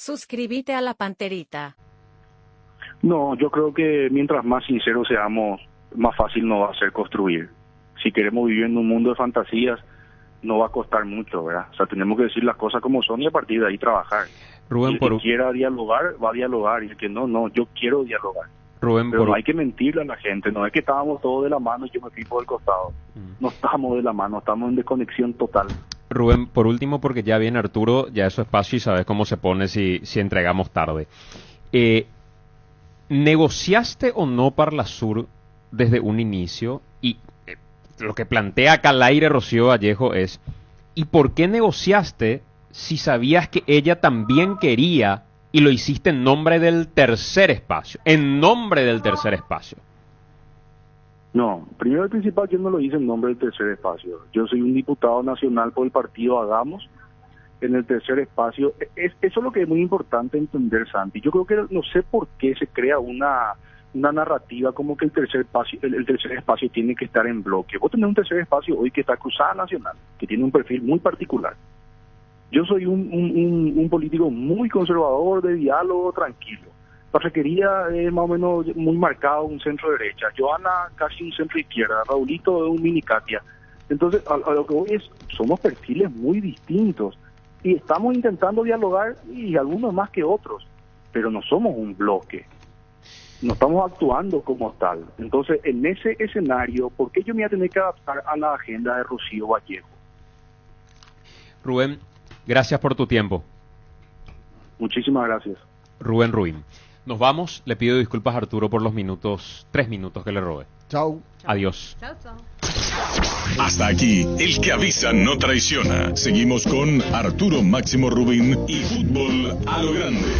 Suscríbete a la Panterita. No, yo creo que mientras más sinceros seamos, más fácil nos va a ser construir. Si queremos vivir en un mundo de fantasías, no va a costar mucho, ¿verdad? O sea, tenemos que decir las cosas como son y a partir de ahí trabajar. Rubén, Y el que quiera dialogar, va a dialogar. Y el que no, yo quiero dialogar. Rubén, Pero no hay que mentirle a la gente, no es que estábamos todos de la mano y yo me fui por el costado. No estamos de la mano, estamos en desconexión total. Rubén, por último, porque ya viene Arturo, ya es su espacio y sabes cómo se pone si entregamos tarde. ¿Negociaste o no Parlasur desde un inicio? Y lo que plantea acá al aire Rocío Vallejo es, ¿y por qué negociaste si sabías que ella también quería y lo hiciste en nombre del tercer espacio? En nombre del tercer espacio. No, primero y principal, yo no lo hice en nombre del tercer espacio. Yo soy un diputado nacional por el partido Hagamos en el tercer espacio. Eso es lo que es muy importante entender, Santi. Yo creo que no sé por qué se crea una narrativa como que el tercer espacio tiene que estar en bloque. Vos tenés un tercer espacio hoy que está Cruzada Nacional, que tiene un perfil muy particular. Yo soy un político muy conservador, de diálogo, tranquilo. Parrequería es más o menos muy marcado, un centro derecha. Joana casi un centro izquierda. Raulito es un mini Katia. Entonces, a lo que voy es, somos perfiles muy distintos. Y estamos intentando dialogar, y algunos más que otros. Pero no somos un bloque. No estamos actuando como tal. Entonces, en ese escenario, ¿por qué yo me voy a tener que adaptar a la agenda de Rocío Vallejo? Rubén, gracias por tu tiempo. Muchísimas gracias. Rubén Ruin. Nos vamos. Le pido disculpas a Arturo por los 3 minutos que le robé. Chau. Adiós. Chao, chao. Hasta aquí, el que avisa no traiciona. Seguimos con Arturo Máximo Rubín y Fútbol a lo Grande.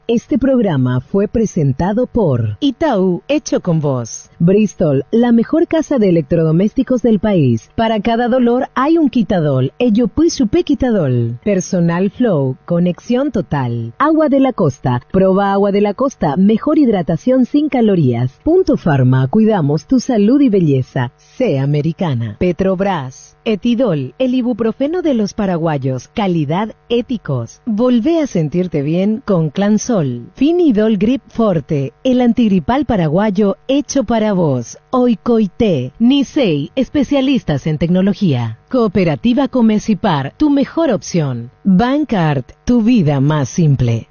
Este programa fue presentado por Itaú, hecho con vos. Bristol, la mejor casa de electrodomésticos del país. Para cada dolor hay un quitadol. Ello pues supe quitadol. Personal Flow, conexión total. Agua de la Costa, proba Agua de la Costa, mejor hidratación sin calorías. Punto Pharma, cuidamos tu salud y belleza. Sé americana. Petrobras, Etidol, el ibuprofeno de los paraguayos, calidad éticos. Volvé a sentirte bien con Clansol. Finidol Grip Forte, el antigripal paraguayo hecho para vos. Oikoité, Nisei, especialistas en tecnología. Cooperativa Comecipar, tu mejor opción. Bancard, tu vida más simple.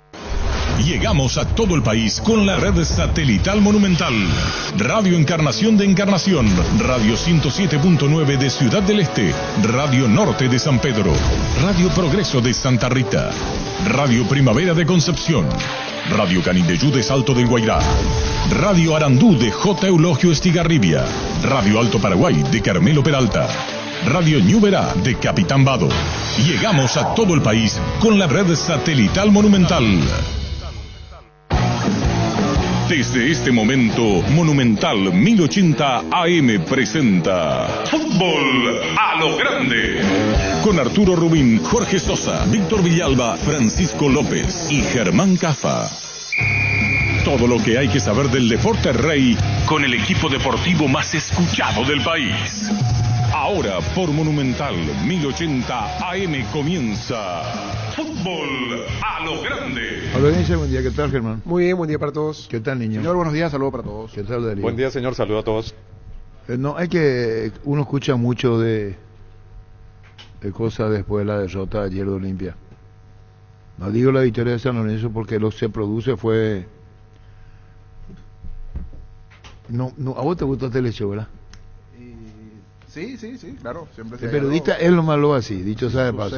Llegamos a todo el país con la red satelital Monumental. Radio Encarnación de Encarnación, Radio 107.9 de Ciudad del Este, Radio Norte de San Pedro, Radio Progreso de Santa Rita, Radio Primavera de Concepción, Radio Canindeyú de Salto del Guairá, Radio Arandú de J. Eulogio Estigarribia, Radio Alto Paraguay de Carmelo Peralta, Radio Ñuberá de Capitán Vado. Llegamos a todo el país con la red satelital Monumental. Desde este momento, Monumental 1080 AM presenta Fútbol a lo Grande. Con Arturo Rubín, Jorge Sosa, Víctor Villalba, Francisco López y Germán Cafa. Todo lo que hay que saber del deporte rey con el equipo deportivo más escuchado del país. Ahora por Monumental 1080 AM comienza Fútbol a lo Grande. Hola, buen día, ¿qué tal, Germán? Muy bien, buen día para todos. ¿Qué tal, niño? Señor, buenos días, saludos para todos. ¿Qué tal, Darío? Buen día, señor, saludo a todos. No, hay que... Uno escucha mucho de cosas después de la derrota de ayer de Olimpia. No digo la victoria de San Lorenzo porque lo que se produce fue... No, a vos te gustó el hecho, ¿verdad? Sí, claro. Siempre El periodista es lo malo así, dicho sea de paso.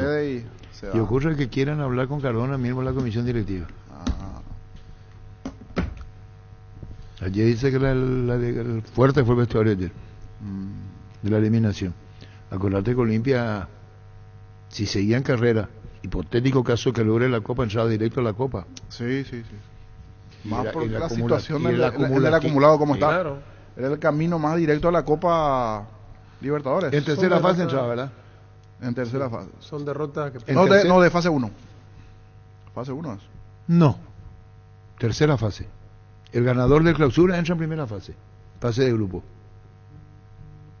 Y ocurre que quieran hablar con Cardona mismo en la comisión directiva. Ayer dice que el fuerte fue el vestuario ayer, de la eliminación. Acordate que Olimpia, si seguía en carrera, hipotético caso que logre la Copa, entraba directo a la Copa. Sí. Más por la situación del acumulado como está. Claro. Era el camino más directo a la Copa Libertadores. En tercera fase entraba, ¿verdad? En tercera fase. Son derrotas que... No, de fase 1. Fase 1 es. No. Tercera fase. El ganador de clausura entra en primera fase. Fase de grupo.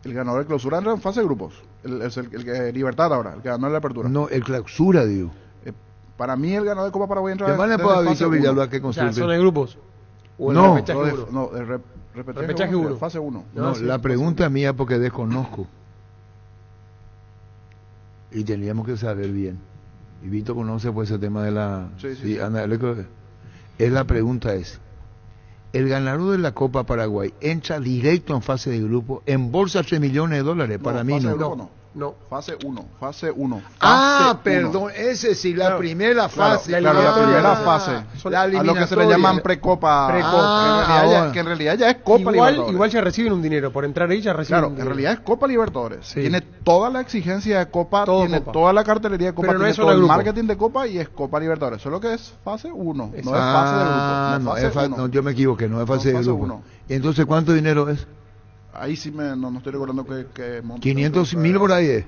El ganador de clausura entra en fase de grupos. El que Libertad ahora, el que ganó la apertura. No, el clausura, digo. Para mí el ganador de Copa Paraguay entra Además le puedo desde avisar a fase Villalba que O sea, consulte. son de grupos. O el No, repechaje uno. uno. No, el Repechaje uno, uno. fase 1. No, sí, la pregunta mía porque desconozco. Y teníamos que saber bien. Y Vito conoce pues ese tema de la... Sí. Anda, la pregunta es, el ganador de la Copa Paraguay entra directo en fase de grupo, embolsa $3 millones. Para mí fase no. de grupo No. Fase 1. Ah, perdón, ese sí, la Claro. primera fase. Claro, la primera fase. La A lo que se le eliminatoria. llaman precopa. Precopa. Que en realidad ya es Copa Libertadores. Igual ya reciben un dinero. Por entrar ahí ya reciben Claro, un en dinero. realidad es Copa Libertadores. Sí. Tiene toda la exigencia de Copa, Todo tiene Copa. toda la cartelería de Copa, Pero no tiene es todo zona el grupo. marketing de Copa y es Copa Libertadores. Solo que es fase 1, no es fase de Ah, grupo. no, fase es fa- 1. no, yo me equivoqué, no es fase de fase grupo. uno. ¿Y entonces cuánto dinero es? Ahí sí no estoy recordando que monto. 500.000 por ahí es.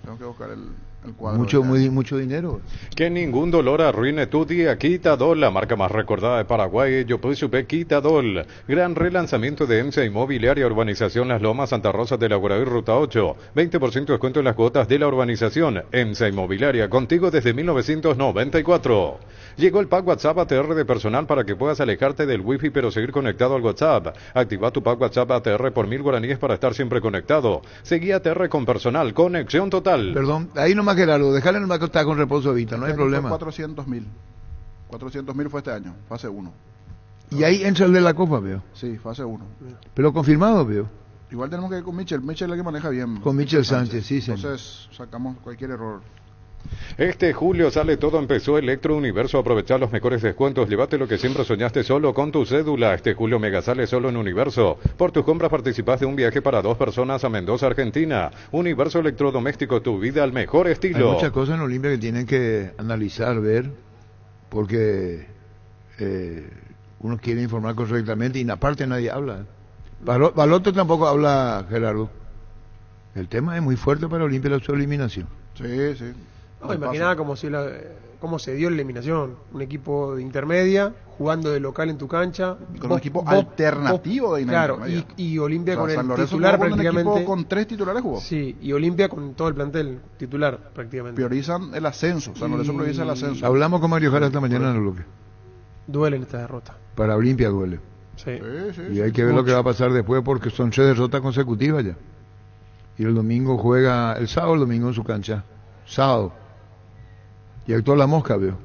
Tengo que buscar el cuadro. Mucho dinero. Que ningún dolor arruine tu día. Quitadol, la marca más recordada de Paraguay. Yo puedo supe Quitadol. Gran relanzamiento de EMSA Inmobiliaria, Urbanización Las Lomas, Santa Rosa de la Guaraví, Ruta 8. 20% descuento en las cuotas de la urbanización. EMSA Inmobiliaria, contigo desde 1994. Llegó el pack WhatsApp ATR de personal para que puedas alejarte del wifi pero seguir conectado al WhatsApp. Activa tu pack WhatsApp ATR por 1000 guaraníes para estar siempre conectado. Seguí ATR con personal. Conexión total. Perdón, ahí nomás Gerardo, déjale nomás que está con reposo Vita, no hay problema. 400.000. 400.000 fue este año, fase 1. Y ahí entra el de la Copa, veo. Sí, fase 1. Pero confirmado, veo. Igual tenemos que ir con Michel. Michel es el que maneja bien. Con Michel Sánchez, sí, señor. Entonces sacamos cualquier error. Este julio sale todo, empezó Electro Universo. Aprovechar los mejores descuentos. Llévate lo que siempre soñaste solo con tu cédula. Este julio mega sale solo en Universo. Por tus compras participas de un viaje para 2 personas a Mendoza, Argentina. Universo Electrodoméstico, tu vida al mejor estilo. Hay muchas cosas en Olimpia que tienen que analizar, ver, porque uno quiere informar correctamente y aparte nadie habla. Baloto tampoco habla, Gerardo. El tema es muy fuerte para Olimpia su eliminación. Sí. No, imaginaba cómo se dio la eliminación. Un equipo de intermedia, jugando de local en tu cancha. Con un equipo alternativo de Claro, intermedia. y Olimpia con San el Lorenzo titular jugó con un prácticamente. equipo con 3 titulares jugó. Sí, y Olimpia con todo el plantel titular prácticamente. Priorizan el ascenso. San Lorenzo prioriza el ascenso. Hablamos con Mario Jara esta mañana en el bloque. Duelen esta derrota. Para Olimpia duele. Sí. Y hay que ver lo que va a pasar después porque son 3 derrotas consecutivas ya. Y el domingo juega, el sábado, el domingo en su cancha. Sábado. Y actuó La Mosca, veo.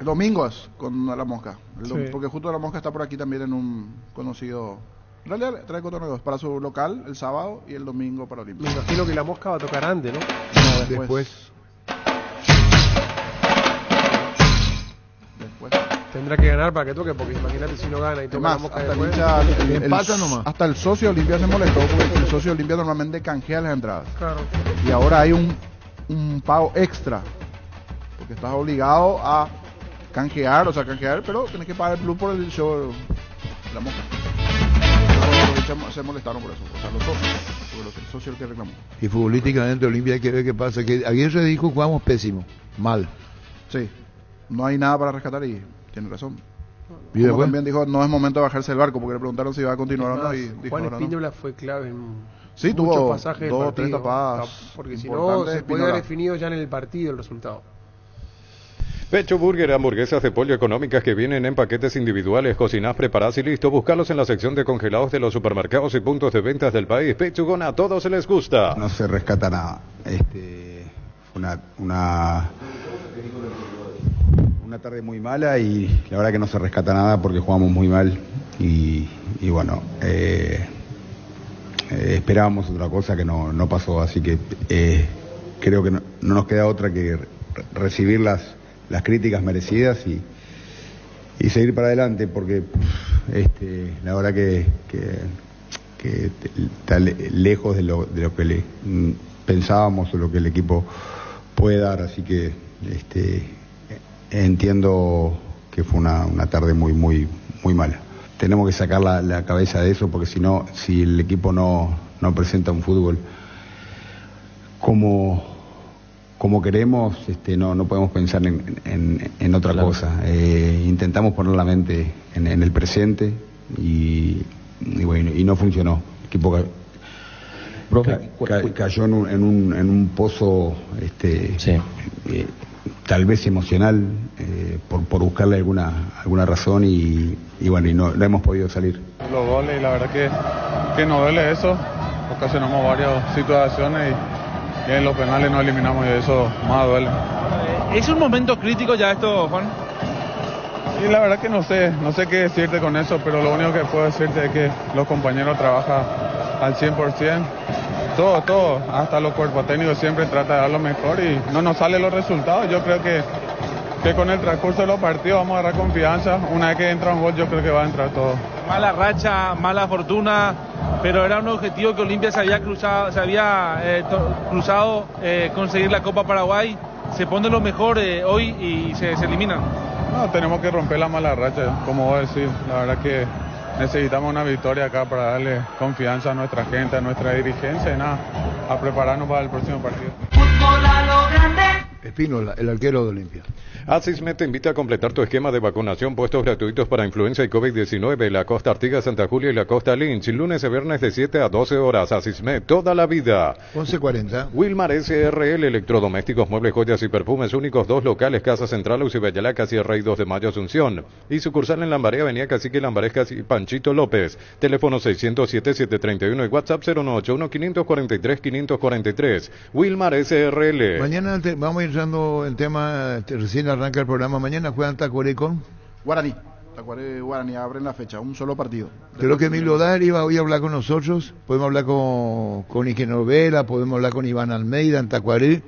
El domingo es con La Mosca. Sí. Porque justo La Mosca está por aquí también en un conocido. En realidad trae cotorneos para su local el sábado y el domingo para Olimpia. Me imagino que la Mosca va a tocar antes, ¿no? Después. Tendrá que ganar para que toque, porque imagínate si no gana y toca la Además, Mosca hasta el después. hincha, empata nomás. hasta el socio Olimpia se molestó porque el socio Olimpia normalmente canjea las entradas. Claro. Y ahora hay un pago extra. Porque estás obligado a canjear, pero tenés que pagar el plus por el show La Mosca. Se molestaron por eso, o sea, los socios, porque el socio es el que reclamó. Y futbolísticamente Olimpia hay que ver qué pasa. Que Aguirre dijo jugamos pésimo, mal. Sí, no hay nada para rescatar y tiene razón. Y Como después, también dijo, no es momento de bajarse del barco, porque le preguntaron si iba a continuar o no y dijo Juan ahora no. Espínola fue clave en Sí, muchos tuvo pasajes del 2 o partido. 3 tapadas Porque si no, importantes, se puede Espínola. haber definido ya en el partido el resultado. Pecho Burger, hamburguesas de pollo económicas que vienen en paquetes individuales, cocinás, preparás y listo. Búscalos en la sección de congelados de los supermercados y puntos de ventas del país. Pechugón, a todos se les gusta. No se rescata nada. Fue una tarde muy mala y la verdad que no se rescata nada porque jugamos muy mal y bueno, esperábamos otra cosa que no pasó, así que creo que no nos queda otra que recibir las críticas merecidas y seguir para adelante porque la verdad que está lejos de lo que pensábamos o lo que el equipo puede dar, así que entiendo que fue una tarde muy mala. Tenemos que sacar la cabeza de eso porque si el equipo no presenta un fútbol como queremos, no podemos pensar en otra cosa. Intentamos poner la mente en el presente y bueno, y no funcionó. El equipo cayó en un pozo tal vez emocional, por buscarle alguna razón y bueno, y no hemos podido salir. Los goles, y la verdad que nos duele eso, ocasionamos varias situaciones y en los penales nos eliminamos y eso más duele. ¿Es un momento crítico ya esto, Juan? Y la verdad que no sé qué decirte con eso, pero lo único que puedo decirte es que los compañeros trabajan al 100%, todo, hasta los cuerpos técnicos siempre trata de dar lo mejor y no nos salen los resultados. Yo creo que con el transcurso de los partidos vamos a agarrar confianza. Una vez que entra un gol yo creo que va a entrar todo. Mala racha, mala fortuna, pero era un objetivo que Olimpia se había cruzado, conseguir la Copa Paraguay. Se pone lo mejor hoy y se eliminan. No, tenemos que romper la mala racha, como vos decís. La verdad que necesitamos una victoria acá para darle confianza a nuestra gente, a nuestra dirigencia y nada, a prepararnos para el próximo partido. Espínola, el arquero de Olimpia. Asismed te invita a completar tu esquema de vacunación, puestos gratuitos para influenza y COVID-19, la Costa Artigas, Santa Julia y la Costa Lynch, lunes a viernes de 7 a 12 horas. Asismed, toda la vida. 11:40. Wilmar SRL, electrodomésticos, muebles, joyas y perfumes, únicos 2 locales, Casa Central, Ucibeyalá, Casi Rey 2 de Mayo, Asunción. Y sucursal en Lambaré, Avenida Cacique Lambaré, Casi Panchito López. Teléfono 607-731 y WhatsApp 091-543-543. Wilmar SRL. Mañana vamos a ir dando el tema, recién arranca el programa. Mañana juegan Tacuaré con Guaraní. Tacuaré Guaraní abren la fecha, un solo partido. Creo que Emilio Dari va hoy a hablar con nosotros. Podemos hablar con Ingeniero Vela, podemos hablar con Iván Almeida en Tacuaré,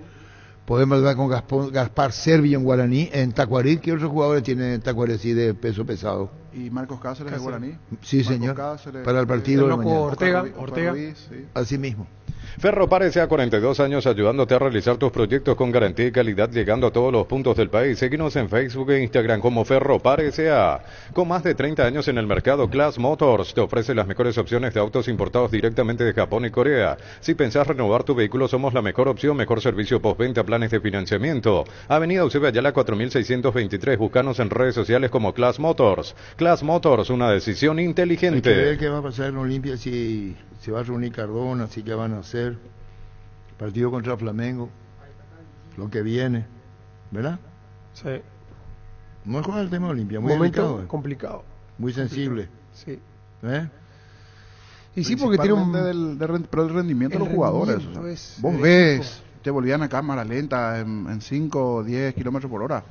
podemos hablar con Gaspar Servi en Guaraní. En Tacuaré, ¿qué otros jugadores tienen Tacuaré sí de peso pesado? Y Marcos Cáceres de Guaraní. Sí, Marcos señor. Cáceres, para el partido de mañana. Ortega. Ruiz, sí. Así mismo. Ferropar S.A. 42 años ayudándote a realizar tus proyectos con garantía y calidad, llegando a todos los puntos del país. Síguenos en Facebook e Instagram como Ferropar S.A. Con más de 30 años en el mercado, Class Motors te ofrece las mejores opciones de autos importados directamente de Japón y Corea. Si pensás renovar tu vehículo, somos la mejor opción, mejor servicio postventa, planes de financiamiento. Avenida Eusebio Ayala 4623, búscanos en redes sociales como Class Motors. Class Motors, una decisión inteligente. Hay que ver qué va a pasar en Olimpia, si se va a reunir Cardona, si qué van a hacer. Partido contra Flamengo, lo que viene, ¿verdad? Sí. No es con el tema de Olimpia, muy momento delicado, complicado. muy sensible. Sí. Y sí, porque tiene pero el rendimiento de los jugadores. O sea, vos ves, te volvían a cámara lenta en 5 o 10 kilómetros por hora.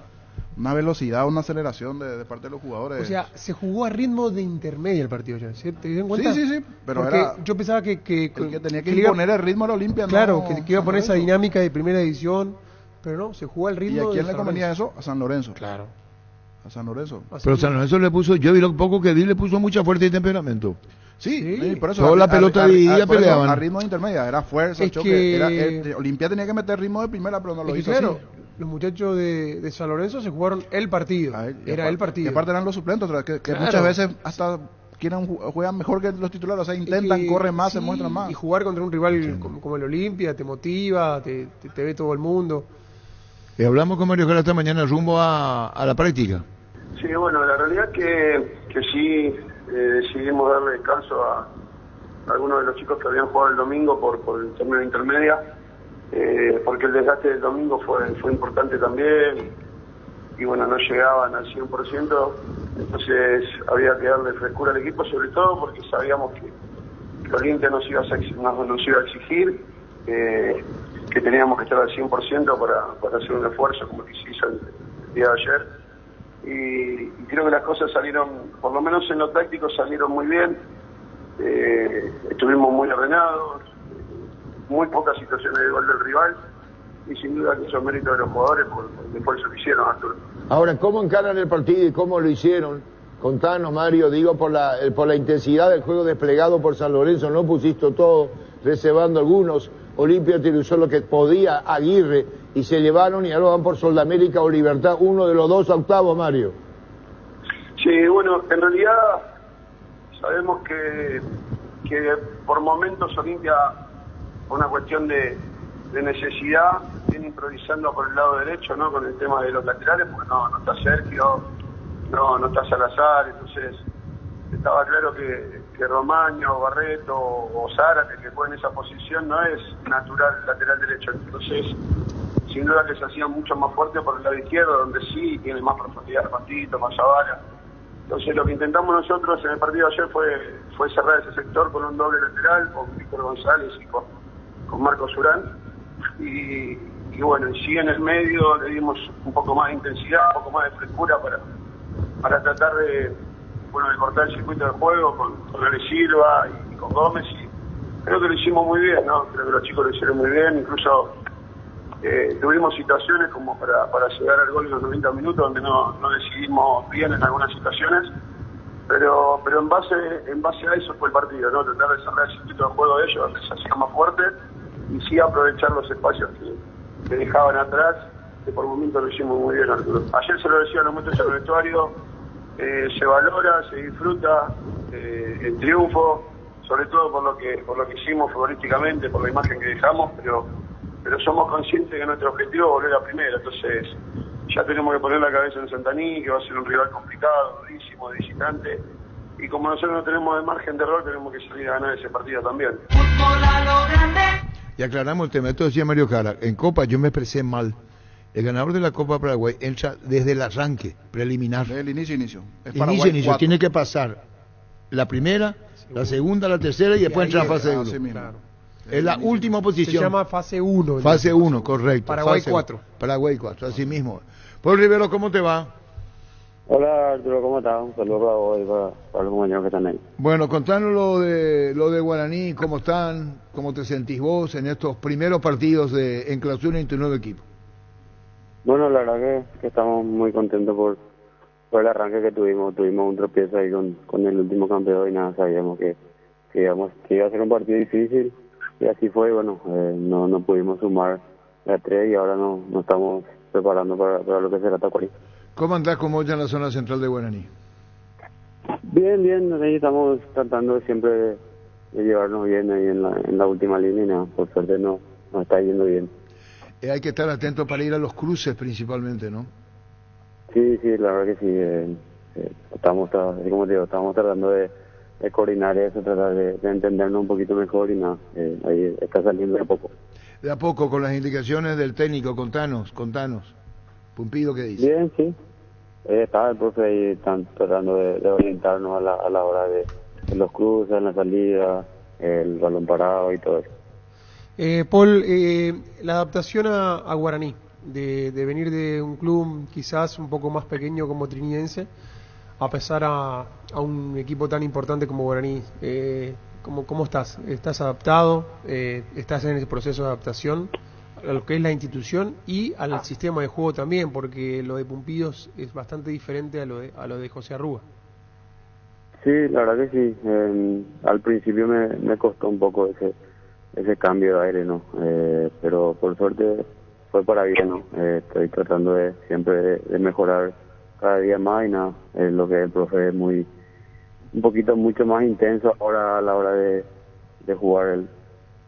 Una velocidad, una aceleración de parte de los jugadores. O sea, se jugó a ritmo de intermedia el partido ya, ¿sí? ¿Te dieron cuenta? Sí, pero porque era yo pensaba que tenía que imponer el ritmo a la Olimpia. Claro, que iba a poner esa dinámica de primera edición, pero no, se jugó al ritmo. ¿Y a quién de le convenía eso? A San Lorenzo. Claro. A San Lorenzo. Pero San Lorenzo le puso, yo vi lo poco que vi, le puso mucha fuerza y temperamento. Sí, por eso. Toda la pelota dividida peleaban. A ritmo de intermedia, era fuerza, choque. Olimpia tenía que meter ritmo de primera, pero no lo hizo claro, así. Los muchachos de San Lorenzo se jugaron el partido. Era el partido. Y aparte eran los suplentes, que claro. Muchas veces hasta juegan mejor que los titulares, o sea, intentan, corren más, se muestran más. Y jugar contra un rival como el Olimpia te motiva, te ve todo el mundo. Hablamos con Mario Jara esta mañana rumbo a la práctica. Sí, bueno, la realidad que sí decidimos darle descanso a algunos de los chicos que habían jugado el domingo por el torneo de intermedia, porque el desgaste del domingo fue importante también y bueno, no llegaban al 100%, entonces había que darle frescura al equipo, sobre todo porque sabíamos que Olimpia nos iba a exigir, que teníamos que estar al 100% para hacer un esfuerzo como que se hizo el día de ayer. Y creo que las cosas salieron, por lo menos en lo táctico, salieron muy bien. Estuvimos muy ordenados, muy pocas situaciones de gol del rival, y sin duda que son méritos de los jugadores por el esfuerzo que hicieron, Arturo. Ahora, ¿cómo encaran el partido y cómo lo hicieron? Contanos, Mario, digo, por la intensidad del juego desplegado por San Lorenzo, no pusiste todo, reservando algunos. Olimpia utilizó lo que podía Aguirre y se llevaron y ahora van por Soldamérica o Libertad, uno de los dos a octavos, Mario. Sí, bueno, en realidad sabemos que por momentos Olimpia, por una cuestión de necesidad, viene improvisando por el lado derecho, ¿no? Con el tema de los laterales, porque no está Sergio, no está Salazar, entonces estaba claro que Romaño, Barreto o Zárate, que fue en esa posición, no es natural lateral derecho. Entonces sin duda que se hacían mucho más fuertes por el lado izquierdo, donde sí tiene más profundidad Patito, más Zavala. Entonces lo que intentamos nosotros en el partido de ayer fue cerrar ese sector con un doble lateral, con Víctor González y con Marcos Urán. Y bueno, y sí en el medio le dimos un poco más de intensidad, un poco más de frescura para tratar de cortar el circuito de juego con Ale Silva y con Gómez. Y creo que lo hicimos muy bien, ¿no? Creo que los chicos lo hicieron muy bien, incluso tuvimos situaciones como para llegar al gol en los 90 minutos donde no decidimos bien en algunas situaciones, pero en base a eso fue el partido, ¿no? Tratar de cerrar el circuito de juego de ellos, donde se hacía más fuerte, y sí aprovechar los espacios que dejaban atrás, que por momentos lo hicimos muy bien, Arturo. Ayer se lo decía a los muchachos en el vestuario, se valora, se disfruta el triunfo, sobre todo por lo que hicimos futbolísticamente, por la imagen que dejamos, pero somos conscientes que nuestro objetivo es volver a primera, entonces ya tenemos que poner la cabeza en Santaní, que va a ser un rival complicado, durísimo, de visitante, y como nosotros no tenemos de margen de error, tenemos que salir a ganar ese partido también. Y aclaramos el tema, esto decía Mario Jara, en Copa yo me expresé mal. El ganador de la Copa Paraguay entra desde el arranque preliminar. Desde el inicio. Inicio, tiene que pasar la primera, la segunda, la tercera y después entra a fase 1. Claro. Es la última posición. Se llama fase 1. Fase 1, correcto. Paraguay fase 4. Paraguay 4, así mismo. Paul Rivero, ¿cómo te va? Hola Arturo, ¿cómo estás? Un saludo para vos y para los compañeros que están ahí. Bueno, contanos lo de Guaraní, cómo están, cómo te sentís vos en estos primeros partidos en clausura en tu nuevo equipo. Bueno, la verdad que estamos muy contentos por el arranque que tuvimos. Tuvimos un tropiezo ahí con el último campeón y nada, sabíamos que iba a ser un partido difícil y así fue. Bueno, no pudimos sumar la 3 y ahora nos estamos preparando para lo que será Tacuarí. ¿Cómo andás con Moya en la zona central de Guaraní? Bien, ahí estamos tratando siempre de llevarnos bien ahí en la última línea y nada, por suerte nos está yendo bien. Hay que estar atento para ir a los cruces principalmente, ¿no? Sí, la verdad que sí. Estamos tratando de coordinar eso, tratar de entendernos un poquito mejor y nada, ahí está saliendo de a poco. De a poco, con las indicaciones del técnico, contanos. Pumpido, ¿qué dice? Bien, sí. Está el profe ahí, están tratando de orientarnos a la hora de los cruces, en la salida, el balón parado y todo eso. Paul, la adaptación a Guaraní, de venir de un club quizás un poco más pequeño como Trinidense, a pasar a un equipo tan importante como Guaraní, ¿cómo estás? ¿Estás adaptado? ¿Estás en ese proceso de adaptación a lo que es la institución y al sistema de juego también? Porque lo de Pumpidos es bastante diferente a lo de José Arrúa. Sí, la verdad que sí. Al principio me costó un poco ese cambio de aire, ¿no? Pero por suerte fue para bien, ¿no? Estoy tratando siempre de mejorar cada día más y nada, lo que el profe es mucho más intenso ahora a la hora de jugar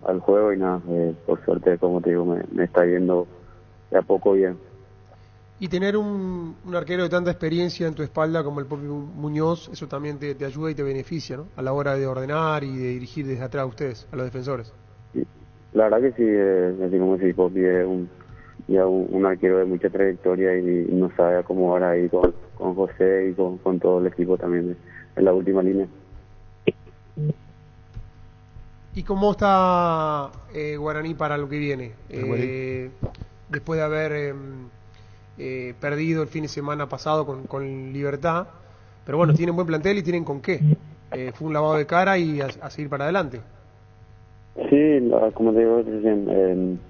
al juego y nada, por suerte, como te digo, me está yendo de a poco bien. Y tener un arquero de tanta experiencia en tu espalda como el propio Muñoz, eso también te ayuda y te beneficia, ¿no? A la hora de ordenar y de dirigir desde atrás a ustedes, a los defensores. Sí, la verdad que sí, así como si Popi es un arquero de mucha trayectoria y nos sabe acomodar ahí con José y con todo el equipo también en la última línea. ¿Y cómo está Guaraní para lo que viene? Después de haber perdido el fin de semana pasado con Libertad, pero bueno, tienen buen plantel y tienen con qué. Fue un lavado de cara y a seguir para adelante. Sí, como te digo,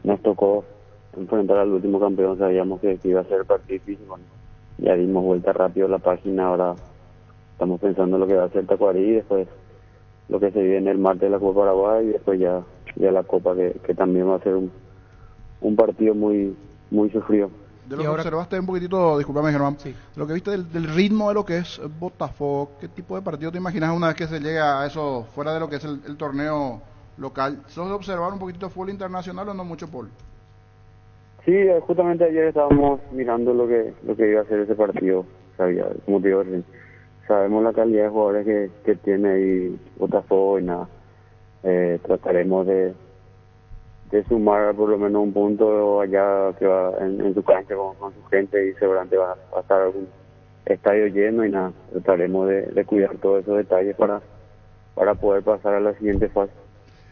nos tocó enfrentar al último campeón, sabíamos que iba a ser el partido difícil, bueno, ya dimos vuelta rápido a la página, ahora estamos pensando en lo que va a hacer Tacuarí y después lo que se viene el martes de la Copa Paraguay y después ya la Copa que también va a ser un partido muy sufrido. De lo que observaste un poquitito, discúlpame Germán, sí, de lo que viste del ritmo de lo que es Botafogo, ¿qué tipo de partido te imaginas una vez que se llega a eso, fuera de lo que es el torneo local? ¿Sos de observar un poquitito fútbol internacional o no mucho, Paul? Sí, justamente ayer estábamos mirando lo que iba a ser ese partido, sabía, como te digo, sabemos la calidad de jugadores que tiene ahí Botafogo y nada, trataremos de sumar por lo menos un punto allá que va en su cancha con su gente, y seguramente va a estar algún estadio lleno, y nada, trataremos de cuidar todos esos detalles para poder pasar a la siguiente fase.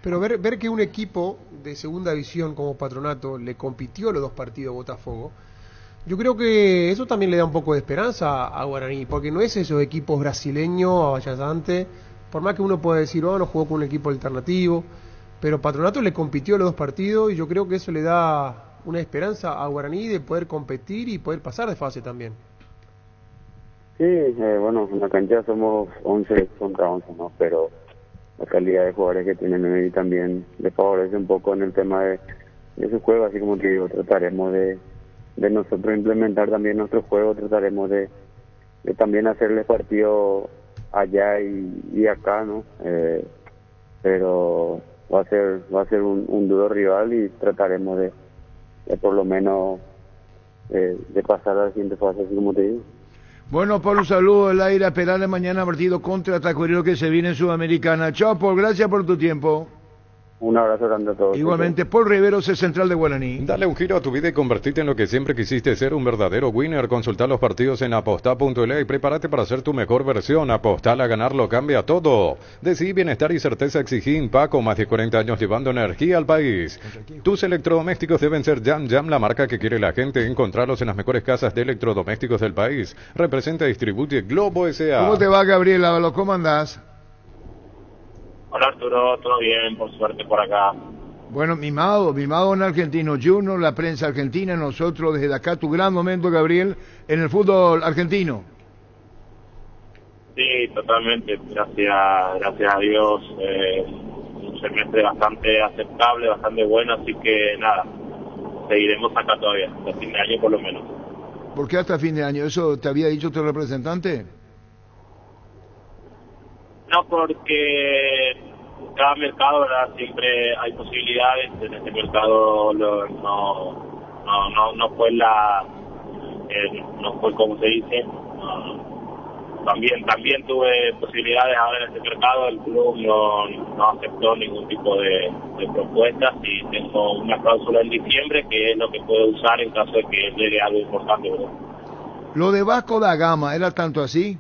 Pero ver que un equipo de segunda división como Patronato le compitió los 2 partidos a Botafogo, yo creo que eso también le da un poco de esperanza a Guaraní, porque no es esos equipos brasileños, avasallantes, por más que uno pueda decir, no jugó con un equipo alternativo, pero Patronato le compitió los 2 partidos, y yo creo que eso le da una esperanza a Guaraní de poder competir y poder pasar de fase también. Sí, bueno, en la cancha somos 11 contra 11, ¿no? Pero la calidad de jugadores que tienen hoy también le favorece un poco en el tema de su juego, así como te digo, trataremos de nosotros implementar también nuestro juego, trataremos de también hacerles partido allá y acá, ¿no? Pero va a ser un duro rival, y trataremos de por lo menos de pasar a la siguiente fase, así como te digo. Bueno, Paul, un saludo del aire, a esperarle mañana partido contra Tacuarembó que se viene en Sudamericana. Chao, Paul, gracias por tu tiempo. Un abrazo grande a todos. Igualmente, Paul Riveros, el central de Guaraní. Dale un giro a tu vida y convertirte en lo que siempre quisiste ser, un verdadero winner. Consulta los partidos en aposta.la y prepárate para ser tu mejor versión. Apostar a ganarlo cambia todo. Decidí bienestar y certeza Exigín Paco, más de 40 años llevando energía al país. Tus electrodomésticos deben ser Jam Jam, la marca que quiere la gente. Encontrarlos en las mejores casas de electrodomésticos del país. Representa y distribuye Globo S.A. ¿Cómo te va, Gabriel Ábalos? ¿Cómo andás? Hola Arturo, todo bien, por suerte por acá. Bueno, mimado en Argentino Junior, la prensa argentina, nosotros desde acá, tu gran momento, Gabriel, en el fútbol argentino. Sí, totalmente, gracias a Dios, un semestre bastante aceptable, bastante bueno, así que nada, seguiremos acá todavía, hasta fin de año por lo menos. ¿Por qué hasta fin de año? ¿Eso te había dicho tu representante? No, porque cada mercado, ¿verdad? Siempre hay posibilidades. En este mercado no fue no fue como se dice. También tuve posibilidades ahora en este mercado. El club no aceptó ningún tipo de propuestas, y tengo una cláusula en diciembre que es lo que puedo usar en caso de que llegue algo importante, ¿verdad? Lo de Vasco da Gama, ¿era tanto así?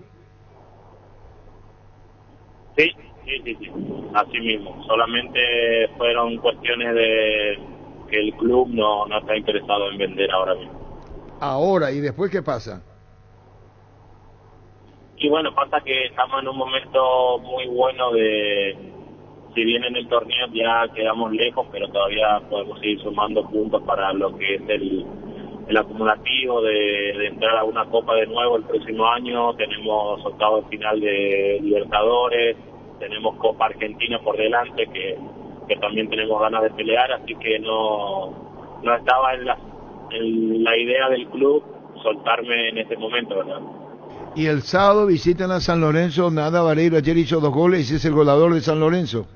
Sí, así mismo. Solamente fueron cuestiones de que el club no está interesado en vender ahora mismo. Ahora, ¿y después qué pasa? Y bueno, pasa que estamos en un momento muy bueno si bien en el torneo ya quedamos lejos, pero todavía podemos seguir sumando puntos para lo que es el acumulativo de entrar a una copa de nuevo el próximo año. Tenemos octavos de final de Libertadores, tenemos Copa Argentina por delante que también tenemos ganas de pelear, así que no estaba en la idea del club soltarme en este momento, ¿verdad? Y el sábado visitan a San Lorenzo, Nada Vareiro ayer hizo 2 goles y es el goleador de San Lorenzo.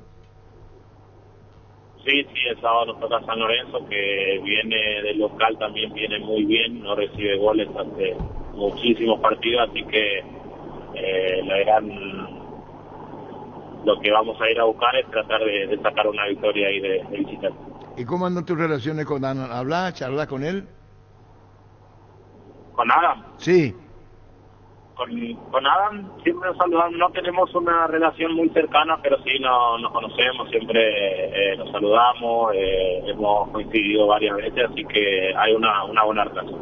Sí, el sábado nos toca San Lorenzo, que viene del local, también viene muy bien, no recibe goles hace muchísimos partidos, así que lo que vamos a ir a buscar es tratar de sacar una victoria ahí de visitante. ¿Y cómo andan tus relaciones con Dan? ¿Hablas, charlas con él? ¿Con Adam? Sí. Con Adam siempre nos saludamos, no tenemos una relación muy cercana, pero sí nos conocemos, siempre nos saludamos, hemos coincidido varias veces, así que hay una buena relación.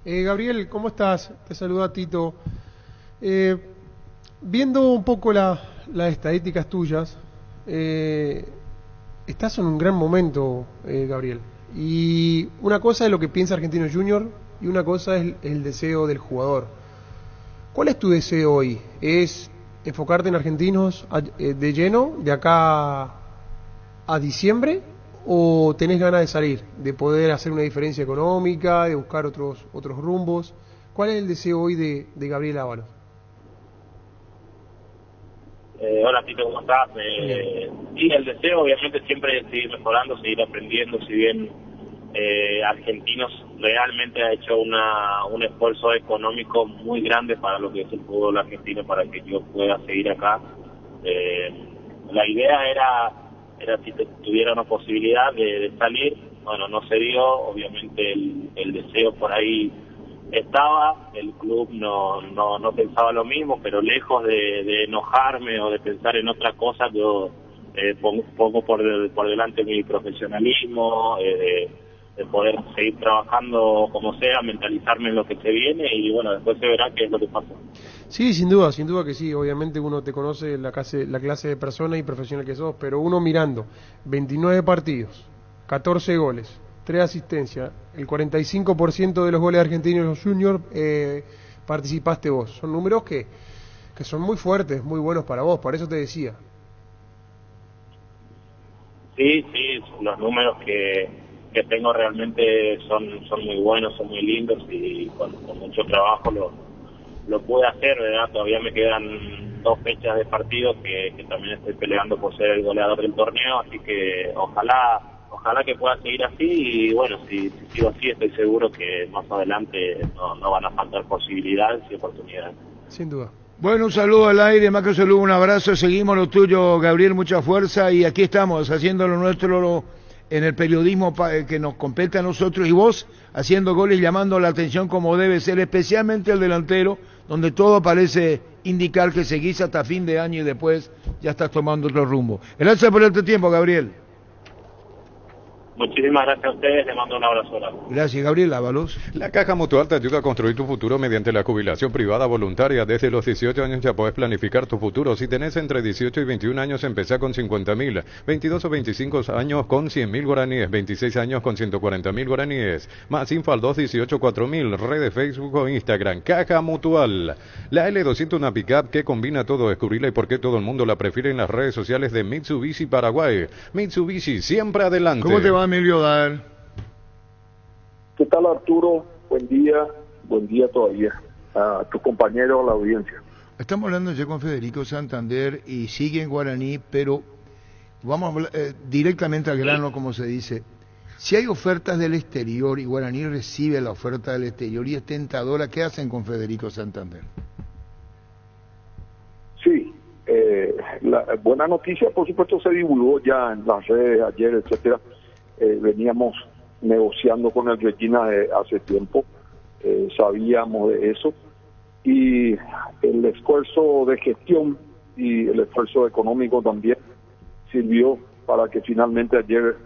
Gabriel, ¿cómo estás? Te saluda Tito. Viendo un poco las estadísticas tuyas, estás en un gran momento, Gabriel. Y una cosa es lo que piensa Argentino Junior y una cosa es el deseo del jugador. ¿Cuál es tu deseo hoy? ¿Es enfocarte en Argentinos de lleno de acá a diciembre? ¿O tenés ganas de salir, de poder hacer una diferencia económica, de buscar otros rumbos? ¿Cuál es el deseo hoy de Gabriel Ábalos? Hola Tito, ¿cómo estás? Sí, el deseo obviamente siempre es seguir mejorando, seguir aprendiendo, si bien Argentinos realmente ha hecho un esfuerzo económico muy grande para lo que es el fútbol argentino, para que yo pueda seguir acá. La idea era era si tuviera una posibilidad de salir. Bueno, no se dio, obviamente el deseo por ahí estaba, el club no pensaba lo mismo, pero lejos de enojarme o de pensar en otra cosa, yo pongo por delante mi profesionalismo, de poder seguir trabajando como sea, mentalizarme en lo que se viene y bueno, después se verá qué es lo que pasa. Sí, sin duda que sí. Obviamente uno te conoce la clase de persona y profesional que sos, pero uno mirando 29 partidos, 14 goles, 3 asistencias, el 45% de los goles argentinos los juniors participaste vos. Son números que son muy fuertes, muy buenos para vos, por eso te decía. Sí, los números que tengo realmente son muy buenos, son muy lindos y con mucho trabajo lo pude hacer, ¿verdad? Todavía me quedan 2 fechas de partido que también estoy peleando por ser el goleador del torneo, así que ojalá que pueda seguir así y bueno, si sigo así estoy seguro que más adelante no van a faltar posibilidades y oportunidades. Sin duda. Bueno, un saludo al aire, más que un saludo, un abrazo, seguimos lo tuyo, Gabriel, mucha fuerza y aquí estamos haciendo lo nuestro en el periodismo que nos compete a nosotros y vos haciendo goles, llamando la atención como debe ser, especialmente el delantero, donde todo parece indicar que seguís hasta fin de año y después ya estás tomando otro rumbo. Gracias por este tiempo, Gabriel. Muchísimas gracias a ustedes, les mando un abrazo. Gracias, Gabriel Ábalos. La Caja Mutual te ayuda a construir tu futuro mediante la jubilación privada voluntaria. Desde los 18 años ya puedes planificar tu futuro. Si tenés entre 18 y 21 años, empezá con 50.000, 22 o 25 años con 100.000 guaraníes, 26 años con 140.000 guaraníes. Más info al 218-4000, redes Facebook o Instagram. Caja Mutual. La L200, una pickup que combina todo. Descubrirla y por qué todo el mundo la prefiere en las redes sociales de Mitsubishi Paraguay. Mitsubishi, siempre adelante. ¿Cómo te va, Emilio Dar? ¿Qué tal, Arturo? Buen día todavía a tu compañero, a la audiencia. Estamos hablando ya con Federico Santander y sigue en guaraní, pero vamos a hablar, directamente al grano, como se dice. Si hay ofertas del exterior y Guaraní recibe la oferta del exterior y es tentadora, ¿qué hacen con Federico Santander? Sí, la buena noticia, por supuesto, se divulgó ya en las redes ayer, etcétera. Veníamos negociando con el Regina hace tiempo, sabíamos de eso y el esfuerzo de gestión y el esfuerzo económico también sirvió para que finalmente ayer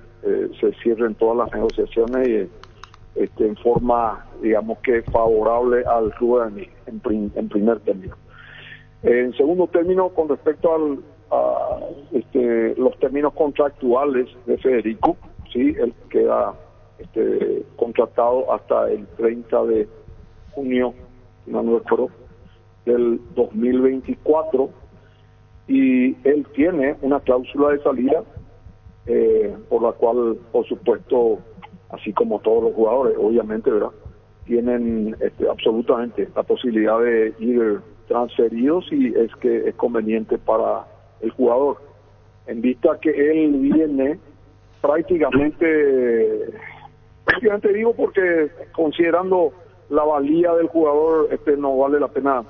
se cierren todas las negociaciones en forma, digamos que favorable al club en primer término. En segundo término, con respecto a los términos contractuales de Federico, sí, él queda contratado hasta el 30 de junio, no me acuerdo, del 2024, y él tiene una cláusula de salida por la cual, por supuesto, así como todos los jugadores, obviamente, ¿verdad?, tienen absolutamente la posibilidad de ir transferidos si es que es conveniente para el jugador. En vista que él viene prácticamente digo porque considerando la valía del jugador, no vale la pena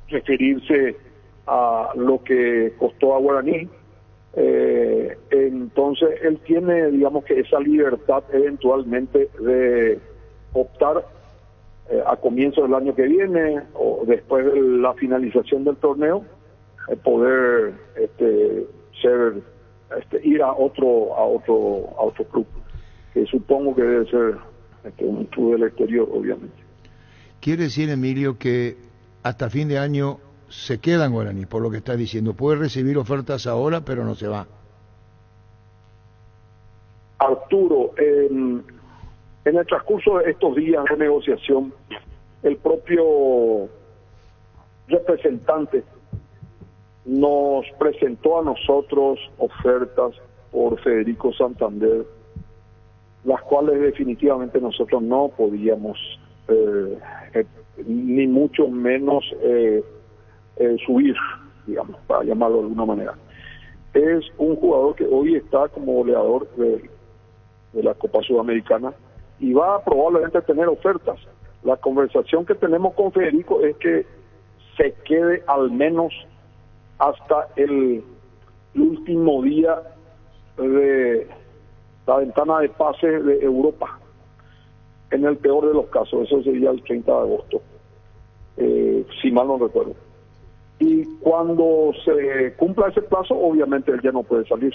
referirse a lo que costó a Guaraní. Entonces él tiene, digamos, que esa libertad eventualmente de optar a comienzos del año que viene o después de la finalización del torneo, poder ir a otro club, que supongo que debe ser un club del exterior, obviamente. Quiere decir, Emilio, que hasta fin de año se queda en Guaraní, por lo que está diciendo. Puede recibir ofertas ahora, pero no se va. Arturo, en el transcurso de estos días de negociación, el propio representante nos presentó a nosotros ofertas por Federico Santander, las cuales definitivamente nosotros no podíamos ni mucho menos subir, digamos, para llamarlo de alguna manera. Es un jugador que hoy está como goleador de la Copa Sudamericana y va a probablemente tener ofertas. La conversación que tenemos con Federico es que se quede al menos hasta el último día de la ventana de pases de Europa, en el peor de los casos. Eso sería el 30 de agosto, si mal no recuerdo. Y cuando se cumpla ese plazo, obviamente él ya no puede salir,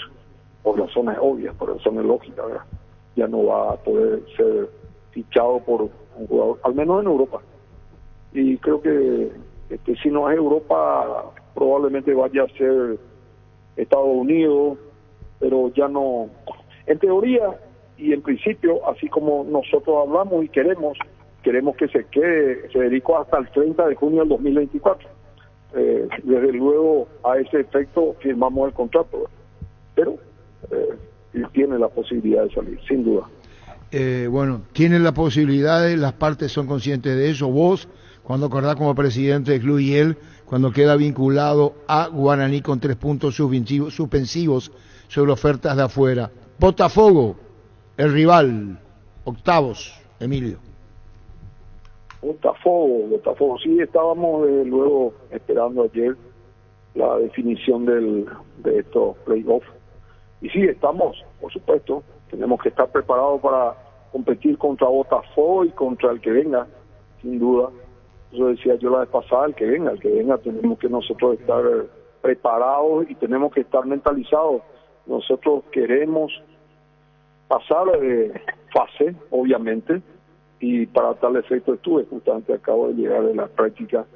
por razones obvias, por razones lógicas, ¿verdad? Ya no va a poder ser fichado por un jugador, al menos en Europa. Y creo que si no es Europa, probablemente vaya a ser Estados Unidos, pero ya no. En teoría y en principio, así como nosotros hablamos y queremos que se quede Federico hasta el 30 de junio del 2024. Desde luego, a ese efecto firmamos el contrato, ¿verdad? Pero él tiene la posibilidad de salir, sin duda. Bueno, tienen la posibilidad, las partes son conscientes de eso. Vos, cuando acordás como presidente del club, y él, cuando queda vinculado a Guaraní con 3 puntos suspensivos sobre ofertas de afuera. Botafogo, el rival, octavos, Emilio. Botafogo, sí, estábamos luego esperando ayer la definición de estos playoffs. Y sí, estamos, por supuesto, tenemos que estar preparados para competir contra Botafogo y contra el que venga, sin duda. Eso decía yo la vez pasada, el que venga, tenemos que nosotros estar preparados y tenemos que estar mentalizados. Nosotros queremos pasar de fase, obviamente, y para tal efecto estuve, justamente acabo de llegar de la práctica,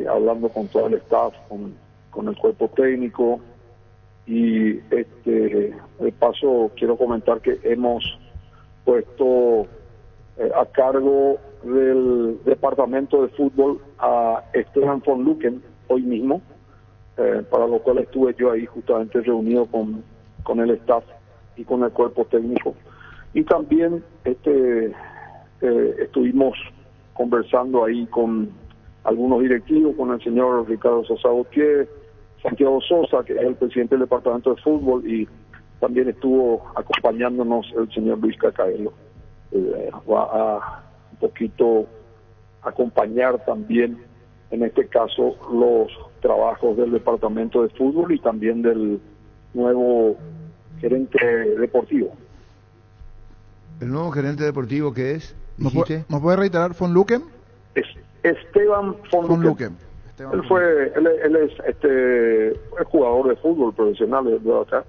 hablando con todo el staff, con el cuerpo técnico, y de paso quiero comentar que hemos puesto a cargo del departamento de fútbol a Esteban von Lucken hoy mismo, para lo cual estuve yo ahí justamente reunido con el staff y con el cuerpo técnico. Y también estuvimos conversando ahí con algunos directivos, con el señor Ricardo Sosa Gautier, Santiago Sosa, que es el presidente del departamento de fútbol, y también estuvo acompañándonos el señor Luis Cacaelo. Va a un poquito acompañar también, en este caso, los trabajos del departamento de fútbol y también del nuevo gerente deportivo. ¿El nuevo gerente deportivo qué es? ¿Nos puede reiterar, von Lucken? Es Esteban von Lucken. Él es jugador de fútbol profesional de acá.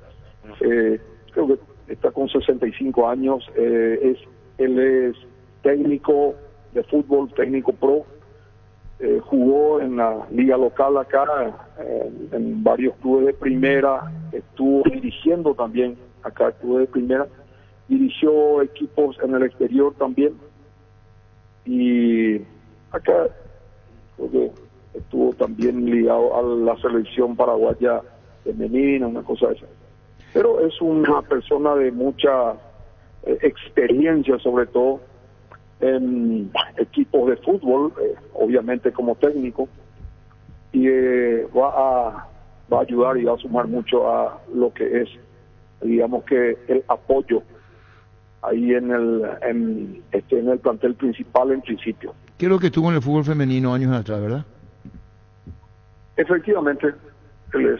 Creo que está con 65 años. Él es técnico de fútbol, técnico pro. Jugó en la liga local acá, en varios clubes de primera. Estuvo dirigiendo también acá clubes de primera. Dirigió equipos en el exterior también. Y acá creo que estuvo también ligado a la selección paraguaya femenina, una cosa de esa. Pero es una persona de mucha experiencia, sobre todo en equipos de fútbol, obviamente como técnico, y va a ayudar y va a sumar mucho a lo que es, digamos que el apoyo ahí en el plantel principal en principio. ¿Qué es lo que estuvo en el fútbol femenino años atrás, verdad? Efectivamente, él es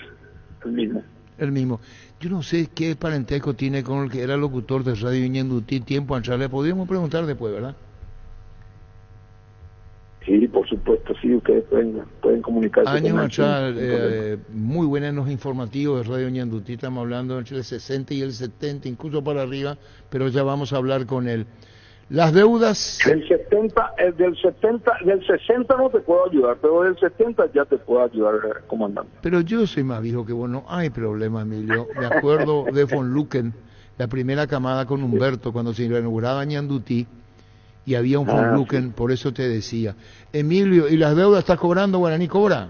el mismo. El mismo. Yo no sé qué parentesco tiene con el que era locutor de Radio Ñandutí tiempo atrás. Le podríamos preguntar después, ¿verdad? Sí, por supuesto, sí, ustedes pueden comunicarse años con atrás, muy buenos en los informativos de Radio Ñandutí. Estamos hablando entre el 60 y el 70, incluso para arriba, pero ya vamos a hablar con él. Las deudas... Del 60 no te puedo ayudar, pero del 70 ya te puedo ayudar, comandante. Pero yo soy más viejo que vos, no hay problema, Emilio. Me acuerdo de von Lucken, la primera camada con Humberto, cuando se inauguraba Ñandutí, y había un von Lucken, sí. Por eso te decía. Emilio, ¿y las deudas estás cobrando? Guaraní cobra.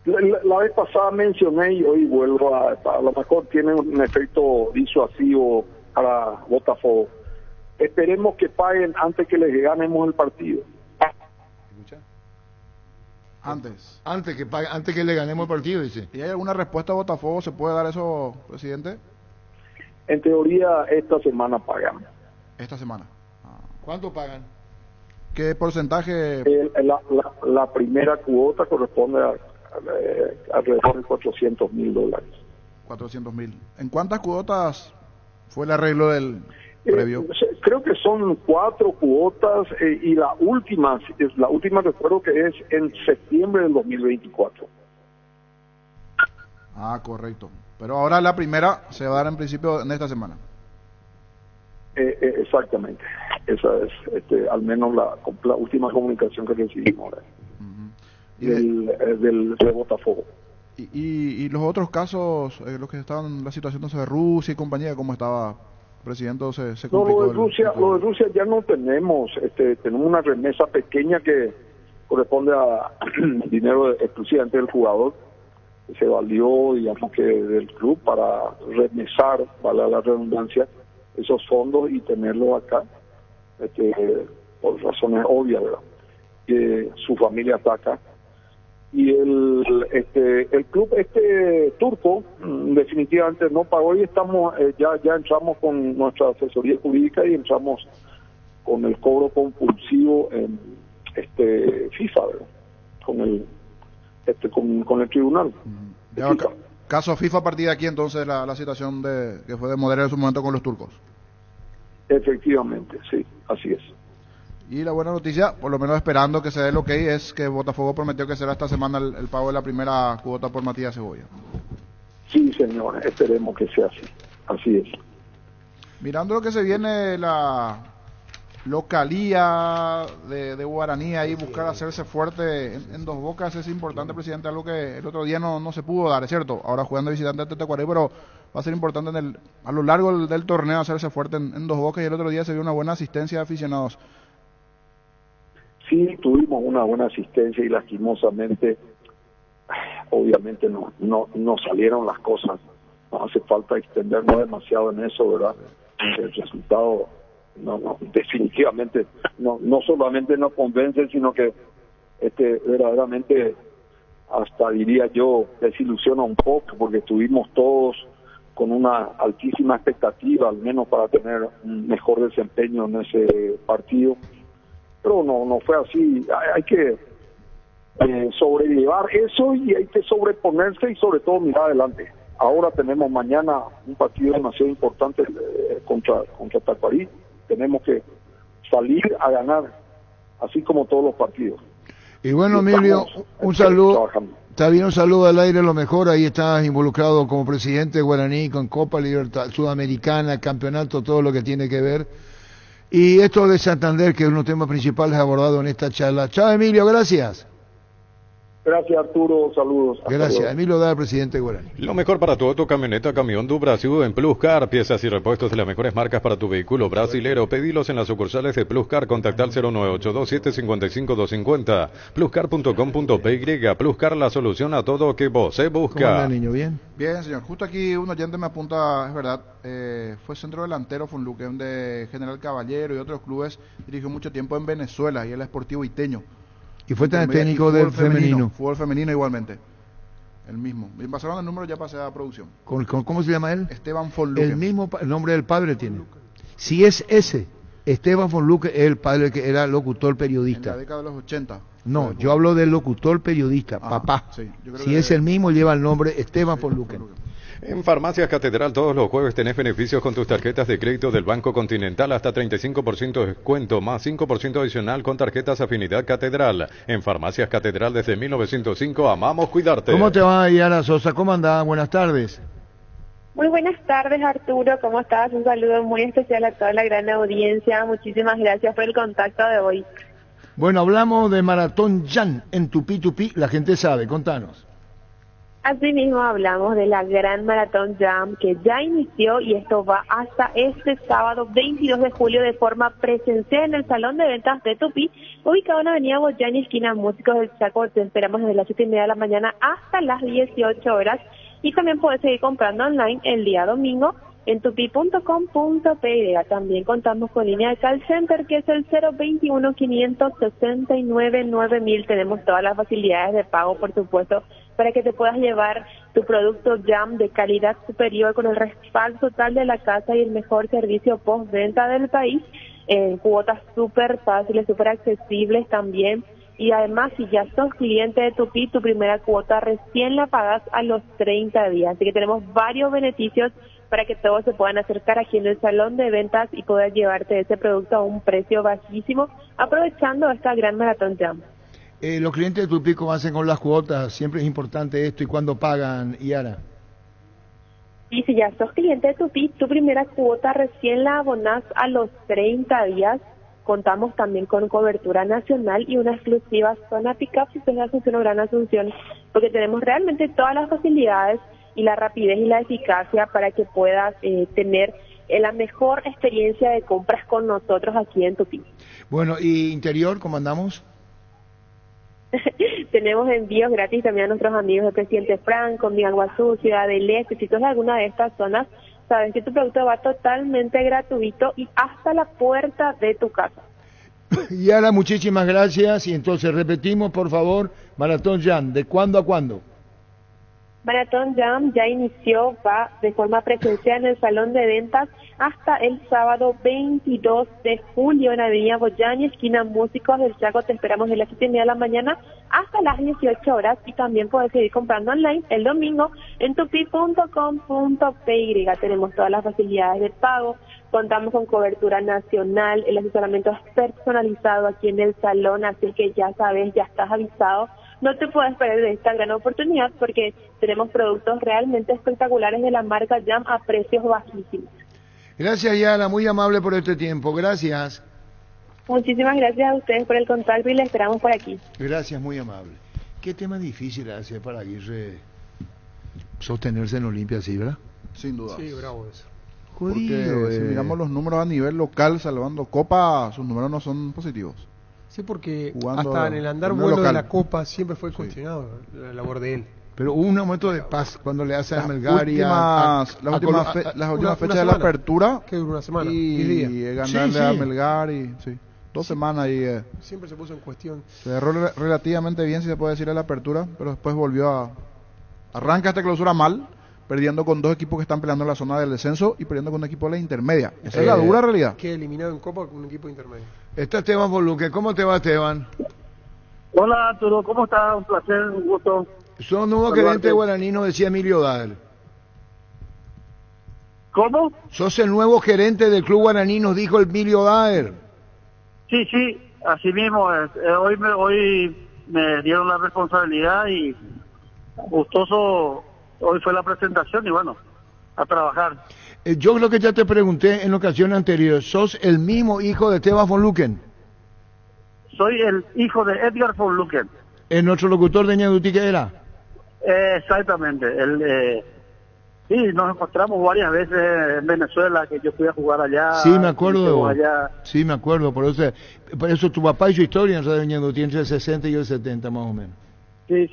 La vez pasada mencioné y hoy vuelvo a lo mejor tiene un efecto disuasivo para Botafogo. Esperemos que paguen antes que les ganemos el partido. Antes que le ganemos el partido, dice. ¿Y hay alguna respuesta a Botafogo? ¿Se puede dar eso, presidente? En teoría, esta semana pagan. ¿Esta semana? ¿Cuánto pagan? ¿Qué porcentaje? La primera cuota corresponde a alrededor de $400,000. 400.000. ¿En cuántas cuotas fue el arreglo del previo? Creo que son 4 cuotas y la última recuerdo que es en septiembre del 2024. Ah, correcto. Pero ahora la primera se va a dar en principio en esta semana. Exactamente. Esa es al menos la última comunicación que recibimos del Botafogo. Y los otros casos, los que estaban en la situación de Rusia y compañía, ¿cómo estaba, presidente? Se complicó. Lo de Rusia ya no tenemos. Tenemos una remesa pequeña que corresponde a dinero exclusivamente del jugador. Se valió, digamos, que del club para remesar, vale la redundancia, esos fondos y tenerlos acá, por razones obvias, ¿verdad? Que su familia está acá. Y el club turco definitivamente no pagó y estamos ya entramos con nuestra asesoría jurídica y entramos con el cobro compulsivo en FIFA, ¿verdad? Con el tribunal. Caso FIFA a partir de aquí, entonces la situación que fue de Modera en su momento con los turcos. Efectivamente, sí, así es. Y la buena noticia, por lo menos esperando que se dé el ok, es que Botafogo prometió que será esta semana el pago de la primera cuota por Matías Cebolla. Sí, señor, esperemos que sea así es. Mirando lo que se viene, la localía de Guaraní, ahí buscar hacerse fuerte en Dos Bocas es importante, presidente, algo que el otro día no se pudo dar, es cierto, ahora jugando de visitante de Tacuarí, pero va a ser importante a lo largo del torneo hacerse fuerte en Dos Bocas, y el otro día se vio una buena asistencia de aficionados. Sí, tuvimos una buena asistencia y lastimosamente, obviamente no salieron las cosas, no hace falta extendernos demasiado en eso, ¿verdad? El resultado definitivamente no solamente nos convence, sino que verdaderamente hasta diría yo desilusiona un poco, porque estuvimos todos con una altísima expectativa, al menos para tener un mejor desempeño en ese partido, pero no fue así. Hay que sobrellevar eso y hay que sobreponerse y sobre todo mirar adelante. Ahora tenemos mañana un partido demasiado importante contra Tacuarí. Tenemos que salir a ganar, así como todos los partidos. Y bueno, Emilio, un saludo. Está bien, un saludo al aire, lo mejor. Ahí estás involucrado como presidente de Guaraní con Copa Libertad Sudamericana, campeonato, todo lo que tiene que ver. Y esto de Santander, que es uno de los temas principales abordados en esta charla. Chao, Emilio, gracias. Gracias, Arturo, saludos. Gracias, Emilio Dada, presidente de Guaraní. Lo mejor para tu auto, camioneta, camión du Brasil en Plus Car, piezas y repuestos de las mejores marcas para tu vehículo brasilero. Pedilos en las sucursales de Plus Car, contacta al 0982755-250, pluscar.com.py. Plus Car, la solución a todo que vos se busca. ¿Cómo anda, niño? ¿Bien? Bien, señor. Justo aquí un oyente me apunta, es verdad, fue centro delantero, fue un Luque de General Caballero y otros clubes, dirigió mucho tiempo en Venezuela y el Sportivo Iteño. Y fue tan técnico del femenino. Fútbol femenino igualmente. El mismo. Me pasaron el número, ya pasé a producción. ¿Cómo se llama él? Esteban Fonluque. El mismo el nombre del padre tiene. Si es ese, Esteban Fonluque es el padre que era locutor periodista. En la década de los 80. No, yo hablo del locutor periodista, papá. Sí, si es el mismo, lleva el nombre Esteban Fonluque. En Farmacias Catedral todos los jueves tenés beneficios con tus tarjetas de crédito del Banco Continental, hasta 35% de descuento, más 5% adicional con tarjetas Afinidad Catedral. En Farmacias Catedral desde 1905, amamos cuidarte. ¿Cómo te va, Yara Sosa? ¿Cómo andás? Buenas tardes. Muy buenas tardes, Arturo. ¿Cómo estás? Un saludo muy especial a toda la gran audiencia. Muchísimas gracias por el contacto de hoy. Bueno, hablamos de Maratón Jan en Tupí Tupí. La gente sabe, contanos. Asimismo hablamos de la Gran Maratón Jam, que ya inició y esto va hasta este sábado 22 de julio de forma presencial en el Salón de Ventas de Tupí, ubicado en Avenida Boyani, esquina Músicos del Chaco. Te esperamos desde las 7:30 de la mañana hasta las 18 horas y también puedes seguir comprando online el día domingo en tupi.com.py. También contamos con línea de call center que es el 021-569-9000. Tenemos todas las facilidades de pago, por supuesto, para que te puedas llevar tu producto Jam de calidad superior con el respaldo total de la casa y el mejor servicio postventa del país, en cuotas súper fáciles, súper accesibles también. Y además, si ya sos cliente de Tupí, tu primera cuota recién la pagas a los 30 días. Así que tenemos varios beneficios para que todos se puedan acercar aquí en el salón de ventas y poder llevarte ese producto a un precio bajísimo, aprovechando esta gran Maratón Jam. Los clientes de Tupí, ¿cómo hacen con las cuotas? Siempre es importante esto. ¿Y cuándo pagan, Yara? Y si ya sos cliente de Tupí, tu primera cuota recién la abonás a los 30 días. Contamos también con cobertura nacional y una exclusiva zona pick-up si usted Asunción o Gran Asunción, porque tenemos realmente todas las facilidades y la rapidez y la eficacia para que puedas tener la mejor experiencia de compras con nosotros aquí en Tupí. Bueno, ¿y interior, cómo andamos? Tenemos envíos gratis también a nuestros amigos de Presidente Franco, Miaguazú, Ciudad del Este. Si tú eres de alguna de estas zonas, sabes que tu producto va totalmente gratuito y hasta la puerta de tu casa. Yara, muchísimas gracias. Y entonces repetimos, por favor, Maratón Jam, ¿de cuándo a cuándo? Maratón Jam ya inició, va de forma presencial en el salón de ventas hasta el sábado 22 de julio en Avenida Boyani, esquina Músicos del Chaco. Te esperamos de las 7:30 de la mañana hasta las 18 horas y también puedes seguir comprando online el domingo en tupi.com.py. Tenemos todas las facilidades de pago, contamos con cobertura nacional, el asesoramiento es personalizado aquí en el salón, así que ya sabes, ya estás avisado. No te puedes perder de esta gran oportunidad porque tenemos productos realmente espectaculares de la marca Jam a precios bajísimos. Gracias, Yara, muy amable por este tiempo. Gracias. Muchísimas gracias a ustedes por el contacto y les esperamos por aquí. Gracias, muy amable. Qué tema difícil hace para Aguirre sostenerse en Olimpia, ¿sí, verdad? Sin duda. Sí, bravo eso. Porque si miramos los números a nivel local, salvando Copa, sus números no son positivos. Sí, porque Jugando hasta en el andar vuelo de la Copa siempre fue cuestionado la labor de él. Pero hubo un momento de paz cuando le hace a Melgar y las últimas fechas de la apertura que duró una semana y ganarle a Melgar y 2 semanas y siempre se puso en cuestión. Se cerró relativamente bien, si se puede decir, a la apertura, pero después volvió a arranca esta clausura mal, perdiendo con 2 equipos que están peleando en la zona del descenso y perdiendo con un equipo de la intermedia. Esa es la dura realidad. Que eliminado en Copa con un equipo intermedio. Está Esteban Boluque. ¿Cómo te va, Esteban? Hola, Arturo. ¿Cómo estás? Un placer, un gusto. Son nuevo gerente de Guaraní, nos decía Emilio Daer. ¿Cómo? Sos el nuevo gerente del Club Guaraní, nos dijo Emilio Daer. Sí, así mismo. Hoy me dieron la responsabilidad y gustoso. Hoy fue la presentación y bueno, a trabajar. Yo creo que ya te pregunté en ocasiones anteriores, ¿sos el mismo hijo de Esteban von Lucken? Soy el hijo de Edgar von Lucken. ¿El nuestro locutor de Ñaduti que era? Exactamente. Sí, nos encontramos varias veces en Venezuela, que yo fui a jugar allá. Sí, me acuerdo. Sí, me acuerdo. Por eso tu papá hizo historia en Radio Ñaduti entre el 60 y el 70 más o menos. Sí,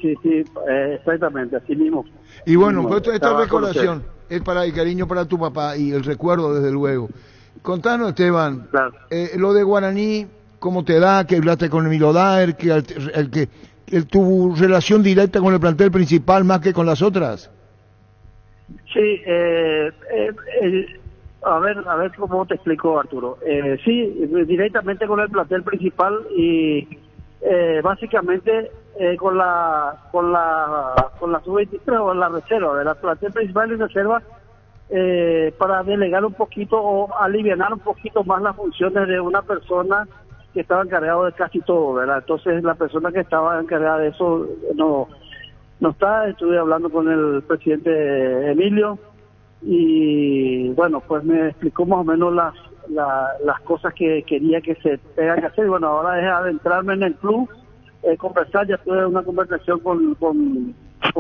exactamente, así mismo. Y bueno, pues esta recordación es para el cariño para tu papá y el recuerdo, desde luego. Contanos, Esteban, claro. Lo de Guaraní, ¿cómo te da? Que hablaste con Emilio Daer, que tu relación directa con el plantel principal más que con las otras. Sí, a ver cómo te explico, Arturo. Sí, directamente con el plantel principal y básicamente con la sub-23 o la reserva, de la plantel principal y reserva, para delegar un poquito o alivianar un poquito más las funciones de una persona que estaba encargado de casi todo, ¿verdad? Entonces la persona que estaba encargada de eso no está. Estuve hablando con el presidente Emilio y bueno, pues me explicó más o menos las cosas que quería que se tengan que hacer. Y bueno, ahora es adentrarme en el club, conversar. Ya tuve una conversación con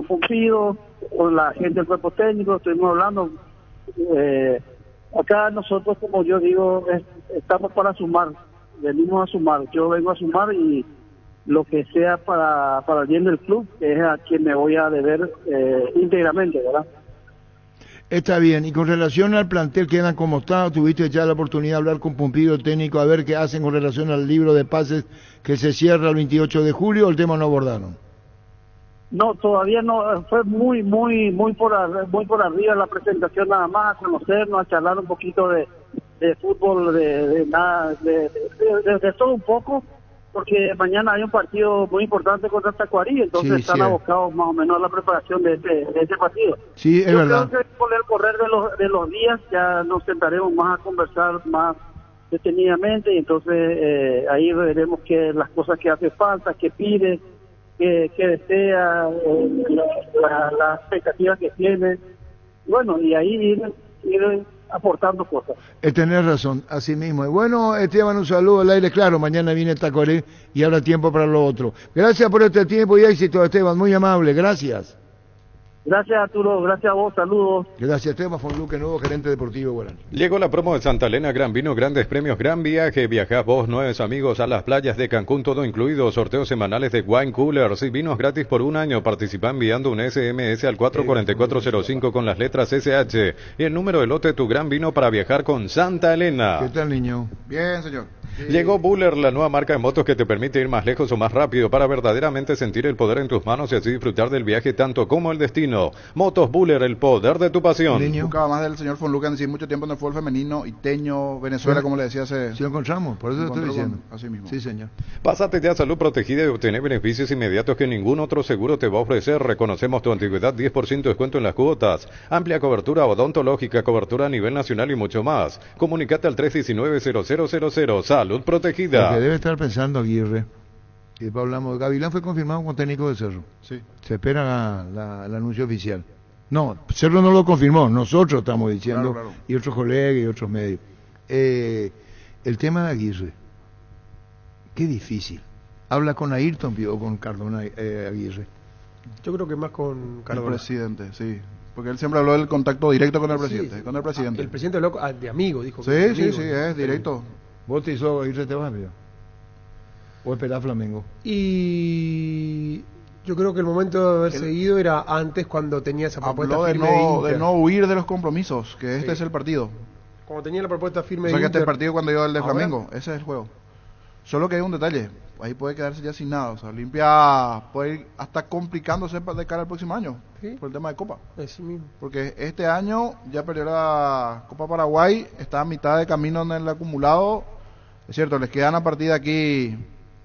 Pumpido, con la gente del cuerpo técnico, estuvimos hablando. Acá nosotros, como yo digo, estamos para sumar, venimos a sumar. Yo vengo a sumar y lo que sea para el bien del club, que es a quien me voy a deber íntegramente, ¿verdad? Está bien, y con relación al plantel, quedan como está. Tuviste ya la oportunidad de hablar con Pumpido, el técnico, a ver qué hacen con relación al libro de pases que se cierra el 28 de julio, ¿o el tema no abordaron? No, todavía no, fue muy por arriba la presentación, nada más a conocernos, a charlar un poquito de fútbol, de todo un poco, porque mañana hay un partido muy importante contra Tacuarí, entonces Sí, están sí. abocados más o menos a la preparación de ese partido. Sí, es Yo verdad. creo que con el correr de los días ya nos sentaremos más a conversar más detenidamente y entonces ahí veremos que las cosas que hace falta, que pide, que desea, las expectativas que tiene, bueno, y ahí ir aportando cosas. Tenés razón, así mismo. Y bueno, Esteban, un saludo al aire, claro, mañana viene Tacuarí y habrá tiempo para lo otro. Gracias por este tiempo y éxito, Esteban, muy amable, gracias. Gracias, Arturo, gracias a vos, saludos. Gracias, Esteban Fonluque, nuevo gerente deportivo de Guaraní. Llegó la promo de Santa Elena, Gran Vino, grandes premios, gran viaje. Viajás vos, 9 amigos a las playas de Cancún, todo incluido. Sorteos semanales de wine coolers y vinos gratis por un año. Participa enviando un SMS al 44405 con las letras SH y el número de lote Tu Gran Vino para viajar con Santa Elena. ¿Qué tal, niño? Bien, señor. Llegó Buller, la nueva marca de motos que te permite ir más lejos o más rápido para verdaderamente sentir el poder en tus manos y así disfrutar del viaje tanto como el destino. Motos Buller, el poder de tu pasión. Buscaba más del señor Fonluca, decir mucho tiempo en el fútbol femenino, Iteño, Venezuela, como le decía hace... Si lo encontramos, por eso te estoy diciendo. Así mismo. Sí, señor. Pásate ya a Salud Protegida y obtener beneficios inmediatos que ningún otro seguro te va a ofrecer. Reconocemos tu antigüedad, 10% de descuento en las cuotas, amplia cobertura odontológica, cobertura a nivel nacional y mucho más. Comunicate al 319-0000. Salud Protegida. Lo que debe estar pensando Aguirre, y después hablamos, Gavilán fue confirmado como técnico de Cerro. Sí. Se espera el anuncio oficial. No, Cerro no lo confirmó, nosotros estamos diciendo, Claro. y otros colegas y otros medios. El tema de Aguirre, qué difícil. ¿Habla con Ayrton o con Cardona Aguirre? Yo creo que más con El Cardona. presidente, sí. Porque él siempre habló del contacto directo con el presidente. Sí. Con el presidente. El presidente habló de amigo, dijo. Sí, que de sí, amigo. sí, es directo. ¿Vos te hizo Aguirre te vas, amigo? ¿O esperás Flamengo? Y yo creo que el momento de haber seguido era antes cuando tenía esa propuesta Habló de firme de Inter. no huir de los compromisos, que este Sí. es el partido. Cuando tenía la propuesta firme O sea de que Inter. este partido cuando yo el de Ahora, Flamengo, ese es el juego. Solo que hay un detalle, ahí puede quedarse ya sin nada. O sea, Olimpia puede ir hasta complicándose de cara al próximo año, ¿sí? por el tema de Copa. Así mismo. Porque este año ya perdió la Copa Paraguay, está a mitad de camino en el acumulado. Es cierto, les quedan a partir de aquí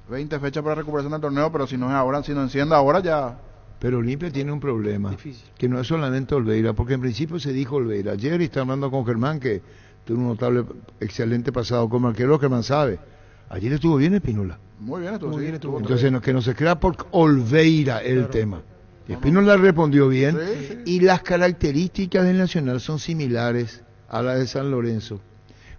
20 fechas para recuperación del torneo, pero si no es ahora, si no enciende ahora ya... Pero Olimpia tiene un problema, Difícil. que no es solamente Olveira, porque en principio se dijo Olveira. Ayer está hablando con Germán, que tuvo un notable, excelente pasado como arquero, Germán sabe. Ayer estuvo bien Espínola. Muy bien, estuvo, Muy sí, bien, estuvo Entonces, que no se crea por Olveira el Claro. tema. Espínola respondió bien, Sí, sí. y las características del Nacional son similares a las de San Lorenzo.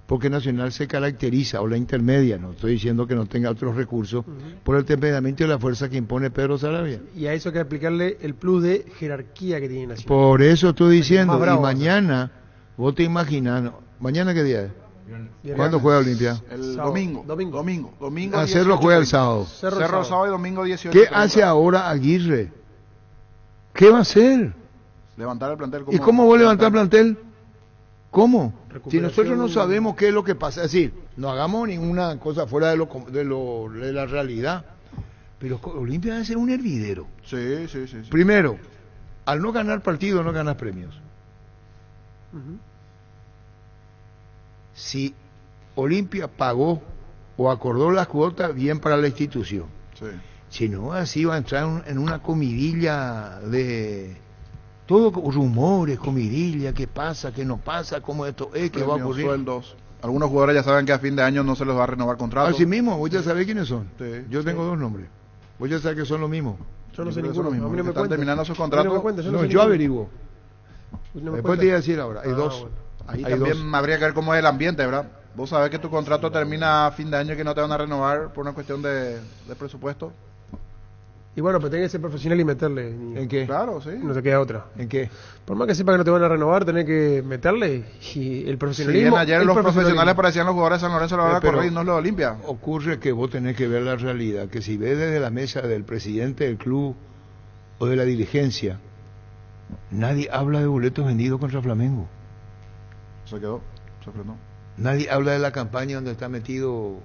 Porque Nacional se caracteriza, o la intermedia, no estoy diciendo que no tenga otros recursos, por el temperamento y la fuerza que impone Pedro Sarabia. Y a eso hay que aplicarle el plus de jerarquía que tiene Nacional. Por eso estoy diciendo, Más bravo. y mañana, vos te imaginas, ¿mañana qué día es? Viernes. ¿Cuándo juega Olimpia? El Sábado. domingo. Domingo. Ah, Cerro juega el sábado. Cerro sábado y domingo 18. ¿Qué hace ahora Aguirre? ¿Qué va a hacer? Levantar el plantel. ¿Y cómo vos levantar plantel? ¿Cómo? Si Recuperación. nosotros no sabemos qué es lo que pasa, es decir, no hagamos ninguna cosa fuera de la realidad, pero Olimpia debe ser un hervidero. Sí. Primero, al no ganar partidos no ganas premios. Ujú. Si Olimpia pagó o acordó las cuotas, bien para la institución. Sí. Si no, así va a entrar en una comidilla de... Todo rumores, comidilla, qué pasa, qué no pasa, cómo esto es, qué va a Premios, ocurrir. sueldos. Algunos jugadores ya saben que a fin de año no se les va a renovar contrato. Así mismo, vos ya sabés quiénes son. Sí, Yo tengo dos nombres. Vos ya sabés que son los mismos. Yo no sé Yo creo que ninguno. son los mismos, A mí no me están cuenta. terminando sus A mí no me contratos. cuenta, yo No, sé yo ninguno. averiguo. No me Después cuenta. te iba a decir ahora, hay Ah, dos. bueno. Ahí Hay también dos. habría que ver cómo es el ambiente, ¿verdad? Vos sabés que tu contrato termina a fin de año y que no te van a renovar por una cuestión de presupuesto. Y bueno, pero tenés que ser profesional y meterle. ¿En qué? Claro, sí. No te queda otra. ¿En qué? Por más que sepa que no te van a renovar, tenés que meterle. Y el Si bien profesionalismo. ayer el los profesionalismo. profesionales parecían los jugadores de San Lorenzo la van a Pero- correr y no lo Olimpia. Ocurre que vos tenés que ver la realidad, que si ves desde la mesa del presidente del club o de la dirigencia, nadie habla de boletos vendidos contra Flamengo. Se quedó, se frenó. Nadie habla de la campaña donde está metido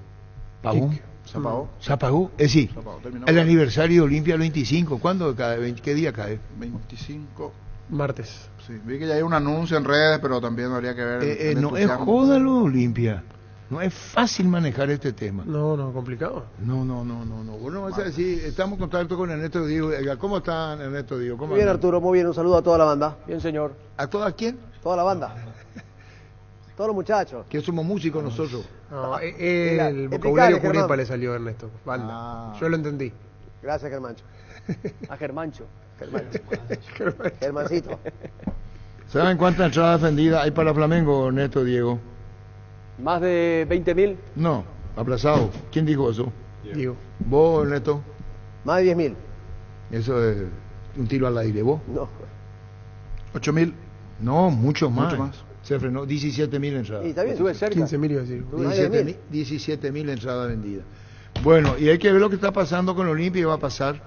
Pavón. Se apagó. ¿Se apagó? Es decir, Se apagó, terminó. el aniversario de Olimpia el 25, ¿cuándo cae? ¿Qué día cae? 25. Martes. Sí, vi que ya hay un anuncio en redes, pero también habría que ver. el No es entusiasmo. joda lo de Olimpia. No es fácil manejar este tema. No, complicado. No. Bueno, vas a decir, estamos en contacto con Ernesto Diego. ¿Cómo están, Ernesto Diego? Muy bien, Arturo, muy bien. Un saludo a toda la banda. Bien, señor. ¿A toda quién? Toda la banda. Todos los muchachos. Que somos músicos nosotros. No, el vocabulario Curipa le salió a Ernesto. Banda. Yo lo entendí. Gracias, Germancho. A Germancho. Germancito. ¿Saben cuántas entradas vendidas hay para Flamengo, Ernesto Diego? ¿Más de 20.000? No, aplazado. ¿Quién dijo eso? Diego. ¿Vos, Ernesto? Más de 10.000. Eso es un tiro al aire. ¿Vos? No. 8.000. No, mucho más. Se frenó 17.000 entradas. Y está bien. Estuve cerca. 15.000 iba a decir. 17.000 entradas vendidas. Bueno, y hay que ver lo que está pasando con Olimpia y va a pasar.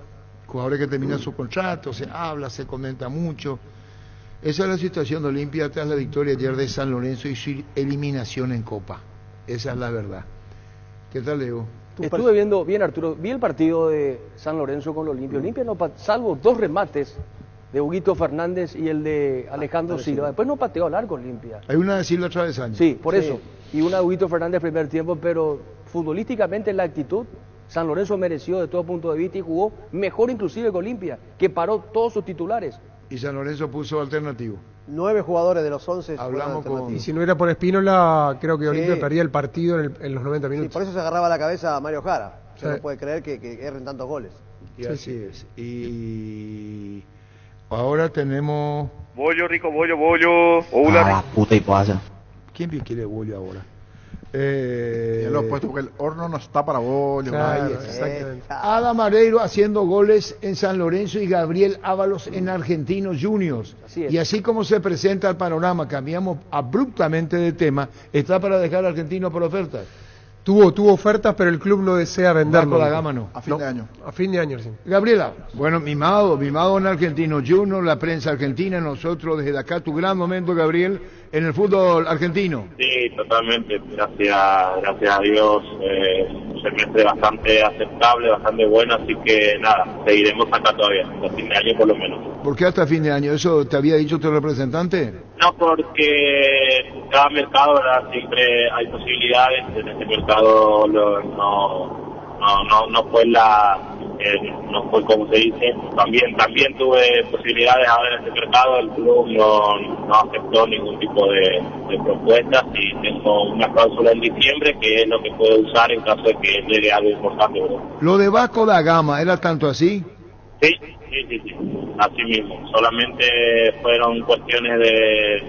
Jugadores que terminan su contrato, se habla, se comenta mucho. Esa es la situación de Olimpia tras la victoria ayer de San Lorenzo y su eliminación en Copa. Esa es la verdad. ¿Qué tal, Leo? Estuve viendo bien, Arturo, vi el partido de San Lorenzo con Olimpia. Olimpia, no, salvo 2 remates de Huguito Fernández y el de Alejandro Silva. Después no pateó al arco Olimpia. Hay una de Silva travesaño. Sí, por eso. Y una de Huguito Fernández primer tiempo, pero futbolísticamente la actitud, San Lorenzo mereció de todo punto de vista y jugó mejor inclusive que Olimpia, que paró todos sus titulares. Y San Lorenzo puso alternativo. 9 jugadores de los 11. Hablamos con... Y si no era por Espínola, creo que Olimpia perdía el partido en los 90 minutos. Sí, por eso se agarraba la cabeza a Mario Jara. No puede creer que erren tantos goles. Y así es. Y ahora tenemos... Bollo, rico bollo. Hola. Puta y pasa. ¿Quién quiere bollo ahora? Ya lo he puesto porque el horno no está para bollo. Claro, Ada Mareiro haciendo goles en San Lorenzo y Gabriel Ábalos en Argentinos Juniors. Y así como se presenta el panorama, cambiamos abruptamente de tema, está para dejar Argentino por ofertas. Tuvo ofertas, pero el club no desea venderlo. Bajo la gama no. A fin de año. A fin de año, sí. Gabriela, bueno, mimado en Argentinos Juniors, la prensa argentina, nosotros desde acá, tu gran momento, Gabriel, en el fútbol argentino. Sí, totalmente, gracias a Dios, un semestre bastante aceptable, bastante bueno, así que nada, seguiremos acá todavía, hasta fin de año por lo menos. ¿Por qué hasta fin de año? ¿Eso te había dicho tu representante? No, porque cada mercado, ¿verdad? Siempre hay posibilidades, en este mercado no fue no fue como se dice, también tuve posibilidades ahora en este mercado, el club no aceptó ningún tipo de propuestas y tengo una cláusula en diciembre que es lo que puedo usar en caso de que llegue algo importante, ¿verdad? ¿Lo de Vasco da Gama era tanto así? Sí, así mismo, solamente fueron cuestiones de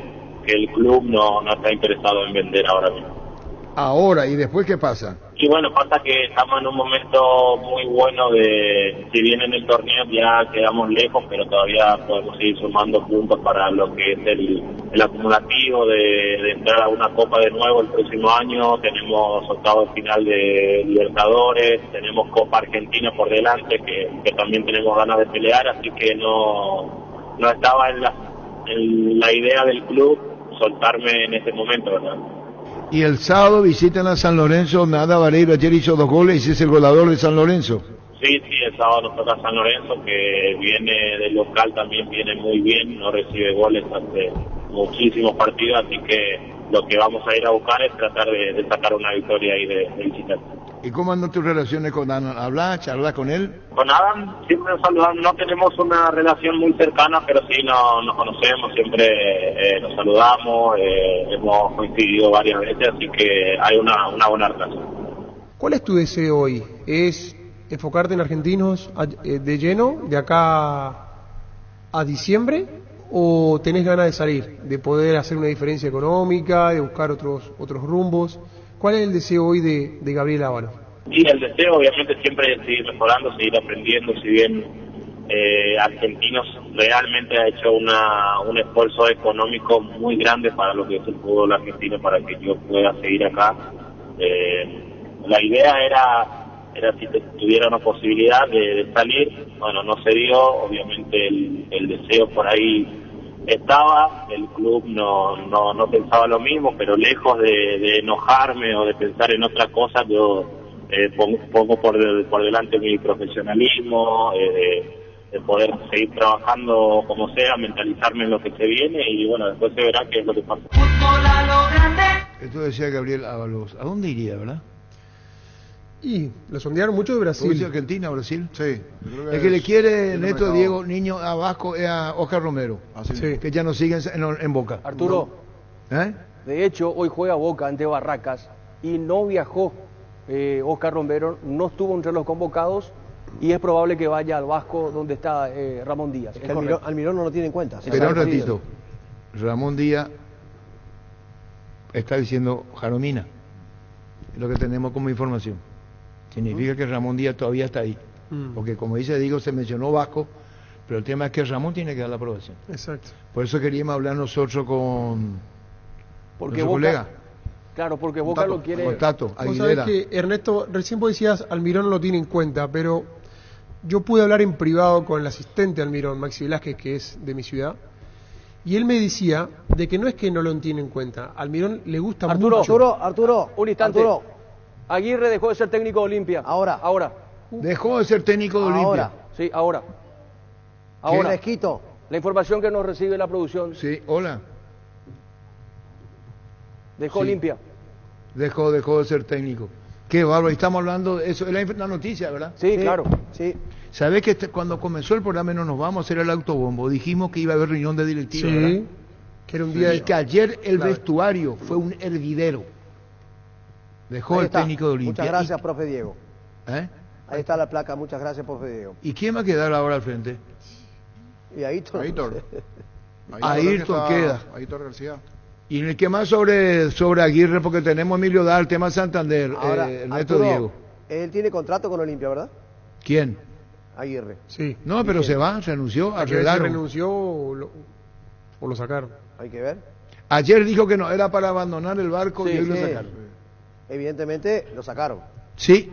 que el club no está interesado en vender ahora mismo. Ahora, ¿y después qué pasa? Y bueno, pasa que estamos en un momento muy bueno si bien en el torneo ya quedamos lejos, pero todavía podemos seguir sumando puntos para lo que es el acumulativo de entrar a una copa de nuevo el próximo año. Tenemos octavos de final de Libertadores, tenemos Copa Argentina por delante que también tenemos ganas de pelear, así que no estaba en la idea del club soltarme en este momento, ¿verdad? Y el sábado visitan a San Lorenzo, Ada Vareiro ayer hizo 2 goles y es el goleador de San Lorenzo. Sí, el sábado nos toca San Lorenzo, que viene del local, también viene muy bien, no recibe goles hace muchísimos partidos, así que lo que vamos a ir a buscar es tratar de sacar una victoria ahí de visitante. ¿Y cómo andan tus relaciones con Adam? ¿Hablas, charlas con él? Con Adam siempre nos saludamos, no tenemos una relación muy cercana, pero sí nos conocemos, siempre nos saludamos, hemos coincidido varias veces, así que hay una buena relación. ¿Cuál es tu deseo hoy? ¿Es enfocarte en Argentinos de lleno, de acá a diciembre? ¿O tenés ganas de salir, de poder hacer una diferencia económica, de buscar otros rumbos? ¿Cuál es el deseo hoy de Gabriel Ábalos? Sí, el deseo obviamente siempre es seguir mejorando, seguir aprendiendo, si bien Argentinos realmente ha hecho un esfuerzo económico muy grande para lo que es el fútbol argentino, para que yo pueda seguir acá. La idea era si tuviera una posibilidad de salir, bueno, no se dio, obviamente el deseo por ahí estaba, el club no pensaba lo mismo, pero lejos de enojarme o de pensar en otra cosa, yo pongo por delante mi profesionalismo, de poder seguir trabajando como sea, mentalizarme en lo que se viene y bueno, después se verá qué es lo que pasa. Esto decía Gabriel Ábalos. ¿A dónde iría, verdad? Y lo sondearon mucho de Brasil. ¿Dice Argentina, Brasil? Sí. El que le quiere Neto Diego Niño a Vasco es a Oscar Romero. Sí. Que ya no sigue en Boca. Arturo, de hecho, hoy juega Boca ante Barracas y no viajó Oscar Romero, no estuvo entre los convocados y es probable que vaya al Vasco donde está Ramón Díaz. Es que Almirón no lo tiene en cuenta. Espera un ratito. Ramón Díaz está diciendo Jaromina. Es lo que tenemos como información. Significa que Ramón Díaz todavía está ahí. Porque como dice Diego, se mencionó Vasco, pero el tema es que Ramón tiene que dar la aprobación. Exacto. Por eso queríamos hablar nosotros con porque nuestro Boca, colega. Claro, porque Boca lo quiere. Con Tato, Vos Aguilera. sabés que, Ernesto, recién vos decías, Almirón no lo tiene en cuenta, pero yo pude hablar en privado con el asistente de Almirón, Maxi Velázquez, que es de mi ciudad, y él me decía de que no es que no lo tiene en cuenta, Almirón le gusta mucho. Arturo, un instante. Arturo. Aguirre dejó de ser técnico de Olimpia. Ahora. Dejó de ser técnico de Olimpia. Sí, ahora. Fresquito. La información que nos recibe la producción. Sí, hola. Dejó Olimpia. Dejó de ser técnico. Qué bárbaro, estamos hablando de eso, es la noticia, ¿verdad? Sí, claro. Sí. ¿Sabés que cuando comenzó el programa no nos vamos a hacer el autobombo? Dijimos que iba a haber reunión de directiva, ¿verdad? Que era un día y que ayer el vestuario fue un hervidero. Dejó el técnico de Olimpia. Muchas gracias, profe Diego. ¿Eh? Ahí está la placa, muchas gracias, profe Diego. ¿Y quién va a quedar ahora al frente? Y Ayrton. Ayrton queda. Ayrton García. Y el que más sobre Aguirre, porque tenemos a Emilio Dar, el tema Santander, ahora, Neto Arturo, Diego. Él tiene contrato con Olimpia, ¿verdad? ¿Quién? Aguirre. Sí. No, pero se va, renunció, arreglaron. ¿Renunció o lo sacaron? Hay que ver. Ayer dijo que no, era para abandonar el barco y hoy lo sacaron. Evidentemente lo sacaron. Sí,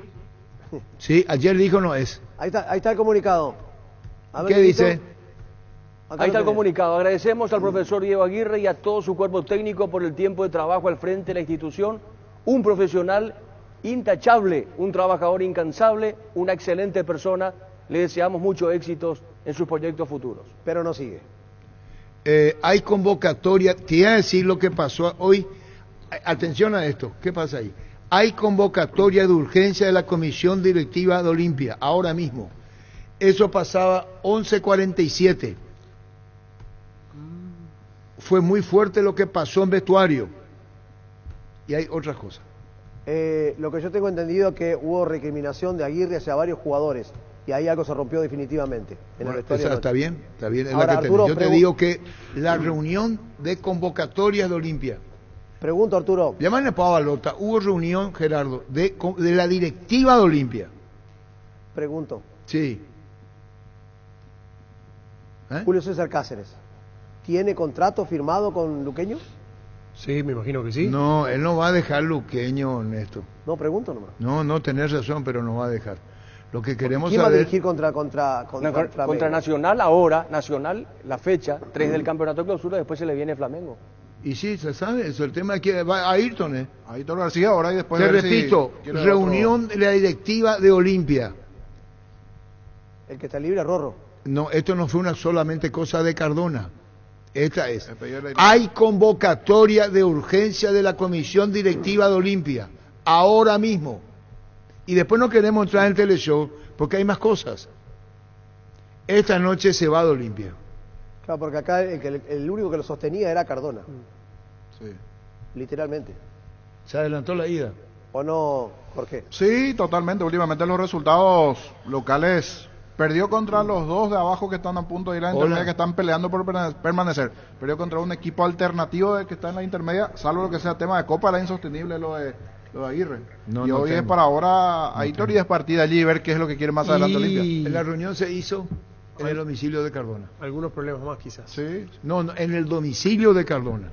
sí, ayer dijo no es. Ahí está el comunicado. ¿Qué dice? Ahí está el comunicado. Agradecemos al profesor Diego Aguirre y a todo su cuerpo técnico por el tiempo de trabajo al frente de la institución. Un profesional intachable, un trabajador incansable, una excelente persona. Le deseamos muchos éxitos en sus proyectos futuros. Pero no sigue. Hay convocatoria, te iba a decir lo que pasó hoy. Atención a esto, ¿qué pasa ahí? Hay convocatoria de urgencia de la Comisión Directiva de Olimpia, ahora mismo. Eso pasaba 11:47. Fue muy fuerte lo que pasó en vestuario. Y hay otras cosas. Lo que yo tengo entendido es que hubo recriminación de Aguirre hacia varios jugadores. Y ahí algo se rompió definitivamente. En el vestuario está bien, es ahora, la que Arturo, yo te digo que la reunión de convocatorias de Olimpia. Pregunto, Arturo. Llámale a Pavalota, hubo reunión, Gerardo, de la directiva de Olimpia. Pregunto. Sí. Julio César Cáceres, ¿tiene contrato firmado con Luqueño? Sí, me imagino que sí. No, él no va a dejar Luqueño, Ernesto. No, pregunto nomás. No, tenés razón, pero no va a dejar. Lo que queremos ¿Quién saber... va a dirigir contra Nacional ahora, Nacional, la fecha, 3 del campeonato de clausura, después se le viene Flamengo. Y sí, se sabe eso, el tema es que va a Ayrton, Ayrton García ahora y después... Te repito, reunión de la directiva de Olimpia. El que está libre es Rorro. No, esto no fue una solamente cosa de Cardona. Esta es. Hay convocatoria de urgencia de la Comisión Directiva de Olimpia, ahora mismo. Y después no queremos entrar en el teleshow porque hay más cosas. Esta noche se va de Olimpia. Claro, porque acá el único que lo sostenía era Cardona. Sí. Literalmente. ¿Se adelantó la ida? ¿O no, Jorge? Sí, totalmente. Últimamente los resultados locales... Perdió contra los dos de abajo que están a punto de ir a la intermedia, que están peleando por permanecer. Perdió contra un equipo alternativo que está en la intermedia, salvo lo que sea tema de Copa, era insostenible lo de Aguirre. Y hoy es para ahora Aitor y despartida allí y ver qué es lo que quiere más adelante Olimpia. La reunión se hizo en el domicilio de Cardona. Algunos problemas más quizás. Sí. No, en el domicilio de Cardona.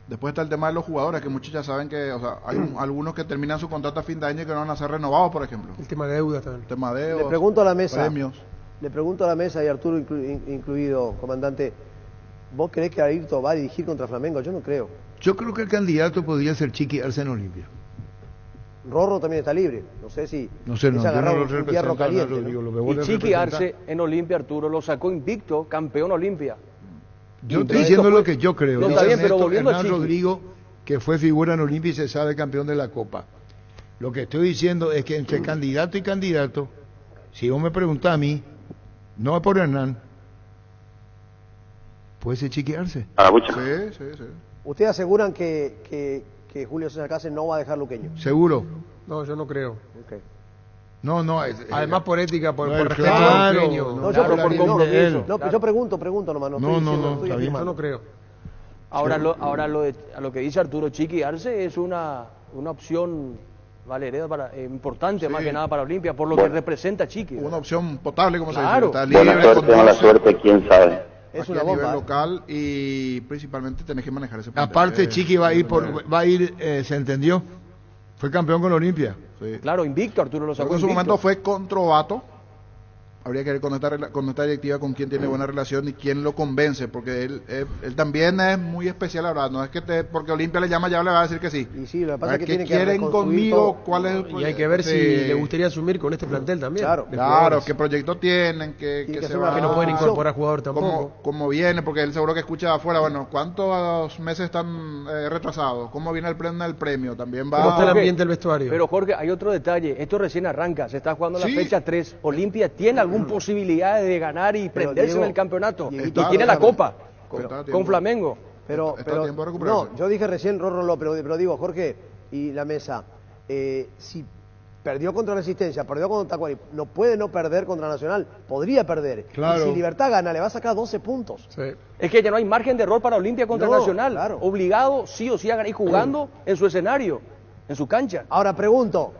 Después está el tema de los jugadores, que muchos ya saben que, o sea, hay algunos que terminan su contrato a fin de año y que no van a ser renovados, por ejemplo. El tema de deuda también. El tema de deuda. Le pregunto a la mesa. Premios. Le pregunto a la mesa y Arturo incluido, comandante, ¿vos creés que Ayrton va a dirigir contra Flamengo? Yo no creo. Yo creo que el candidato podría ser Chiqui Arce en Olimpia. Rorro también está libre. No sé si se agarró un hierro caliente. Y Chiqui Arce en Olimpia, Arturo, lo sacó invicto, campeón Olimpia. Yo estoy diciendo lo que yo creo. No, está bien, pero volviendo a Chiqui. Rodrigo que fue figura en Olimpia y se sabe campeón de la Copa. Lo que estoy diciendo es que entre candidato y candidato, si vos me preguntás a mí, no por Hernán, puede ser Chiqui Arce. Sí. ¿Ustedes aseguran que Julio César Cáceres no va a dejar Luqueño? Seguro. No, yo no creo. Okay. No, además por ética, por respeto claro, a Luqueño. No, yo por compromiso. No, Claro. yo pregunto nomás. No, está bien. Yo no creo. Ahora, a lo que dice Arturo, Chiqui Arce es una opción importante, más que nada para Olimpia, por lo que representa Chiqui. Una opción potable, como Claro. se dice. Está libre, Buena conoce, suerte, quién sabe. Es aquí una a nivel bomba. local y principalmente tenés que manejar ese plantel. Aparte, Chiqui va a ir, se entendió, fue campeón con Olimpia. Sí. Claro, invicto, Arturo lo sacó En su invicto. momento fue controvato. Habría que ver con esta directiva con quién tiene buena relación y quién lo convence, porque él también es muy especial ahora. No es que porque Olimpia le llama, ya le va a decir que sí. Y sí, lo que pasa es que ¿Qué tiene que quieren reconstruir conmigo? todo. ¿Cuál es el Y hay que ver si le gustaría asumir con este plantel también. Claro. de Claro, jugadores. qué proyecto tienen, que que se hacer va una Que no pueden renovación. incorporar jugador tampoco. cómo viene, porque él seguro que escucha afuera, bueno, ¿cuántos meses están retrasados? ¿Cómo viene el premio? También va... ¿Cómo está el Jorge, ambiente del vestuario? Pero Jorge, hay otro detalle, esto recién arranca, se está jugando la Sí. fecha 3, Olimpia tiene alguna posibilidad de ganar y Pero, prenderse Diego, en el campeonato, y Dieguito, tiene la Copa, Está a tiempo. con Flamengo. Pero, Está a tiempo de recuperarse. no, yo dije recién Rorro López, pero digo, Jorge y la mesa, si perdió contra Resistencia, perdió contra Tacuari, no puede no perder contra Nacional, podría perder. Claro. Y si Libertad gana, le va a sacar 12 puntos. Sí. Es que ya no hay margen de error para Olimpia contra No, Nacional, claro. obligado sí o sí a ganar y jugando en su escenario, en su cancha. Ahora pregunto,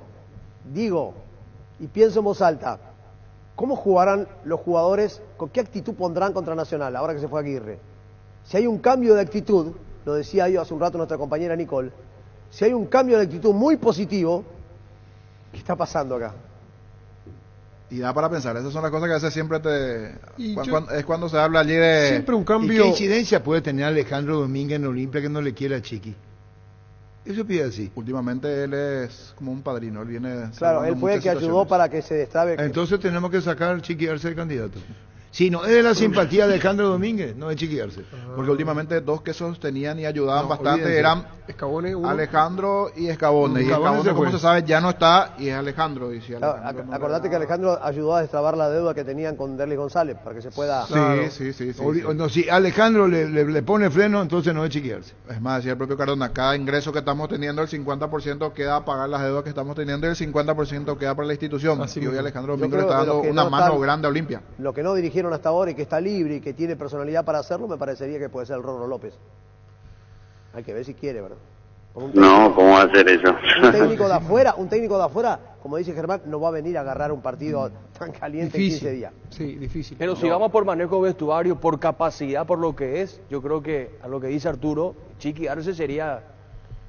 digo, y pienso en voz alta, ¿cómo jugarán los jugadores, con qué actitud pondrán contra Nacional ahora que se fue Aguirre? Si hay un cambio de actitud, lo decía yo hace un rato nuestra compañera Nicole, si hay un cambio de actitud muy positivo, ¿qué está pasando acá? Y da para pensar, esas son las cosas que a veces siempre Y es cuando se habla allí de... Siempre un ¿Y cambio. qué incidencia puede tener Alejandro Domínguez en Olimpia que no le quiera a Chiqui? Eso pide así. Últimamente él es como un padrino, él viene... Claro, salvando él fue el muchas que ayudó situaciones. para que se destrabe. Entonces tenemos que sacar Chiqui Arce de candidato. Si no es de la simpatía de Alejandro Domínguez, no es Chiqui Arce. Porque últimamente dos que sostenían y ayudaban No, bastante olvídense. eran Escabone, uno. Alejandro y Escabone. Y Escabone Escabone, se como fue. se sabe, ya no está y es Alejandro. Y si Claro, Alejandro no le acordate da- que Alejandro ayudó a destrabar la deuda que tenían con Derlis González para que se pueda... Sí. No, si Alejandro le pone freno, entonces no es Chiqui Arce. Es más, decía el propio Cardona, cada ingreso que estamos teniendo, el 50% queda a pagar las deudas que estamos teniendo y el 50% queda para la institución. Así y hoy mismo. Alejandro Yo Domínguez le creo está de los dando que una no mano están- grande a Olimpia. Lo que no dirigieron hasta ahora y que está libre y que tiene personalidad para hacerlo, me parecería que puede ser el Rorro López. Hay que ver si quiere, ¿verdad? Porque un No, ¿cómo va a hacer eso? un técnico de afuera, como dice Germán, no va a venir a agarrar un partido tan caliente en 15 días. Sí, difícil. Pero si vamos por manejo vestuario, por capacidad, por lo que es, yo creo que a lo que dice Arturo, Chiqui Arce sería,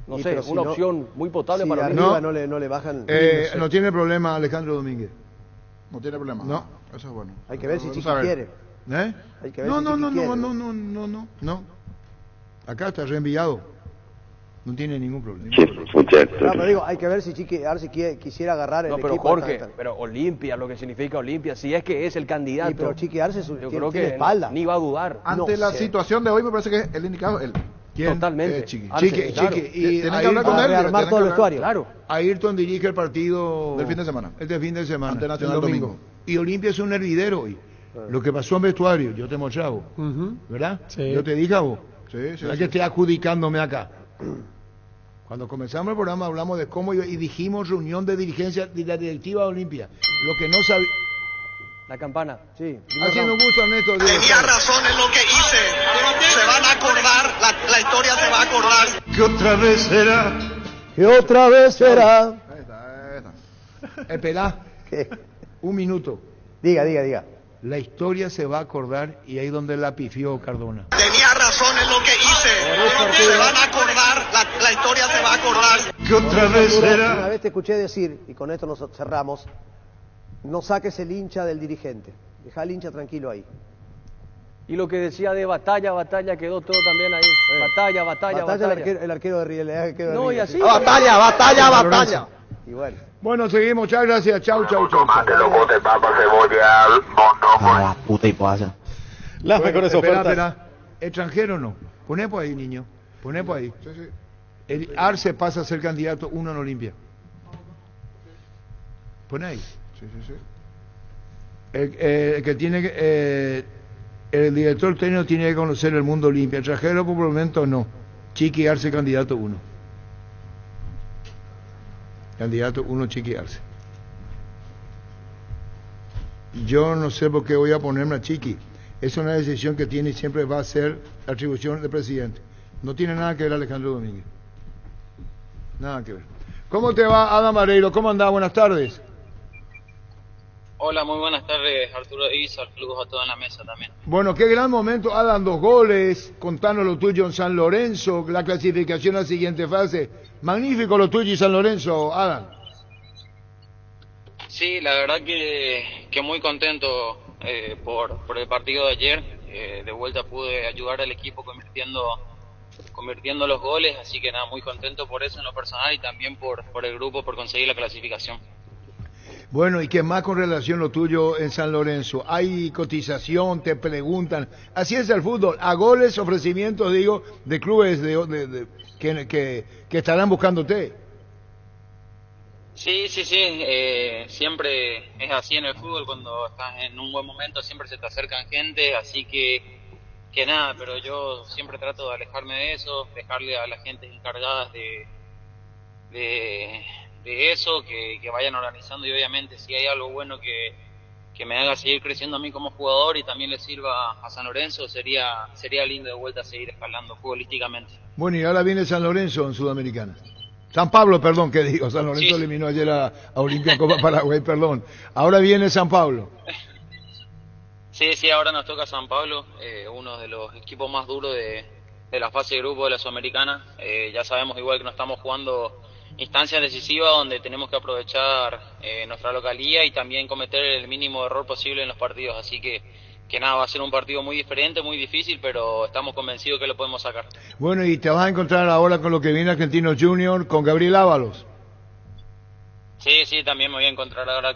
no Y sé, pero si una no- opción muy potable Si para de mí. arriba no le bajan... No tiene problema Alejandro Domínguez. No tiene problema. No. Eso es bueno. Hay que ver si Vamos Chiqui a ver. quiere. ¿Eh? Hay que ver No, si no, Chiqui no, quiere. no. Acá está reenviado. No tiene ningún problema. Sí, muchachos. No, pero digo, hay que ver si Chiqui Arce quisiera agarrar el No, pero equipo. Jorge, pero Olimpia, lo que significa Olimpia, si es que es el candidato. Sí, pero Chiqui Arce yo tiene creo que espalda. ni va a dudar. Ante No la sé. situación de hoy me parece que es el indicado él. ¿Quién? Totalmente. Chiqui. Arce, Chiqui, claro. Chiqui. Y Tienen que hablar con Para él. rearmar tienen todo el que hablar. vestuario. Claro. Ayrton dirige el partido Del fin de semana. El de fin de semana. Ante Nacional el domingo. Y Olimpia es un hervidero hoy. Lo que pasó en vestuario, yo te mostraba, Ujú. ¿verdad? Sí. Yo te dije a vos. Sí, No es que esté adjudicándome acá. Cuando comenzamos el programa hablamos de cómo y dijimos reunión de dirigencia de la directiva de Olimpia. Lo que no sabía. La campana. Sí. Haciendo gusto, Ernesto. Tenía razón en lo que hice. Se van a acordar, la historia se va a acordar. ¿Qué otra vez será? ¿Qué otra vez será? Ahí está. Esperá. ¿Qué? Un minuto. Diga. La historia se va a acordar y ahí donde la pifió Cardona. Tenía razón en lo que hice. Se van a acordar, la historia se va a acordar. ¿Qué otra vez Una será? vez te escuché decir, y con esto nos cerramos, no saques el hincha del dirigente. Deja al hincha tranquilo ahí. Y lo que decía de batalla quedó todo también ahí. Batalla. El arquero de Riel. No, y así. Batalla. Y bueno. Bueno, seguimos. Muchas gracias. Chau. Locote, papa, cebolla, mono. Puta y pasa. Las mejores Espera, ofertas. espera. Extranjero no. Poné por ahí, niño. Poné por ahí. Sí. El Arce pasa a ser candidato 1 en Olimpia. Pon ahí. Sí. El que tiene que... el director técnico tiene que conocer el mundo Olimpia. El Trajero por el momento no. Chiqui Arce, candidato 1. Candidato 1, Chiqui Arce. Yo no sé por qué voy a ponerme a Chiqui. Es una decisión que tiene y siempre va a ser atribución del presidente. No tiene nada que ver Alejandro Domínguez. Nada que ver. ¿Cómo te va, Adam Vareiro? ¿Cómo andás? Buenas tardes. Hola, muy buenas tardes, Arturo y saludos a todos en la mesa también. Bueno, qué gran momento. Adam, 2 goles. Contanos lo tuyo en San Lorenzo. La clasificación a la siguiente fase. Magnífico lo tuyo y San Lorenzo, Adam. Sí, la verdad que muy contento por el partido de ayer. De vuelta pude ayudar al equipo convirtiendo los goles, así que nada, muy contento por eso en lo personal y también por el grupo, por conseguir la clasificación. Bueno, ¿y qué más con relación a lo tuyo en San Lorenzo? ¿Hay cotización? ¿Te preguntan? Así es el fútbol. A goles, ofrecimientos, digo, de clubes que estarán buscándote. Sí, siempre es así en el fútbol, cuando estás en un buen momento siempre se te acercan gente, así que nada, pero yo siempre trato de alejarme de eso, dejarle a la gente encargadas de eso, que vayan organizando, y obviamente si hay algo bueno que me haga seguir creciendo a mí como jugador y también le sirva a San Lorenzo, sería lindo de vuelta seguir escalando futbolísticamente. Bueno, y ahora viene San Lorenzo en Sudamericana. San Pablo, perdón, ¿qué digo? San Lorenzo sí. Eliminó ayer a Olimpia Copa Paraguay, perdón. Ahora viene San Pablo. Sí, ahora nos toca San Pablo, uno de los equipos más duros de la fase de grupo de la Sudamericana. Ya sabemos igual que no estamos jugando instancias decisivas donde tenemos que aprovechar nuestra localía y también cometer el mínimo error posible en los partidos, así que nada, va a ser un partido muy diferente, muy difícil, pero estamos convencidos que lo podemos sacar. Bueno, y te vas a encontrar ahora con lo que viene Argentinos Junior, con Gabriel Ábalos. Sí, también me voy a encontrar ahora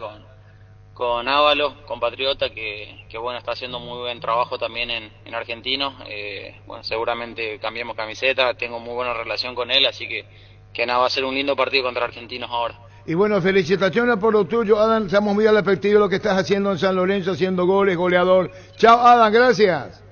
con Ábalos, compatriota, que bueno, está haciendo muy buen trabajo también en Argentinos. Bueno, seguramente cambiemos camiseta, tengo muy buena relación con él, así que nada, va a ser un lindo partido contra Argentinos ahora. Y bueno, felicitaciones por lo tuyo, Adam. Estamos muy a la expectativa de lo que estás haciendo en San Lorenzo, haciendo goles, goleador. Chao, Adam, gracias.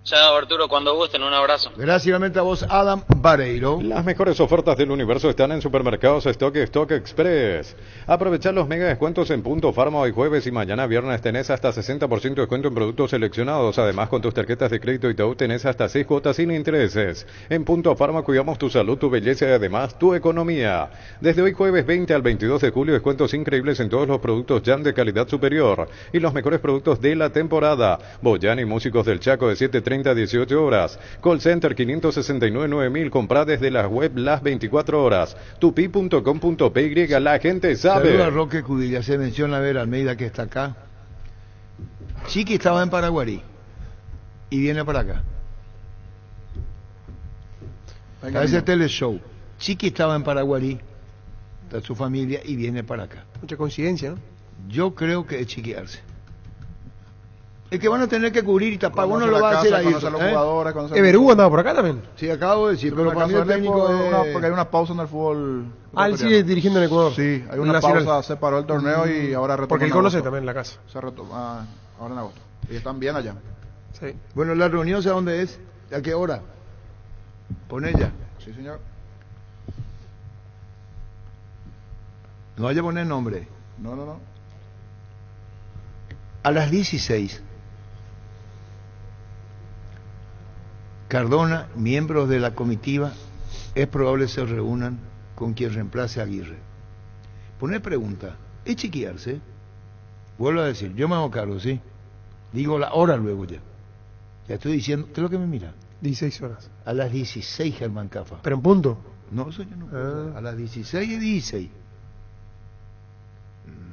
Chao, Arturo, cuando gusten, un abrazo. Gracias igualmente a vos, Adam Vareiro. Las mejores ofertas del universo están en Supermercados Stock Express. Aprovechar los mega descuentos en Punto Farma hoy jueves y mañana viernes tenés hasta 60% de descuento en productos seleccionados. Además, con tus tarjetas de crédito Itaú tenés hasta 6 cuotas sin intereses. En Punto Farma cuidamos tu salud, tu belleza y además tu economía. Desde hoy jueves 20 al 22 de julio descuentos increíbles en todos los productos Jan de calidad superior y los mejores productos de la temporada. Boyan y Músicos del Chaco de 7:30 a 18 horas. Call Center 569-9000. Comprá desde la web las 24 horas. tupi.com.py. La gente sabe. Saluda a Roque Cudilla. Se menciona a ver Almeida que está acá. Chiqui estaba en Paraguarí y viene para acá. A ese teleshow. Chiqui estaba en Paraguarí, está su familia y viene para acá. Mucha coincidencia, ¿no? Yo creo que es Chiqui Arce. El que van a tener que cubrir y tapar, uno lo va a hacer ahí. Everú andaba por acá también. Sí, acabo de decir, pero para mí el técnico porque hay una pausa en el fútbol. Él sigue dirigiendo en Ecuador. Sí, hay una pausa, se paró el torneo y ahora retoma. Porque él conoce también la casa. Se retoma ahora en agosto. Y están bien allá. Sí. Bueno, la reunión, ¿sabe dónde es? ¿A qué hora? Pon ella. Sí, señor. No vaya a poner nombre. No. A las 16. Cardona, miembros de la comitiva, es probable se reúnan con quien reemplace a Aguirre. Poner pregunta, ¿es Chiqui Arce? Vuelvo a decir, yo me hago cargo, ¿sí? Digo la hora luego ya. Ya estoy diciendo, ¿qué es lo que me mira? 16 horas. A las 16, Germán Cafa. ¿Pero en punto? No, eso yo no puedo. A las 16 y 16.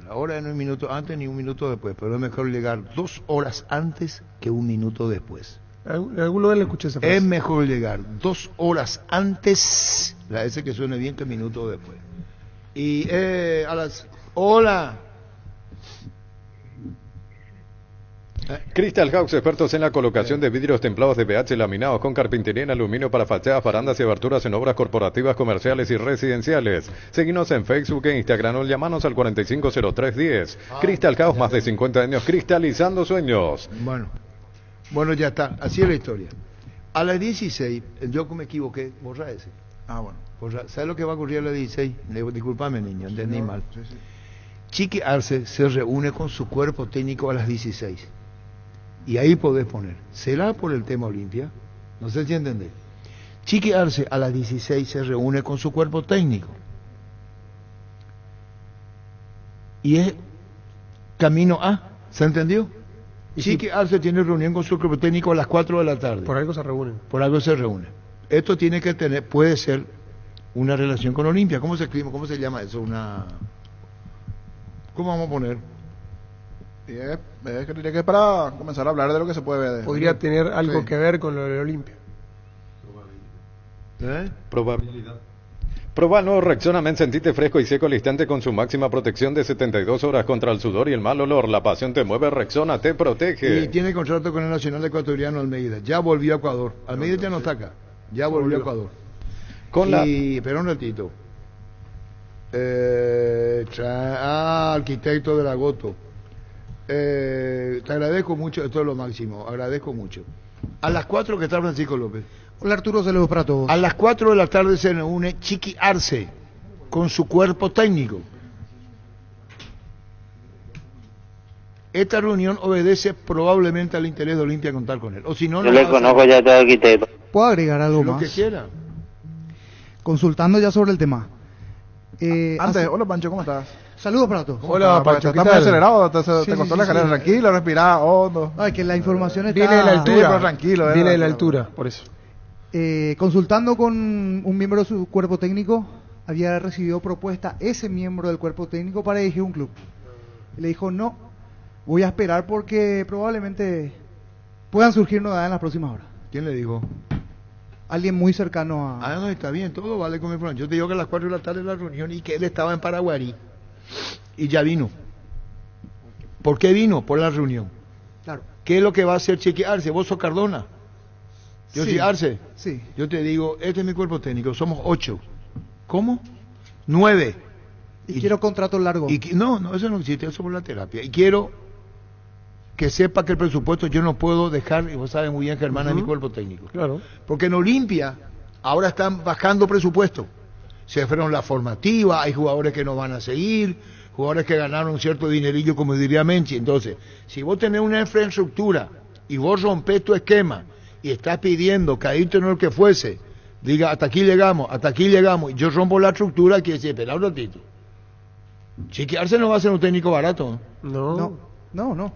La hora no es un minuto antes ni un minuto después, pero es mejor llegar 2 horas antes que un minuto después. En algún lugar le escuché esa frase. Es mejor llegar 2 horas antes, la S que suene bien, que un minuto después. Y a las... Hola. Crystal House, expertos en la colocación de vidrios templados de PH laminados con carpintería en aluminio para fachadas, barandas y aberturas en obras corporativas, comerciales y residenciales. Seguinos en Facebook e Instagram o llamanos al 450310. Crystal House, más de 50 años cristalizando sueños. Bueno, ya está. Así es la historia. A las 16, yo me equivoqué, borra ese. ¿Sabes lo que va a ocurrir a las 16? Disculpame, niño, entendí mal. Sí. Chiqui Arce se reúne con su cuerpo técnico a las 16. Y ahí podés poner, ¿será por el tema Olimpia? No sé si entendés. Chiqui Arce a las 16 se reúne con su cuerpo técnico. Y es camino A, ¿se entendió? Chiqui Arce tiene reunión con su cuerpo técnico a las 4 de la tarde. Por algo se reúnen. Por algo se reúne. Esto tiene que tener, puede ser una relación con Olimpia. ¿Cómo se escribe? ¿Cómo se llama eso? ¿Cómo vamos a poner? Es que diría que es para comenzar a hablar de lo que se puede ver. Podría tener algo que ver con lo de Olimpia. Probabilidad. Proba el nuevo Rexona Men, sentite fresco y seco al instante con su máxima protección de 72 horas contra el sudor y el mal olor. La pasión te mueve, Rexona te protege. Y tiene contrato con el Nacional Ecuatoriano Almeida. Ya volvió a Ecuador. Almeida ya no está acá. Ya volvió a Ecuador. Espera un ratito. Arquitecto de la Goto. Te agradezco mucho, esto es lo máximo, agradezco mucho. A las 4 que está Francisco López. Hola Arturo, saludos para todos. A las 4 de la tarde se reúne Chiqui Arce con su cuerpo técnico. Esta reunión obedece probablemente al interés de Olimpia contar con él. O si no, yo le conozco ya todo arquitecto. ¿Puedo agregar algo lo más? Que quiera. Consultando ya sobre el tema. Hola Pancho, ¿cómo estás? Saludos para todos. Hola Pancho, ¿estás muy acelerado? ¿Te costó la carrera? Tranquilo, respirá hondo. Ay, que la información está... Viene de la altura. Pero tranquilo. Viene de la altura, por eso. Consultando con un miembro de su cuerpo técnico, había recibido propuesta ese miembro del cuerpo técnico para dirigir un club. Y le dijo, no, voy a esperar porque probablemente puedan surgir novedades en las próximas horas. ¿Quién le dijo? Alguien muy cercano a... no, está bien, todo vale con mi plan. Yo te digo que a las 4 de la tarde la reunión y que él estaba en Paraguarí y ya vino. ¿Por qué vino? Por la reunión. Claro. ¿Qué es lo que va a hacer Chiqui Arce? Vos sos Cardona. Yo soy Arce. Sí. Yo te digo, este es mi cuerpo técnico, somos 8. ¿Cómo? 9. Y quiero contrato largo. No, eso no existe, eso por la terapia. Y quiero que sepa que el presupuesto yo no puedo dejar, y vos sabes muy bien, Germán, es mi cuerpo técnico. Claro. Porque en Olimpia ahora están bajando presupuesto. Se fueron la formativa, hay jugadores que no van a seguir, jugadores que ganaron un cierto dinerillo, como diría Menchi. Entonces, si vos tenés una infraestructura y vos rompés tu esquema y estás pidiendo que ahí tenés que fuese, diga, hasta aquí llegamos, y yo rompo la estructura, quiere decir, espera un ratito. Chiqui Arce no va a ser un técnico barato. No.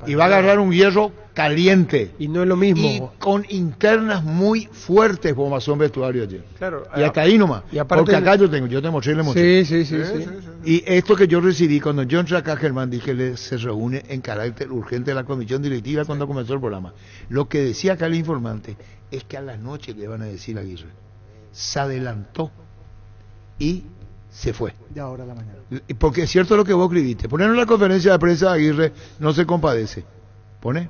Y va a agarrar un hierro caliente. Y no es lo mismo. Y con internas muy fuertes como pasó en vestuario ayer. Claro. Y hasta ahí nomás. Y aparte porque acá yo te mostré, le mostré. Sí. Y esto que yo recibí cuando yo entré acá, Germán, dije que se reúne en carácter urgente la comisión directiva cuando comenzó el programa. Lo que decía acá el informante es que a las noches le van a decir a Aguirre. Se adelantó y se fue. De ahora a la mañana. Porque es cierto lo que vos escribiste. Poner en la conferencia de prensa de Aguirre, no se compadece. ¿Pone?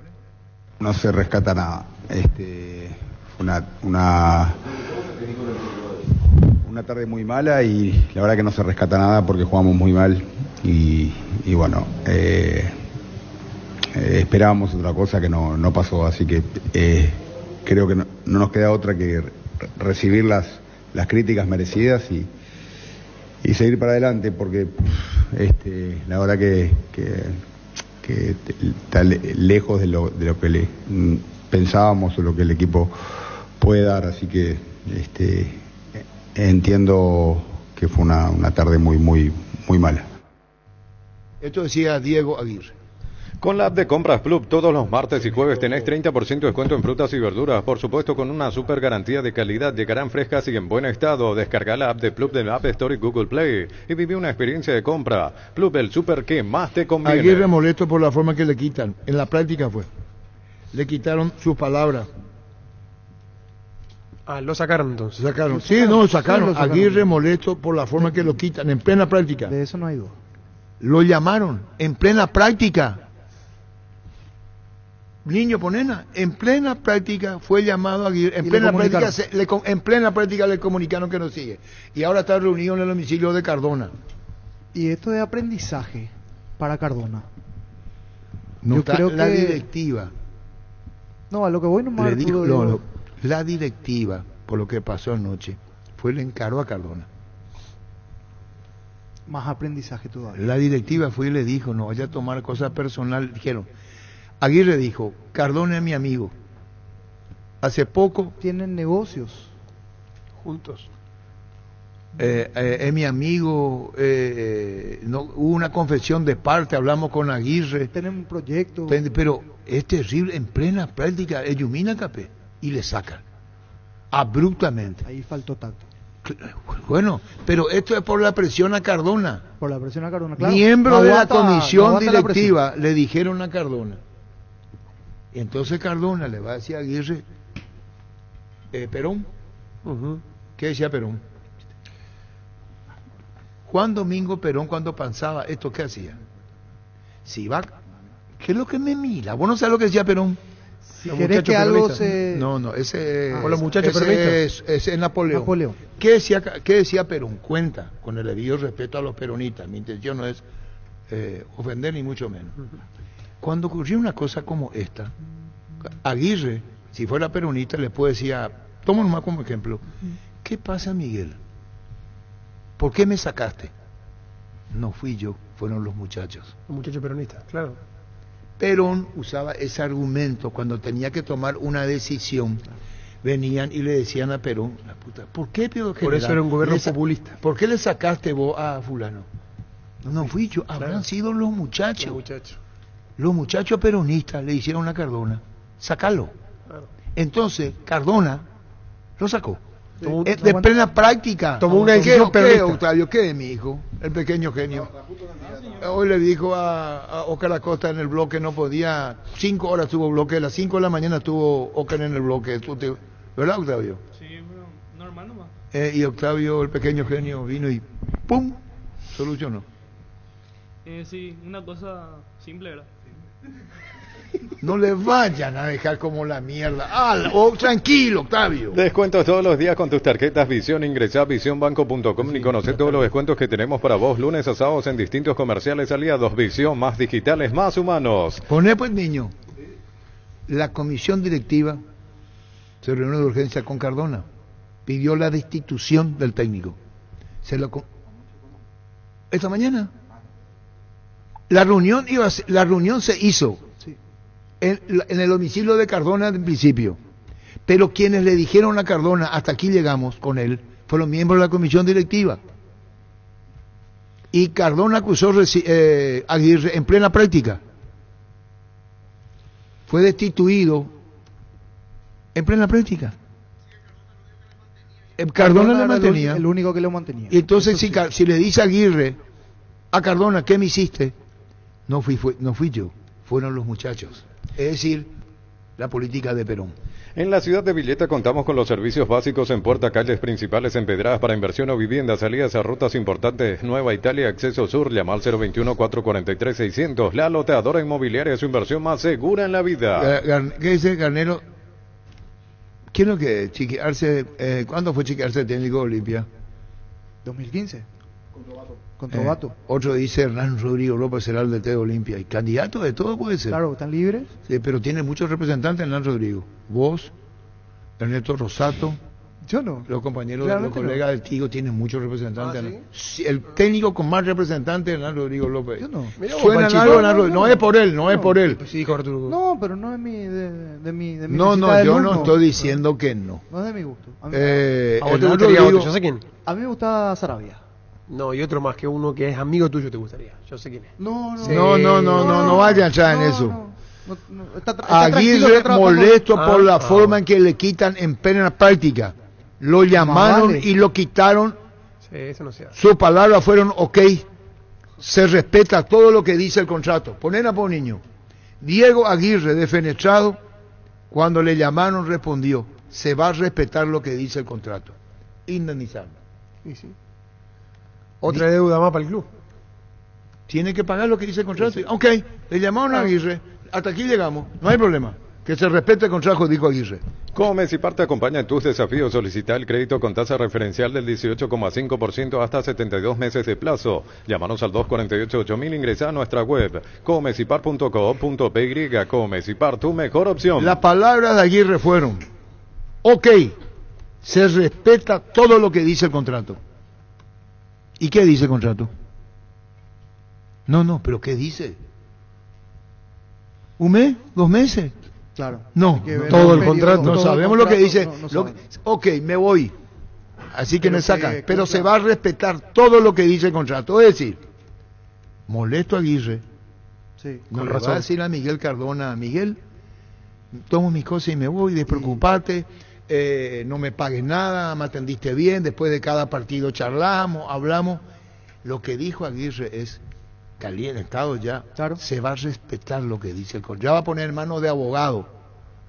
No se rescata nada. Una tarde muy mala y la verdad que no se rescata nada porque jugamos muy mal y bueno, esperábamos otra cosa que no pasó, así que creo que no nos queda otra que recibir las críticas merecidas y seguir para adelante porque la verdad que está lejos de lo que pensábamos o lo que el equipo puede dar, así que entiendo que fue una tarde muy mala. Esto decía Diego Aguirre. Con la app de Compras Club, todos los martes y jueves tenés 30% de descuento en frutas y verduras, por supuesto con una super garantía de calidad, llegarán frescas y en buen estado. Descarga la app de Club de la App Store y Google Play y viví una experiencia de compra. Club, el super que más te conviene. Aguirre molesto por la forma que le quitan, en la práctica fue. Le quitaron sus palabras. Lo sacaron entonces. Sacaron. Sacaron. Aguirre molesto por la forma que lo quitan, en plena práctica. De eso no hay duda. Lo llamaron, en plena práctica. Niño Ponena, en plena práctica fue llamado a Aguirre, en plena práctica le comunicaron que no sigue. Y ahora está reunido en el domicilio de Cardona. Y esto es aprendizaje para Cardona. No Yo está creo la que... directiva. No, a lo que voy nomás. Le dijo, la directiva, por lo que pasó anoche, le encaró a Cardona. Más aprendizaje todavía. La directiva fue y le dijo, no vaya a tomar cosas personales. Dijeron, Aguirre dijo, Cardona es mi amigo. Hace poco... Tienen negocios. Juntos. Es mi amigo, no, hubo una confesión de parte, hablamos con Aguirre. Tenemos un proyecto. Pero es terrible, en plena práctica, Yumina Capé, y le sacan. Abruptamente. Ahí faltó tacto. Bueno, pero esto es por la presión a Cardona. Por la presión a Cardona, claro. Miembros No de la aguanta, comisión no aguanta directiva le dijeron a Cardona. Y entonces Cardona le va a decir a Aguirre, Perón. ¿Qué decía Perón? Juan Domingo Perón, cuando pensaba esto, ¿qué hacía? Si va, ¿qué es lo que me mira? ¿Vos no sabés lo que decía Perón? Si querés que algo se... No, ese... O los muchachos peronistas. Ese es Napoleón. ¿Qué decía Perón? Cuenta, con el debido respeto a los peronistas. Mi intención no es ofender ni mucho menos. Cuando ocurrió una cosa como esta, Aguirre, si fuera peronista, le puede decir, toma nomás como ejemplo, ¿qué pasa, Miguel? ¿Por qué me sacaste? No fui yo, fueron los muchachos. Los muchachos peronistas, claro. Perón usaba ese argumento cuando tenía que tomar una decisión. Venían y le decían a Perón, la puta, ¿por qué, Pedro General? Por eso era un gobierno populista. ¿Por qué le sacaste vos a fulano? No fui yo, habrán sido los muchachos. Los muchachos peronistas le hicieron a Cardona, sacalo. Claro. Entonces, Cardona lo sacó. De plena práctica. Tomó una decisión peronista. Octavio, ¿qué es mi hijo? El pequeño genio. Hoy le dijo a Óscar Acosta en el bloque, no podía, 5 horas tuvo bloque, a las 5 de la mañana estuvo Óscar en el bloque. ¿Verdad, Octavio? Sí, bueno, normal nomás. Y Octavio, el pequeño genio, vino y ¡pum! Solucionó. Sí, una cosa simple, ¿verdad? No le vayan a dejar como la mierda. Tranquilo, Octavio. Descuentos todos los días con tus tarjetas Visión. Ingresá a visionbanco.com y conoce todos los descuentos que tenemos para vos lunes a sábados en distintos comerciales aliados. Visión, más digitales, más humanos. Poné pues, niño. La comisión directiva se reunió de urgencia con Cardona. Pidió la destitución del técnico. Esta mañana. La reunión se hizo en el domicilio de Cardona en principio, pero quienes le dijeron a Cardona, hasta aquí llegamos con él, fueron miembros de la comisión directiva. Y Cardona acusó a Aguirre en plena práctica. Fue destituido en plena práctica. Cardona le mantenía. El único que lo mantenía. Y entonces si le dice a Aguirre, a Cardona, ¿qué me hiciste? No fui yo, fueron los muchachos. Es decir, la política de Perón. En la ciudad de Villeta contamos con los servicios básicos en puerta, calles principales empedradas para inversión o vivienda, salidas a rutas importantes, Nueva Italia, acceso sur, llama al 021-443-600. La loteadora inmobiliaria es su inversión más segura en la vida. ¿Qué dice Garnero? ¿Quién es lo que chiquearse? ¿Cuándo fue chiquearse técnico de Olimpia? 2015. Con Trovato. Otro dice Hernán Rodrigo López será el DT de Olimpia. Y candidato de todo puede ser. Claro, ¿están libres? Sí, pero tiene muchos representantes Hernán Rodrigo. Vos, Ernesto Rosato. Yo no. Los compañeros, los colegas del Tigo tienen muchos representantes. ¿Sí? El técnico con más representantes es Hernán Rodrigo López. Yo no. Suena algo Hernán Rodrigo. No es por él, no es por él. Sí, dijo Arturo. No, pero no es de mi No, yo no estoy diciendo que no. No es de mi gusto. ¿A vos te gustaría otro? Yo sé quién. A mí me gusta Sarabia. No, y otro más que uno que es amigo tuyo te gustaría. Yo sé quién es. No vayan ya en eso. Está Aguirre molesto por la forma en que le quitan en plena práctica. Lo llamaron y lo quitaron. Sí, eso no se hace. Sus palabras fueron ok. Se respeta todo lo que dice el contrato. Ponen a por niño. Diego Aguirre, defenestrado, cuando le llamaron respondió: se va a respetar lo que dice el contrato. Indemnizarlo. Sí. Otra deuda más para el club. Tiene que pagar lo que dice el contrato. Sí. Ok, le llamaron a Aguirre. hasta aquí llegamos, no hay problema. Que se respete el contrato, dijo Aguirre. Como Mecipar te acompaña en tus desafíos, solicita el crédito con tasa referencial del 18,5% hasta 72 meses de plazo. Llámanos al 248-8000, ingresa a nuestra web comecipar.co.py. Comecipar, tu mejor opción. Las palabras de Aguirre fueron: ok, se respeta todo lo que dice el contrato. ¿Y qué dice el contrato? No, pero ¿qué dice? ¿Un mes? ¿2 meses? Claro. No, todo el contrato. No sabemos lo que dice. Ok, me voy. Así que me sacan. Pero se va a respetar todo lo que dice el contrato. Es decir, molesto a Aguirre. Sí, no le va a decir a Miguel Cardona: Miguel, tomo mis cosas y me voy, despreocupate, no me pagues nada, me atendiste bien, después de cada partido charlamos, hablamos. Lo que dijo Aguirre es: calentado ya, claro. Se va a respetar lo que dice el contrato, ya va a poner en manos de abogado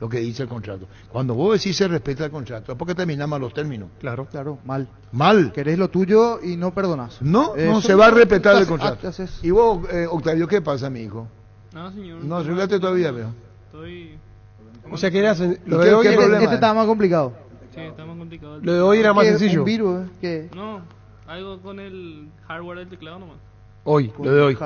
lo que dice el contrato. Cuando vos decís se respeta el contrato, es porque terminamos los términos. Claro, mal. Mal. Querés lo tuyo y no perdonás. No, se va a respetar el contrato. Y vos, Octavio, ¿qué pasa, mi hijo? No, señor. No arreglaste todavía, veo. Estoy... O sea que era lo de hoy este estaba más complicado. Sí, está más complicado. Lo de hoy era más sencillo. ¿Un virus? ¿Qué? No, algo con el hardware del teclado nomás. Hoy, lo de hoy.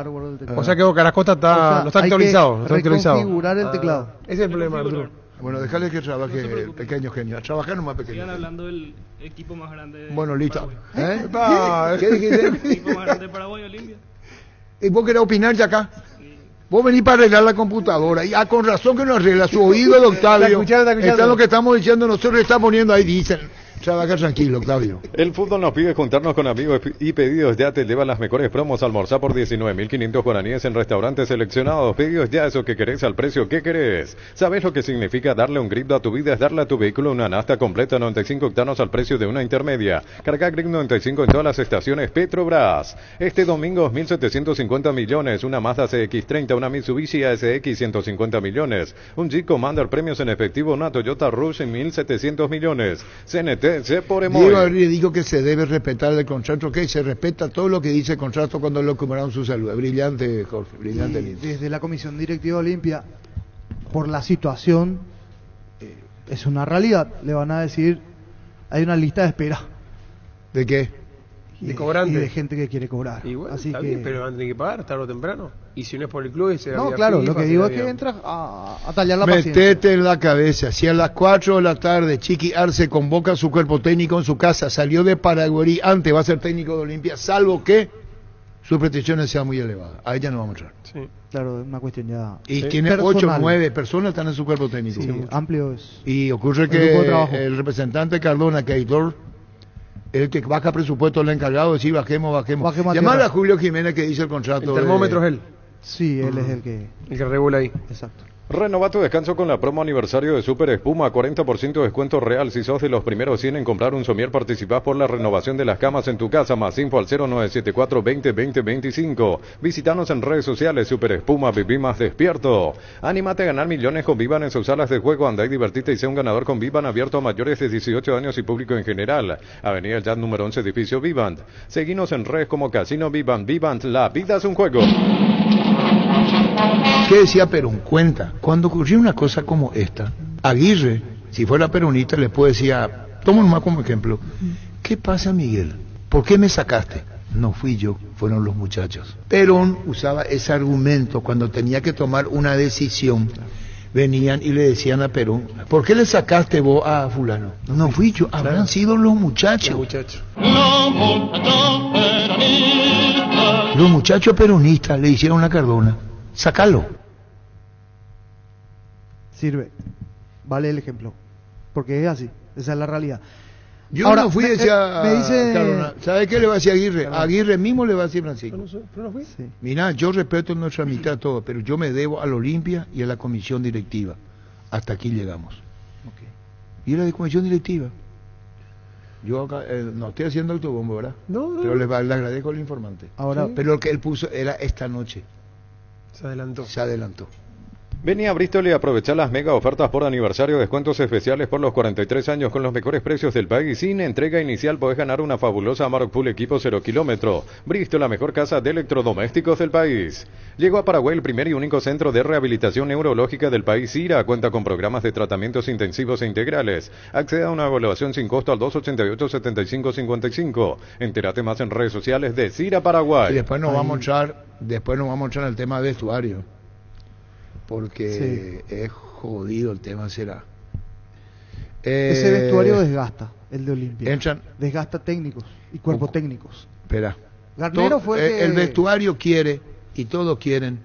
O sea que Caracota está, no está actualizado. Hay que reconfigurar el teclado. Ese es el problema, Arturo. Bueno, déjale que trabaje el pequeño genio. A trabajar nomás pequeño. Sigan hablando del equipo más grande de Bueno, listo. Paraguay. ¿Qué dijiste? El equipo más grande de Paraguay, Olimpia. ¿Y vos querés opinar ya acá? Vos venís para arreglar la computadora. Y con razón que no arregla su oído, el Octavio. Está lo que estamos diciendo nosotros, le está poniendo ahí, dicen. Trabaja tranquilo, Octavio. El fútbol nos pide juntarnos con amigos y pedidos ya te llevan las mejores promos. Almorzar por 19.500 guaraníes en restaurantes seleccionados. Pedidos ya eso que querés al precio que querés. ¿Sabés lo que significa darle un grip a tu vida? Es darle a tu vehículo una nafta completa 95 octanos al precio de una intermedia. Carga grip 95 en todas las estaciones Petrobras. Este domingo 1.750 millones. Una Mazda CX-30, una Mitsubishi ASX 150 millones. Un Jeep Commander premios en efectivo, una Toyota Rush en 1.700 millones. CNT digo que se debe respetar el contrato, que se respeta todo lo que dice el contrato cuando lo recuperaron su salud. Brillante, Jorge, brillante. Desde la Comisión Directiva Olimpia, por la situación, es una realidad. Le van a decir, hay una lista de espera. ¿De qué? De cobrantes. Y de gente que quiere cobrar. Igual, así está que... bien, pero van a tener que pagar tarde o temprano. Y si no es por el club, será no, claro, lo que digo es que entras a tallar la paciencia. Metete en la cabeza, si a las 4 de la tarde Chiqui Arce convoca a su cuerpo técnico en su casa, salió de Paraguay, antes va a ser técnico de Olimpia, salvo que sus pretensiones sean muy elevadas. A ella no vamos a entrar. Sí, claro, es una cuestión ya. Y tiene 8 o 9 personas están en su cuerpo técnico. Sí, amplio es. Y ocurre que el representante Cardona, que Aitor, el que baja presupuesto, el encargado de decir bajemos. Llamar a Julio Jiménez, que dice el contrato. El termómetro es él. Sí, él es el que regula ahí. Exacto. Renova tu descanso con la promo aniversario de Super Espuma, 40% de descuento real. Si sos de los primeros 100 en comprar un somier, participás por la renovación de las camas en tu casa. Más info al 0974 20 25. Visítanos en redes sociales. Super Espuma, viví más despierto. Anímate a ganar millones con Vivan en sus salas de juego. Andá y divertite y sea un ganador con Vivan, abierto a mayores de 18 años y público en general. Avenida El Jazz número 11, edificio Vivant. Seguinos en redes como Casino Vivant. Vivant, la vida es un juego. ¿Qué decía Perón? Cuenta, cuando ocurrió una cosa como esta, Aguirre, si fuera peronista, le puede decir, toma nomás como ejemplo, ¿qué pasa, Miguel? ¿Por qué me sacaste? No fui yo, fueron los muchachos. Perón usaba ese argumento cuando tenía que tomar una decisión. Venían y le decían a Perón, ¿por qué le sacaste vos a fulano? No fui yo, habrán sido los muchachos. Los muchachos peronistas le hicieron a Cardona. Sácalo. Sirve. Vale el ejemplo. Porque es así. Esa es la realidad. Yo ahora, no fui, decía me dice... Cardona. ¿Sabe qué le va a decir Aguirre? Aguirre mismo le va a decir Francisco. ¿No fui? Sí. Mirá, yo respeto nuestra amistad todo, pero yo me debo al Olimpia y a la comisión directiva. Hasta aquí llegamos. Okay. Y era de comisión directiva. Yo acá, no estoy haciendo autobombo, ¿verdad? No. Pero le agradezco al informante. Ahora, pero lo que él puso era esta noche. Se adelantó. Se adelantó. Vení a Bristol y aprovechá las mega ofertas por aniversario, descuentos especiales por los 43 años con los mejores precios del país. Sin entrega inicial podés ganar una fabulosa Amarok Pool equipo 0 kilómetro. Bristol, la mejor casa de electrodomésticos del país. Llegó a Paraguay el primer y único centro de rehabilitación neurológica del país, CIRA. Cuenta con programas de tratamientos intensivos e integrales. Accede a una evaluación sin costo al 288-7555. Entérate más en redes sociales de CIRA Paraguay. Y después nos vamos a entrar al tema de vestuario. Porque es jodido el tema, será. Ese vestuario desgasta, el de Olimpia. Entran, desgasta técnicos y cuerpos técnicos. Espera. Garnero fue el vestuario quiere, y todos quieren,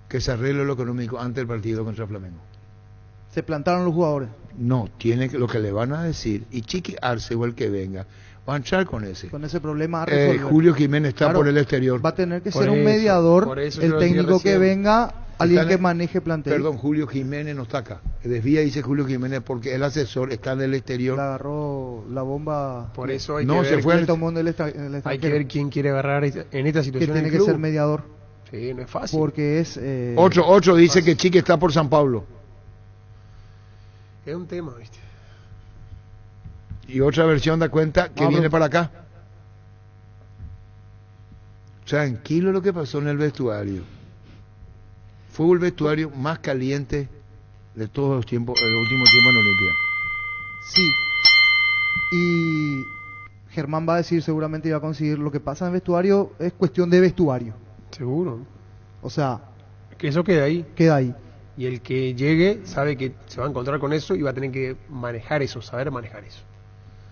que se arregle lo económico antes del partido contra Flamengo. Se plantaron los jugadores. No, tiene que, lo que le van a decir, y Chiqui Arce o el que venga, va a entrar con ese problema a resolver. Julio Jiménez está por el exterior. Va a tener que ser un mediador, el técnico que venga, alguien que maneje plantel. Perdón, Julio Jiménez no está acá. Desvía, dice Julio Jiménez, porque el asesor está en el exterior. Le agarró la bomba. Por eso hay que ver, se fue el tomón del hay que ver quién quiere agarrar en esta situación. Que tiene que ser mediador. Sí, no es fácil. Porque es... Otro dice que Chiqui está por San Pablo. Es un tema, ¿viste? Y otra versión da cuenta que viene para acá. Tranquilo lo que pasó en el vestuario. Fue el vestuario más caliente de todos los tiempos, el último tiempo en Olimpia. Sí. Y Germán va a decir, seguramente iba a conseguir, lo que pasa en el vestuario es cuestión de vestuario. Seguro. O sea, que eso queda ahí. Queda ahí. Y el que llegue sabe que se va a encontrar con eso y va a tener que manejar eso, saber manejar eso.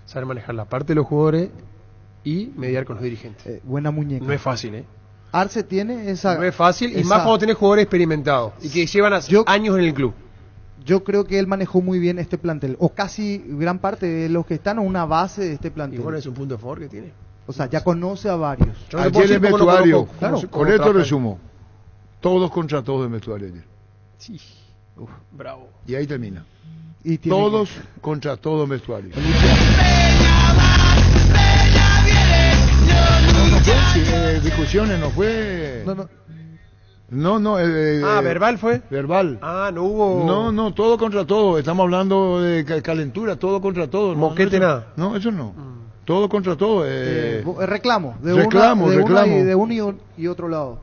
Saber manejar la parte de los jugadores y mediar con los dirigentes. Buena muñeca. No es fácil, Arce tiene esa... No es fácil, y más cuando tenés jugadores experimentados y que llevan años en el club. Yo creo que él manejó muy bien este plantel, o casi gran parte de los que están en una base de este plantel. Y bueno, es un punto de favor que tiene. O sea, ya conoce a varios. Ayer el vestuario, con esto trabajan. resumo, todos contra todos el vestuario ayer. Sí. Bravo. Y ahí termina. Y todos contra todo el vestuario. Discusiones, no fue. No. ¿Verbal fue? Verbal. No hubo. No, todo contra todo. Estamos hablando de calentura, todo contra todo. Moquete nada. No, eso no. Todo contra todo. Reclamo. Reclamo. De uno y otro lado.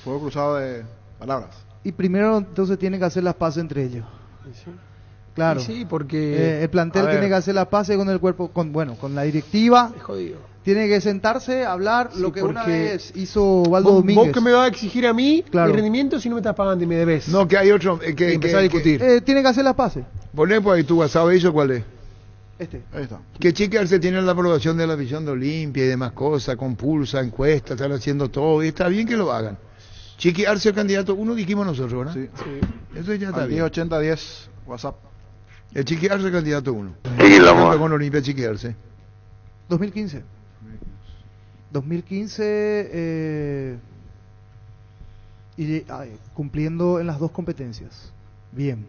Fuego cruzado de palabras. Y primero entonces tienen que hacer las paces entre ellos. Sí. Claro. Sí, porque el plantel tiene que hacer las paces con el cuerpo, con la directiva. Es jodido. Tiene que sentarse, hablar lo que una vez hizo Valdo Domínguez. ¿Vos que me vas a exigir a mí claro. mi rendimiento si no me estás pagando y me debes? No, que hay otro que empezar a discutir. Tiene que hacer las paces. Poné por ahí tu WhatsApp, ¿eso cuál es? Ahí está. Que Chiqui Arce tiene la aprobación de la visión de Olimpia y demás cosas, compulsa, encuestas, están haciendo todo, y está bien que lo hagan. Chiqui Arce, el candidato, uno dijimos nosotros, ¿verdad? Sí. Eso ya está bien. 1080-10, WhatsApp. El Chiqui Arce, candidato 1. Sí, lo con Olimpia Chiqui Arce. 2015. Cumpliendo en las dos competencias. Bien.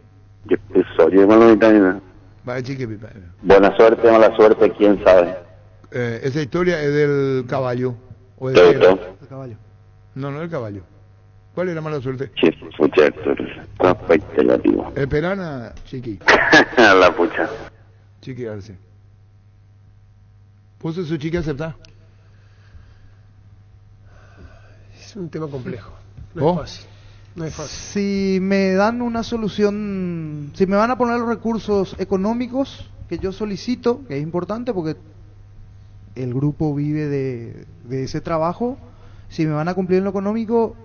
Buena suerte, mala suerte, quién sabe. Esa historia es del caballo. ¿O es del caballo? No, del caballo. ¿Cuál es la mala suerte? Sí, pucha, relativo. Esperana, Chiqui. La pucha. Chiqui Arce. ¿Puso su Chiqui aceptar? Es un tema complejo. No es fácil. No es fácil. Si me dan una solución, si me van a poner los recursos económicos que yo solicito, que es importante porque el grupo vive de ese trabajo, si me van a cumplir en lo económico,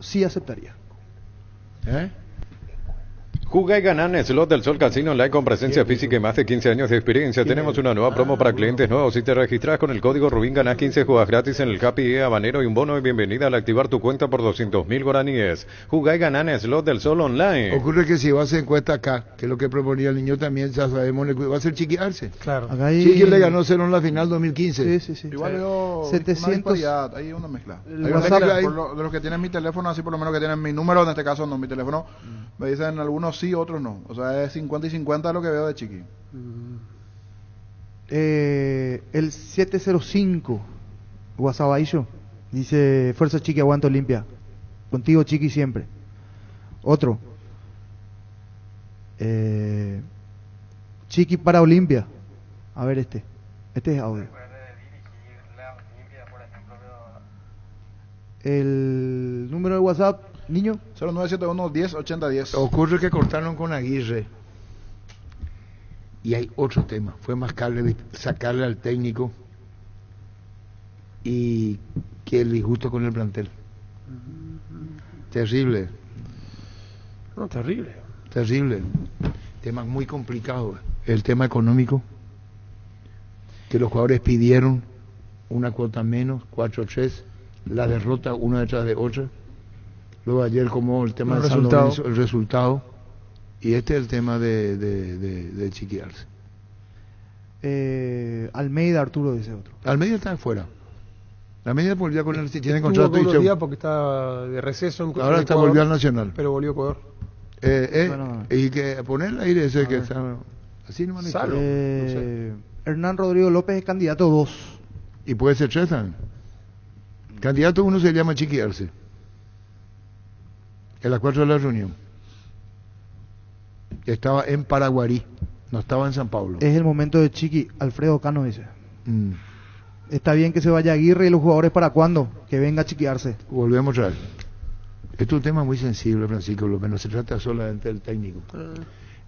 sí aceptaría. Juga y gana en Slot del Sol Casino Online con presencia física y más de 15 años de experiencia. Tenemos una nueva promo para clientes nuevos. Si te registras con el código Rubín, ganás 15 jugadas gratis en el Happy Habanero y un bono de bienvenida al activar tu cuenta por 200.000 guaraníes. Juga y gana en Slot del Sol Online. Ocurre que si va a hacer encuesta acá, que es lo que proponía el niño también, ya sabemos, va a ser Chiqui Arce. Claro. Chiqui le ganó 0 en la final 2015. Sí. Igual yo 700. Hay una mezcla. Hay una mezcla de los que tienen mi teléfono, así por lo menos que tienen mi número, en este caso no mi teléfono, me dicen algunos sí, otros no. O sea, es 50 y 50 lo que veo de Chiqui. El 705 Guasabaillo dice: Fuerza Chiqui, aguanto Olimpia. Contigo, Chiqui, siempre. Otro. Chiqui para Olimpia. A ver este es audio. El número de WhatsApp, niño. 0971-10-80-10. Ocurre que cortaron con Aguirre. Y hay otro tema. Fue más caro sacarle al técnico y que el disgusto con el plantel. Terrible. No, terrible. Terrible. Tema muy complicado. El tema económico. Que los jugadores pidieron una cuota menos, 4-3. La derrota una detrás de otra. Luego ayer como el tema del San Lorenzo, el resultado. Y este es el tema de Chiqui Arce. Almeida, Arturo, dice otro. Almeida está afuera. Almeida volvió con el, tiene contrato. Estuvo todos los días porque está de receso en ahora está, volvió al Nacional. Pero volvió a Ecuador. Bueno, y que poner el aire ese que está así no sé. Hernán Rodrigo López es candidato 2. Y puede ser 3 también. Candidato 1 se llama Chiqui Arce. En las 4 de la reunión. Estaba en Paraguarí, no estaba en San Pablo. Es el momento de Chiqui. Alfredo Cano dice. Está bien que se vaya Aguirre y los jugadores, ¿para cuándo? Que venga a Chiqui Arce. Volvemos a ver. Esto es un tema muy sensible, Francisco López, no se trata solamente del técnico.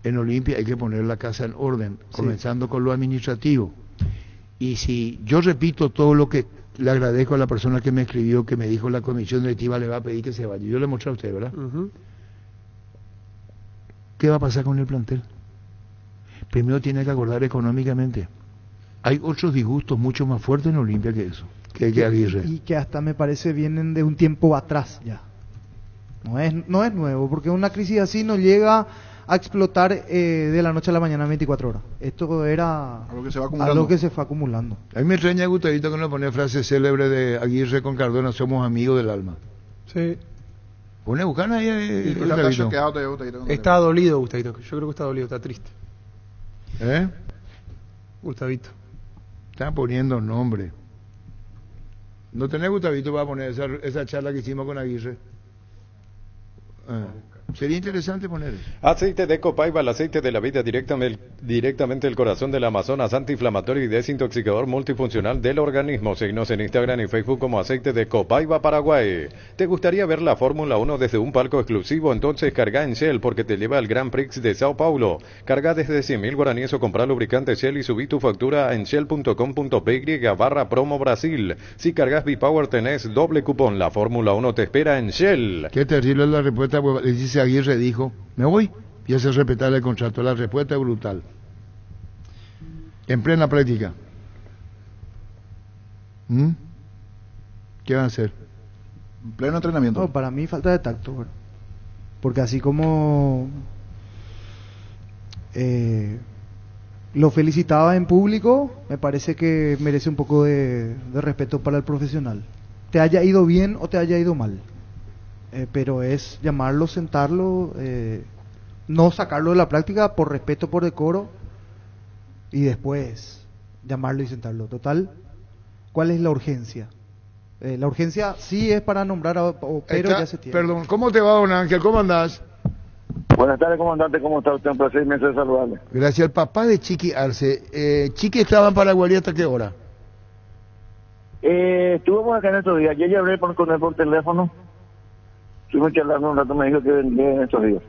En Olimpia hay que poner la casa en orden, comenzando con lo administrativo. Y si yo repito todo lo que le agradezco a la persona que me escribió, que me dijo la comisión directiva le va a pedir que se vaya. Yo le mostré a usted, ¿verdad? ¿Qué va a pasar con el plantel? Primero tiene que acordar económicamente. Hay otros disgustos mucho más fuertes en Olimpia que eso, que Aguirre. Y que hasta me parece vienen de un tiempo atrás ya. No es nuevo, porque una crisis así no llega a explotar de la noche a la mañana en 24 horas. Esto era algo que se fue acumulando. A mí me extraña, Gustavito, que nos pone frase célebre de Aguirre con Cardona: somos amigos del alma. Sí. Pone Bucana ahí. Está dolido, Gustavito. Yo creo que está dolido, está triste. Gustavito. Están poniendo nombre. ¿No tenés, Gustavito, para poner esa charla que hicimos con Aguirre? Sería interesante poner eso. Aceite de Copaiba, el aceite de la vida directamente del corazón del Amazonas, antiinflamatorio y desintoxicador multifuncional del organismo. Síguenos en Instagram y Facebook como Aceite de Copaiba Paraguay. ¿Te gustaría ver la Fórmula 1 desde un palco exclusivo? Entonces carga en Shell, porque te lleva al Grand Prix de Sao Paulo. Carga desde 100.000 guaraníes o comprar lubricante Shell y subí tu factura en shell.com.py/promo Brasil. Si cargas B-Power tenés doble cupón. La Fórmula 1 te espera en Shell. Qué terrible es la respuesta, le dice Aguirre, dijo, me voy y hace respetar el contrato. La respuesta es brutal. En plena práctica. ¿Qué van a hacer? En pleno entrenamiento. No, para mí falta de tacto, bueno. Porque así como lo felicitaba en público, me parece que merece un poco de respeto para el profesional. Te haya ido bien o te haya ido mal. Pero es llamarlo, sentarlo, no sacarlo de la práctica por respeto, por decoro, y después llamarlo y sentarlo. Total, ¿cuál es la urgencia? La urgencia sí es para nombrar, pero ya se tiene. Perdón, ¿cómo te va, don Ángel? ¿Cómo andás? Buenas tardes, comandante, ¿cómo está usted? Un placer inmenso de saludarle. Gracias. El papá de Chiqui Arce, ¿Chiqui estaba en Paraguay hasta qué hora? Estuvimos acá en estos días. Yo ya hablé con él por teléfono. Estuvimos charlando un rato, me dijo que vendría en estos días.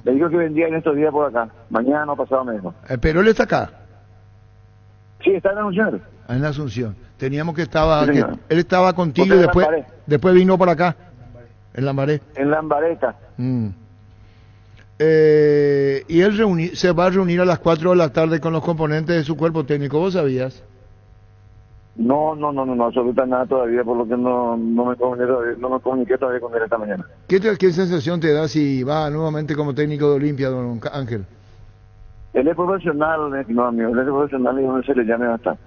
Le dijo que vendría en estos días por acá. Mañana o pasado me dijo. ¿Pero él está acá? Sí, está en Asunción. En Asunción. Teníamos que estaba... Sí, él estaba contigo y después vino por acá. En Lambaré. En Lambareta. Y él se va a reunir a las 4 de la tarde con los componentes de su cuerpo técnico. ¿Vos sabías? No, absolutamente nada todavía, por lo que no me comuniqué todavía con él esta mañana. ¿Qué sensación te da si va nuevamente como técnico de Olimpia, don Ángel? Él es profesional, no amigo, él es profesional y donde se le llame bastante.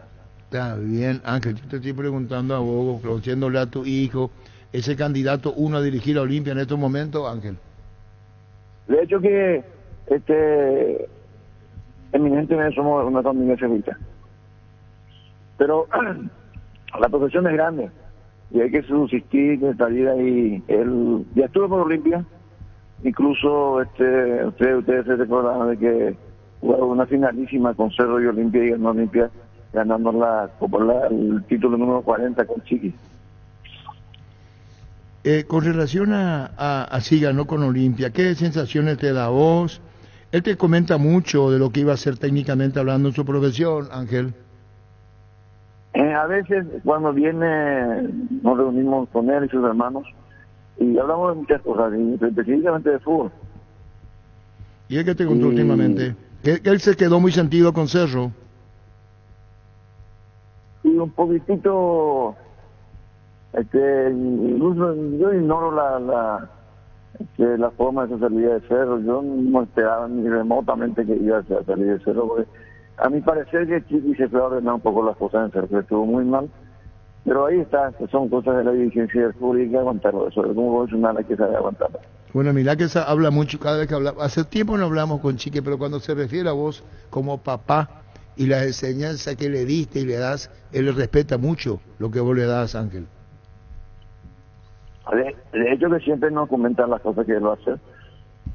Está bien, Ángel, yo te estoy preguntando a vos, conociéndole a tu hijo, ese candidato uno a dirigir a Olimpia en estos momentos, Ángel. De hecho que, eminentemente somos una familia cevita. Pero la profesión es grande y hay que subsistir, que salir ahí. Él ya estuvo por Olimpia, incluso ustedes se recordarán de que jugó una finalísima con Cerro y Olimpia y ganó Olimpia, ganando el título número 40 con Chiqui. Con relación a si ganó con Olimpia, ¿qué sensaciones te da a vos? Él te comenta mucho de lo que iba a hacer técnicamente hablando en su profesión, Ángel. A veces cuando viene nos reunimos con él y sus hermanos y hablamos de muchas cosas, y específicamente de fútbol. ¿Y él qué te contó últimamente? Que él se quedó muy sentido con Cerro. Y un poquitito, incluso yo ignoro la forma de su salida de Cerro. Yo no esperaba ni remotamente que iba a salir de Cerro, porque a mi parecer que Chiqui se fue a ordenar un poco las cosas en Cerro, que estuvo muy mal. Pero ahí está, que son cosas de la dirigencia del fútbol y hay que aguantarlo. Eso es como profesional, hay que saber aguantarlo. Bueno, mirá que habla mucho cada vez que habla. Hace tiempo no hablamos con Chiqui, pero cuando se refiere a vos como papá y las enseñanzas que le diste y le das, él le respeta mucho lo que vos le das, Ángel. De hecho que siempre nos comentan las cosas que él va a hacer,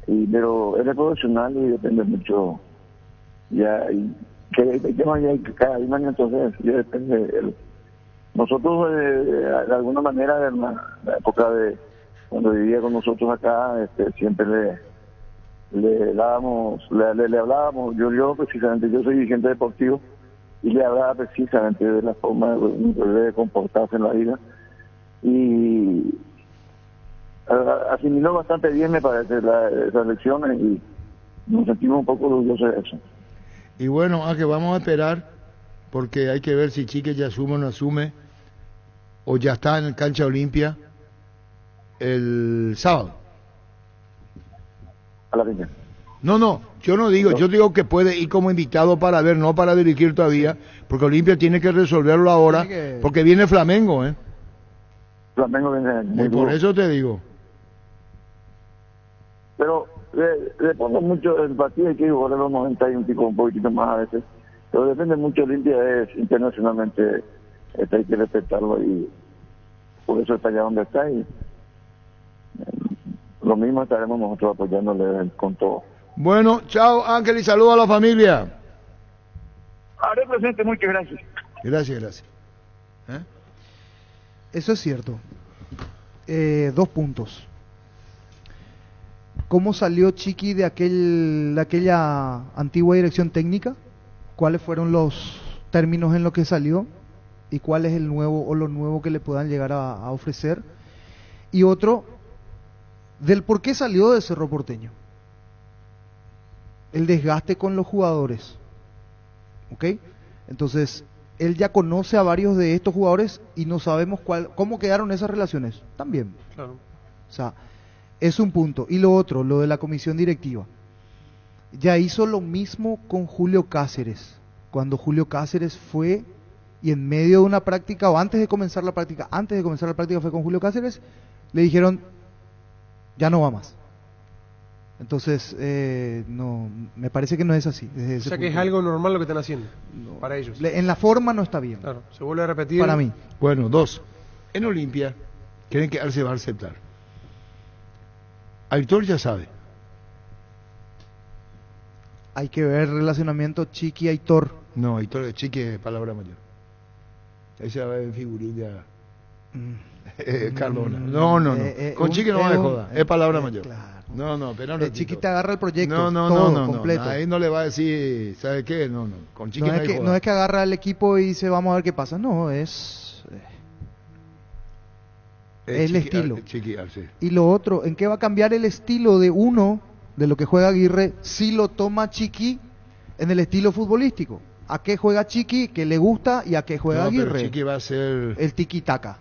pero él es profesional y depende mucho. Ya, y que no hay cada año, entonces ya depende de él. Nosotros de alguna manera en la época de cuando vivía con nosotros acá, siempre le hablábamos, yo precisamente, yo soy dirigente deportivo y le hablaba precisamente de la forma de comportarse en la vida y asimiló bastante bien, me parece, esas lecciones y nos sentimos un poco orgullosos de eso. Y bueno, Ángel, vamos a esperar porque hay que ver si Chiqui ya asume o no asume o ya está en el cancha Olimpia el sábado. A la piña. No, yo no digo, yo digo que puede ir como invitado para ver, no para dirigir todavía, porque Olimpia tiene que resolverlo ahora, porque viene Flamengo, Flamengo viene muy y por duro. eso te digo. Pero le pongo mucho el partido, hay que jugar en los 90 y un poquitito más a veces, pero depende mucho. Olimpia es internacionalmente, hay que respetarlo y por eso está allá donde está y lo mismo estaremos nosotros apoyándole con todo. Bueno, chao Ángel y saludo a la familia. Haré presente, muchas gracias. Gracias. Eso es cierto. 2 puntos. ¿Cómo salió Chiqui de aquella antigua dirección técnica? ¿Cuáles fueron los términos en los que salió? ¿Y cuál es el nuevo o lo nuevo que le puedan llegar a ofrecer? Y otro, del por qué salió de Cerro Porteño. El desgaste con los jugadores. ¿Ok? Entonces, él ya conoce a varios de estos jugadores y no sabemos cómo quedaron esas relaciones. También. Claro. O sea, es un punto. Y lo otro, lo de la comisión directiva. Ya hizo lo mismo con Julio Cáceres. Cuando Julio Cáceres fue y en medio de una práctica, o antes de comenzar la práctica fue con Julio Cáceres, le dijeron, ya no va más. Entonces, no, me parece que no es así. O sea que es algo normal lo que están haciendo, para ellos. En la forma no está bien. Claro, se vuelve a repetir. Para mí. Bueno, 2. En Olimpia, creen que él se va a aceptar. Aitor ya sabe. Hay que ver el relacionamiento Chiqui-Aitor. No, Aitor, Chiqui es palabra mayor. Ahí se va a ver en figurilla Cardona. No. Con Chiqui no va a joder. Es palabra mayor. Claro. No, pero no. Chiqui te agarra el proyecto. No, completo. Ahí no le va a decir, ¿sabe qué? No. Con Chiqui no es que agarra el equipo y dice, vamos a ver qué pasa. No, es el estilo. Sí. Y lo otro, ¿en qué va a cambiar el estilo de uno, de lo que juega Aguirre, si lo toma Chiqui en el estilo futbolístico? ¿A qué juega Chiqui, que le gusta, y a qué juega Aguirre? Pero Chiqui va a ser el tiki-taka.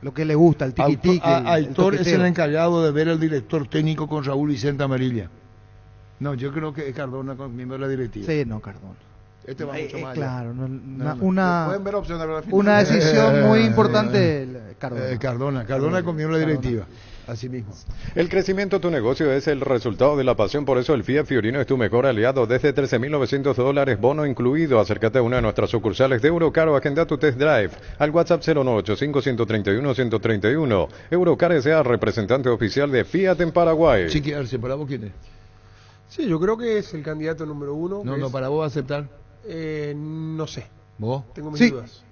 Lo que le gusta, el tiki-tiki. Aitor es el encargado de ver al director técnico con Raúl Vicente Amarilla. No, yo creo que es Cardona con miembro de la directiva. Sí, no, Cardona. Este va mucho más claro, allá. Una decisión muy importante, Cardona. Cardona con miembro de la directiva. Así mismo. El crecimiento de tu negocio es el resultado de la pasión, por eso el Fiat Fiorino es tu mejor aliado. Desde $13.900, bono incluido. Acércate a una de nuestras sucursales de Eurocar o agenda tu test drive al WhatsApp 098-531-131. Eurocar S.A., representante oficial de Fiat en Paraguay. Chiqui Arce, ¿para vos quién es? Sí, yo creo que es el candidato número uno. No, para vos aceptar. No sé. ¿Vos? Tengo mis dudas.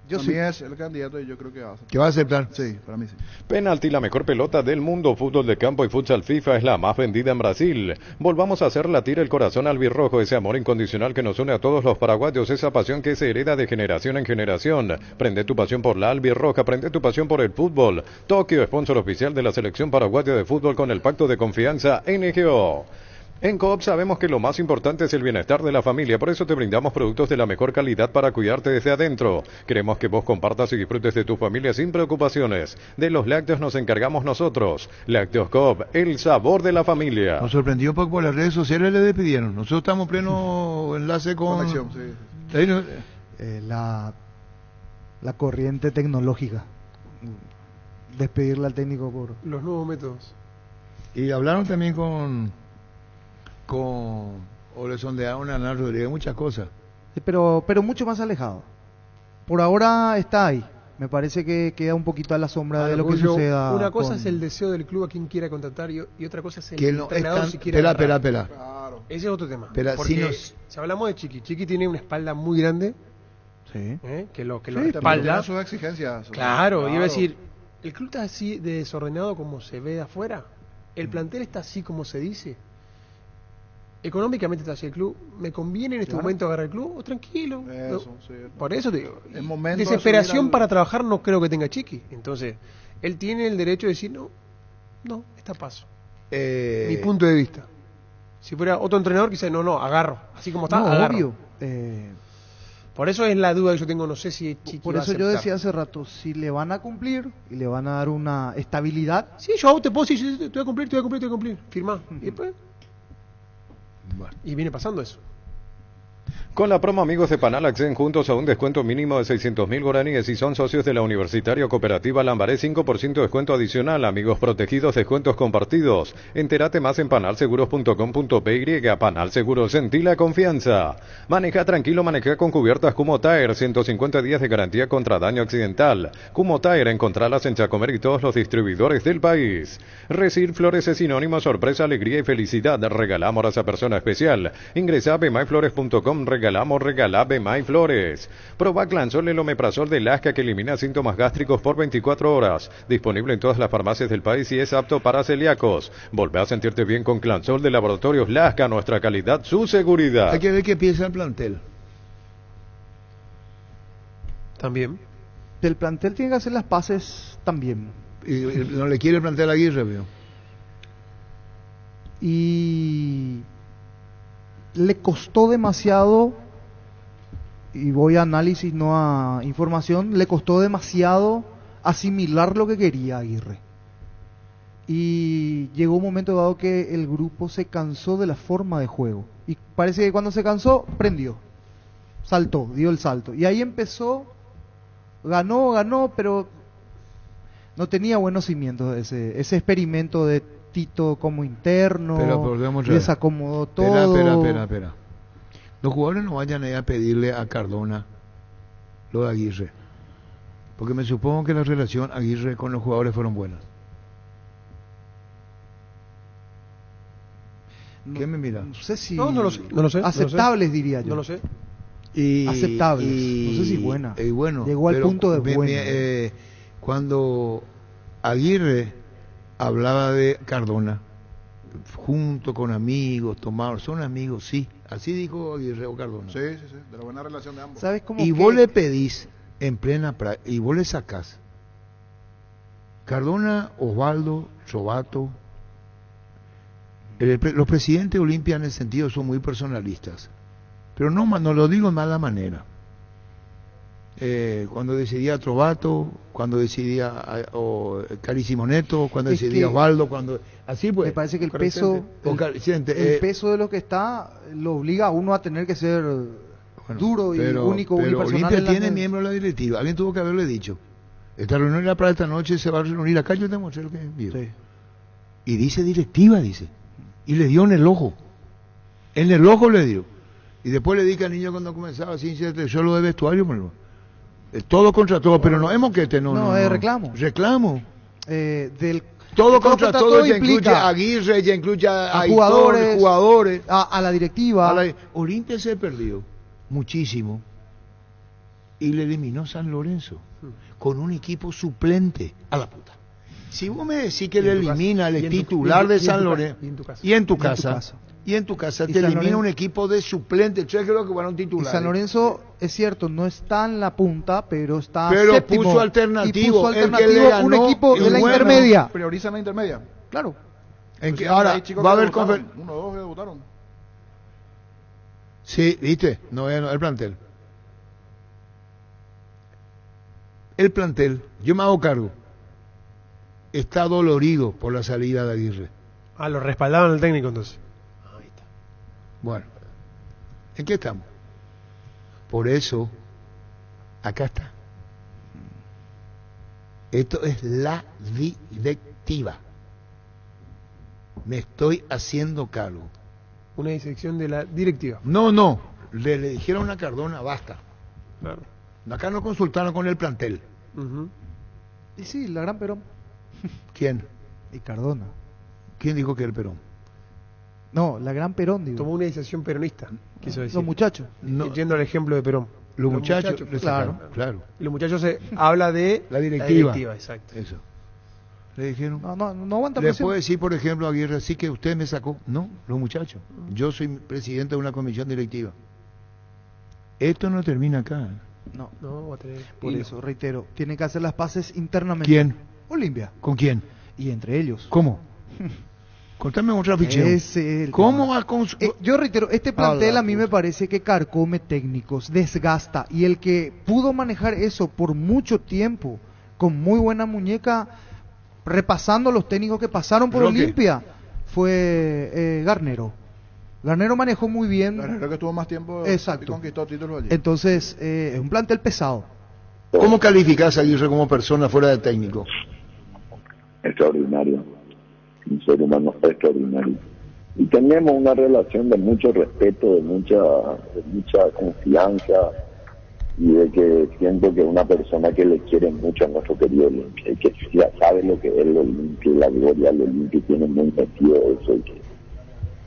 Yo sí. Es el candidato y yo creo que va a aceptar. ¿Que va a aceptar? Sí, para mí sí. Penalti, la mejor pelota del mundo. Fútbol de campo y futsal FIFA es la más vendida en Brasil. Volvamos a hacer latir el corazón albirrojo, ese amor incondicional que nos une a todos los paraguayos, esa pasión que se hereda de generación en generación. Prende tu pasión por la albirroja, prende tu pasión por el fútbol. Tokio, sponsor oficial de la selección paraguaya de fútbol con el pacto de confianza NGO. En Coop sabemos que lo más importante es el bienestar de la familia, por eso te brindamos productos de la mejor calidad para cuidarte desde adentro. Queremos que vos compartas y disfrutes de tu familia sin preocupaciones. De los lácteos nos encargamos nosotros. Lácteos Coop, el sabor de la familia. Nos sorprendió un poco por las redes sociales, le despidieron. Nosotros estamos en pleno enlace con... Conexión, sí. La corriente tecnológica. Despedirle al técnico por... Los nuevos métodos. Y hablaron también o le sondearon a Ana Rodríguez, muchas cosas. Sí, pero mucho más alejado. Por ahora está ahí. Me parece que queda un poquito a la sombra de lo que suceda. Una cosa es el deseo del club a quien quiera contratar y otra cosa es el entrenador si quiere. Pela. Claro. Ese es otro tema. Porque si hablamos de Chiqui tiene una espalda muy grande. Sí. Que lo sí, respalda. Sus exigencias. Claro, iba a decir, el club está así de desordenado como se ve de afuera. El plantel está así como se dice. Económicamente está así el club. ¿Me conviene en este momento agarrar el club? Tranquilo. Por eso te digo. Desesperación para trabajar no creo que tenga Chiqui. Entonces, él tiene el derecho de decir, no, está paso. Mi punto de vista. Si fuera otro entrenador, quizás no, agarro. Así como está, agarro. Obvio. Por eso es la duda que yo tengo, no sé si Chiqui por eso yo decía hace rato, si le van a cumplir y le van a dar una estabilidad. Sí, yo te puedo decir, te voy a cumplir. Firmá. Y después... Y viene pasando eso. Con la promo amigos de Panal acceden juntos a un descuento mínimo de 600.000 guaraníes y son socios de la Universitaria Cooperativa Lambaré, 5% descuento adicional. Amigos protegidos, descuentos compartidos. Entérate más en panalseguros.com.py. Panal Seguros, sentí la confianza. Maneja tranquilo, maneja con cubiertas Kumo Tire, 150 días de garantía contra daño accidental. Kumo Tire, encontralas en Chacomer y todos los distribuidores del país. Recibir flores es sinónimo, sorpresa, alegría y felicidad. Regalamos a esa persona especial. Ingresa a bemyflores.com, regala Bemay Flores. Proba Clansol, el omeprazol de Lasca que elimina síntomas gástricos por 24 horas. Disponible en todas las farmacias del país y es apto para celíacos. Volvé a sentirte bien con Clansol de Laboratorios Lasca, nuestra calidad, su seguridad. Hay que ver qué piensa el plantel. También. El plantel tiene que hacer las paces también. Y no le quiere el plantel a Aguirre, veo. Y le costó demasiado, y voy a análisis, no a información, le costó demasiado asimilar lo que quería Aguirre. Y llegó un momento dado que el grupo se cansó de la forma de juego. Y parece que cuando se cansó, prendió. Saltó, dio el salto. Y ahí empezó, ganó, pero no tenía buenos cimientos ese experimento de Tito como interno, desacomodó todo. Espera. Los jugadores no vayan a pedirle a Cardona lo de Aguirre, porque me supongo que la relación Aguirre con los jugadores fueron buenas. ¿Qué me mira? No sé si... No lo sé. Aceptables, diría yo. No lo sé. Aceptables. No sé si buenas. Bueno, llegó al punto de bueno. Cuando Aguirre hablaba de Cardona, junto con amigos, son amigos, sí. Así dijo Aguirre o Cardona. Sí, de la buena relación de ambos. ¿Sabes cómo y vos le pedís en plena práctica, y vos le sacás Cardona, Osvaldo, Chobato. Los presidentes de Olimpia en el sentido son muy personalistas, pero no lo digo en mala manera. Cuando decidía Trovato, cuando decidía Carísimo Neto, cuando decidía Osvaldo, cuando así pues. Me parece que el peso de lo que está lo obliga a uno a tener que ser duro y único, pero unipersonal. Olimpia tiene miembro de la directiva. Alguien tuvo que haberle dicho: esta reunión era para esta noche, se va a reunir acá. Yo te mostré lo que vivo. Sí. Y dice directiva, dice. Y le dio en el ojo. En el ojo le dio. Y después le dije al niño cuando comenzaba así, yo lo de vestuario, bueno, todo contra todo, pero no es moquete, no. Es reclamo. Reclamo. Del todo contra todo, ya implica incluye a Aguirre, ya incluye a jugadores, a la directiva. Olimpia se perdió muchísimo y le eliminó San Lorenzo con un equipo suplente a la puta. Si vos me decís que le elimina el titular de San Lorenzo y en tu casa te elimina un equipo de suplente, ¿sabes qué es lo que van a un titular? Y San Lorenzo, es cierto, no está en la punta, pero está pero séptimo. Puso alternativo, el que le ganó, un equipo de la intermedia. Prioriza la intermedia. Claro. En que ahora va a haber uno o dos que debutaron. Sí, ¿viste? No, el plantel. El plantel, yo me hago cargo, está dolorido por la salida de Aguirre. Lo respaldaban el técnico entonces. Ahí está. Bueno, ¿en qué estamos? Por eso, acá está. Esto es la directiva. Me estoy haciendo cargo. Una disección de la directiva. No. Le dijeron a Cardona, basta. Claro. Acá no consultaron con el plantel. Y sí, la gran Perón. ¿Quién? Y Cardona. ¿Quién dijo que era el Perón? No, la gran Perón, digo. Tomó una decisión peronista, quiso decir. Los muchachos. Yendo al ejemplo de Perón. Los muchachos, claro. Y los muchachos habla de la directiva. Exacto. Eso. Le dijeron. No aguanta le presión. puedo decir, por ejemplo, a Aguirre, sí que usted me sacó. No, los muchachos. Yo soy presidente de una comisión directiva. Esto no termina acá. No, va a tener. Por eso, reitero, tiene que hacer las paces internamente. ¿Quién? Olimpia. ¿Con quién? Y entre ellos. ¿Cómo? Contame otra ficción. ¿Cómo va con yo reitero, este plantel a mí me parece que carcome técnicos, desgasta, y el que pudo manejar eso por mucho tiempo, con muy buena muñeca, repasando los técnicos que pasaron por Olimpia, fue Garnero. Garnero manejó muy bien. Garnero que estuvo más tiempo. Exacto. Y conquistó títulos allí. Entonces, es un plantel pesado. ¿Cómo calificás a Aguirre como persona fuera de técnico? Extraordinario. Un ser humano extraordinario. Y tenemos una relación de mucho respeto, de mucha confianza, y de que siento que una persona que le quiere mucho a nuestro querido Olimpia, y que ya sabe lo que es el Olimpia y la gloria del Olimpia, tiene muy sentido eso, y que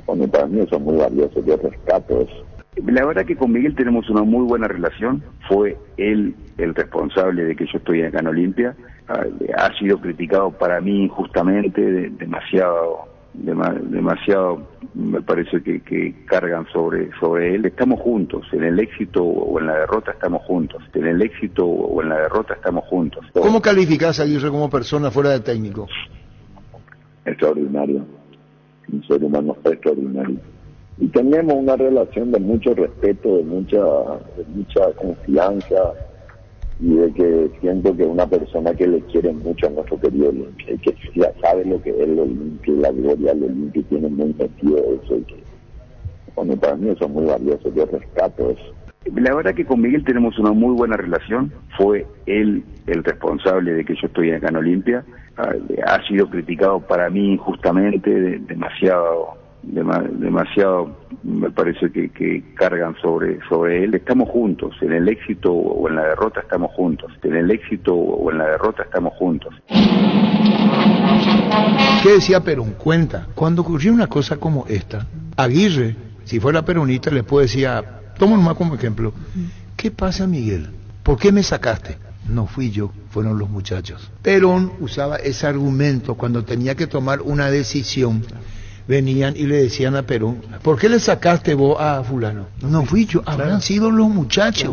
bueno, para mí eso es muy valioso, yo rescato eso. La verdad que con Miguel tenemos una muy buena relación. Fue él el responsable de que yo estoy acá en Olimpia. Ha sido criticado para mí injustamente, demasiado, me parece que cargan sobre él. Estamos juntos, en el éxito o en la derrota estamos juntos. En el éxito o en la derrota estamos juntos. ¿Cómo calificás a Aguirre como persona fuera de técnico? Extraordinario. Un ser humano extraordinario. Y tenemos una relación de mucho respeto, de mucha confianza, y de que siento que una persona que le quiere mucho a nuestro querido Olimpia, y que ya sabe lo que es el Olimpia y la gloria del Olimpia, tiene muy sentido eso, y que bueno, para mí eso es muy valioso, yo rescato eso. La verdad que con Miguel tenemos una muy buena relación. Fue él el responsable de que yo estoy acá en Olimpia. Ha sido criticado para mí injustamente, demasiado, me parece que cargan sobre él. Estamos juntos, en el éxito o en la derrota estamos juntos. En el éxito o en la derrota estamos juntos. ¿Qué decía Perón? Cuenta, cuando ocurrió una cosa como esta, Aguirre, si fuera peronista, le puede decir, tomo nomás como ejemplo, ¿qué pasa, Miguel? ¿Por qué me sacaste? No fui yo, fueron los muchachos. Perón usaba ese argumento cuando tenía que tomar una decisión. Venían y le decían a Perón, ¿por qué le sacaste vos a fulano? No fui yo, habrán sido los muchachos.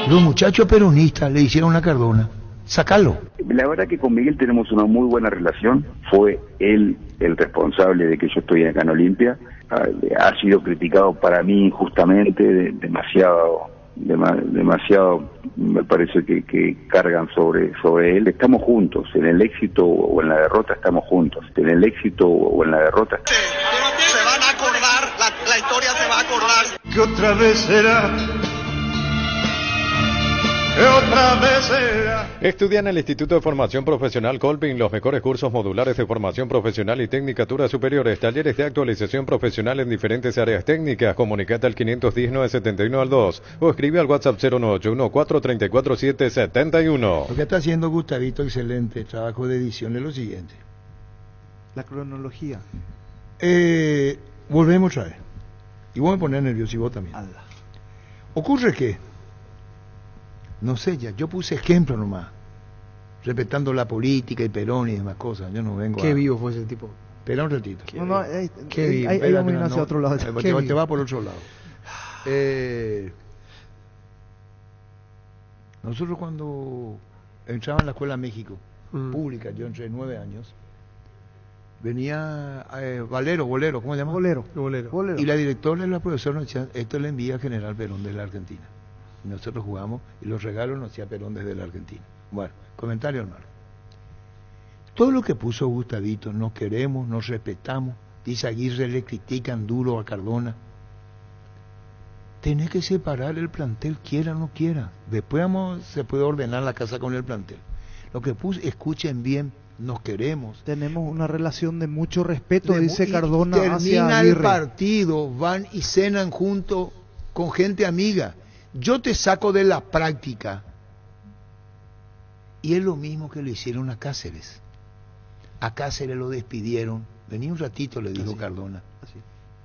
Los muchachos peronistas le hicieron a Cardona, sácalo. La verdad que con Miguel tenemos una muy buena relación. Fue él el responsable de que yo estoy acá en Olimpia. Ha sido criticado para mí injustamente, demasiado, me parece que cargan sobre él. Estamos juntos, en el éxito o en la derrota estamos juntos. En el éxito o en la derrota. Se van a acordar, la historia se va a acordar. ¿Qué otra vez será? otra vez será. Estudia en el Instituto de Formación Profesional Colpin los mejores cursos modulares de formación profesional y tecnicaturas superiores, talleres de actualización profesional en diferentes áreas técnicas. Comunicate al 510-971-2 o escribe al WhatsApp 0981-434-771. Lo que está haciendo Gustavito, excelente trabajo de edición, es lo siguiente. La cronología. Volvemos otra vez. Y voy a poner nervioso y vos también. Ocurre que, no sé ya, yo puse ejemplo nomás, respetando la política y Perón y demás cosas. Yo no vengo Qué vivo fue ese tipo. Espera un ratito. Qué vivo. Ahí vamos a ir hacia otro lado. Te va por otro lado. Nosotros cuando entraba en la Escuela México, pública, yo entré 9 años, venía Bolero, ¿cómo se llama? Bolero. Y la directora y la profesora nos decían, esto le envía General Perón desde la Argentina. Y nosotros jugamos y los regalos nos hacía Perón desde la Argentina. Bueno, comentario hermano. Todo lo que puso Gustavito, nos queremos, nos respetamos. Dice Aguirre, le critican duro a Cardona. Tenés que separar el plantel, quiera o no quiera. Después se puede ordenar la casa con el plantel. Lo que puse, escuchen bien, nos queremos. Tenemos una relación de mucho respeto, dice Cardona. Termina el partido, van y cenan junto con gente amiga. Yo te saco de la práctica. Y es lo mismo que le hicieron a Cáceres. A Cáceres lo despidieron. Vení un ratito, le dijo Cardona.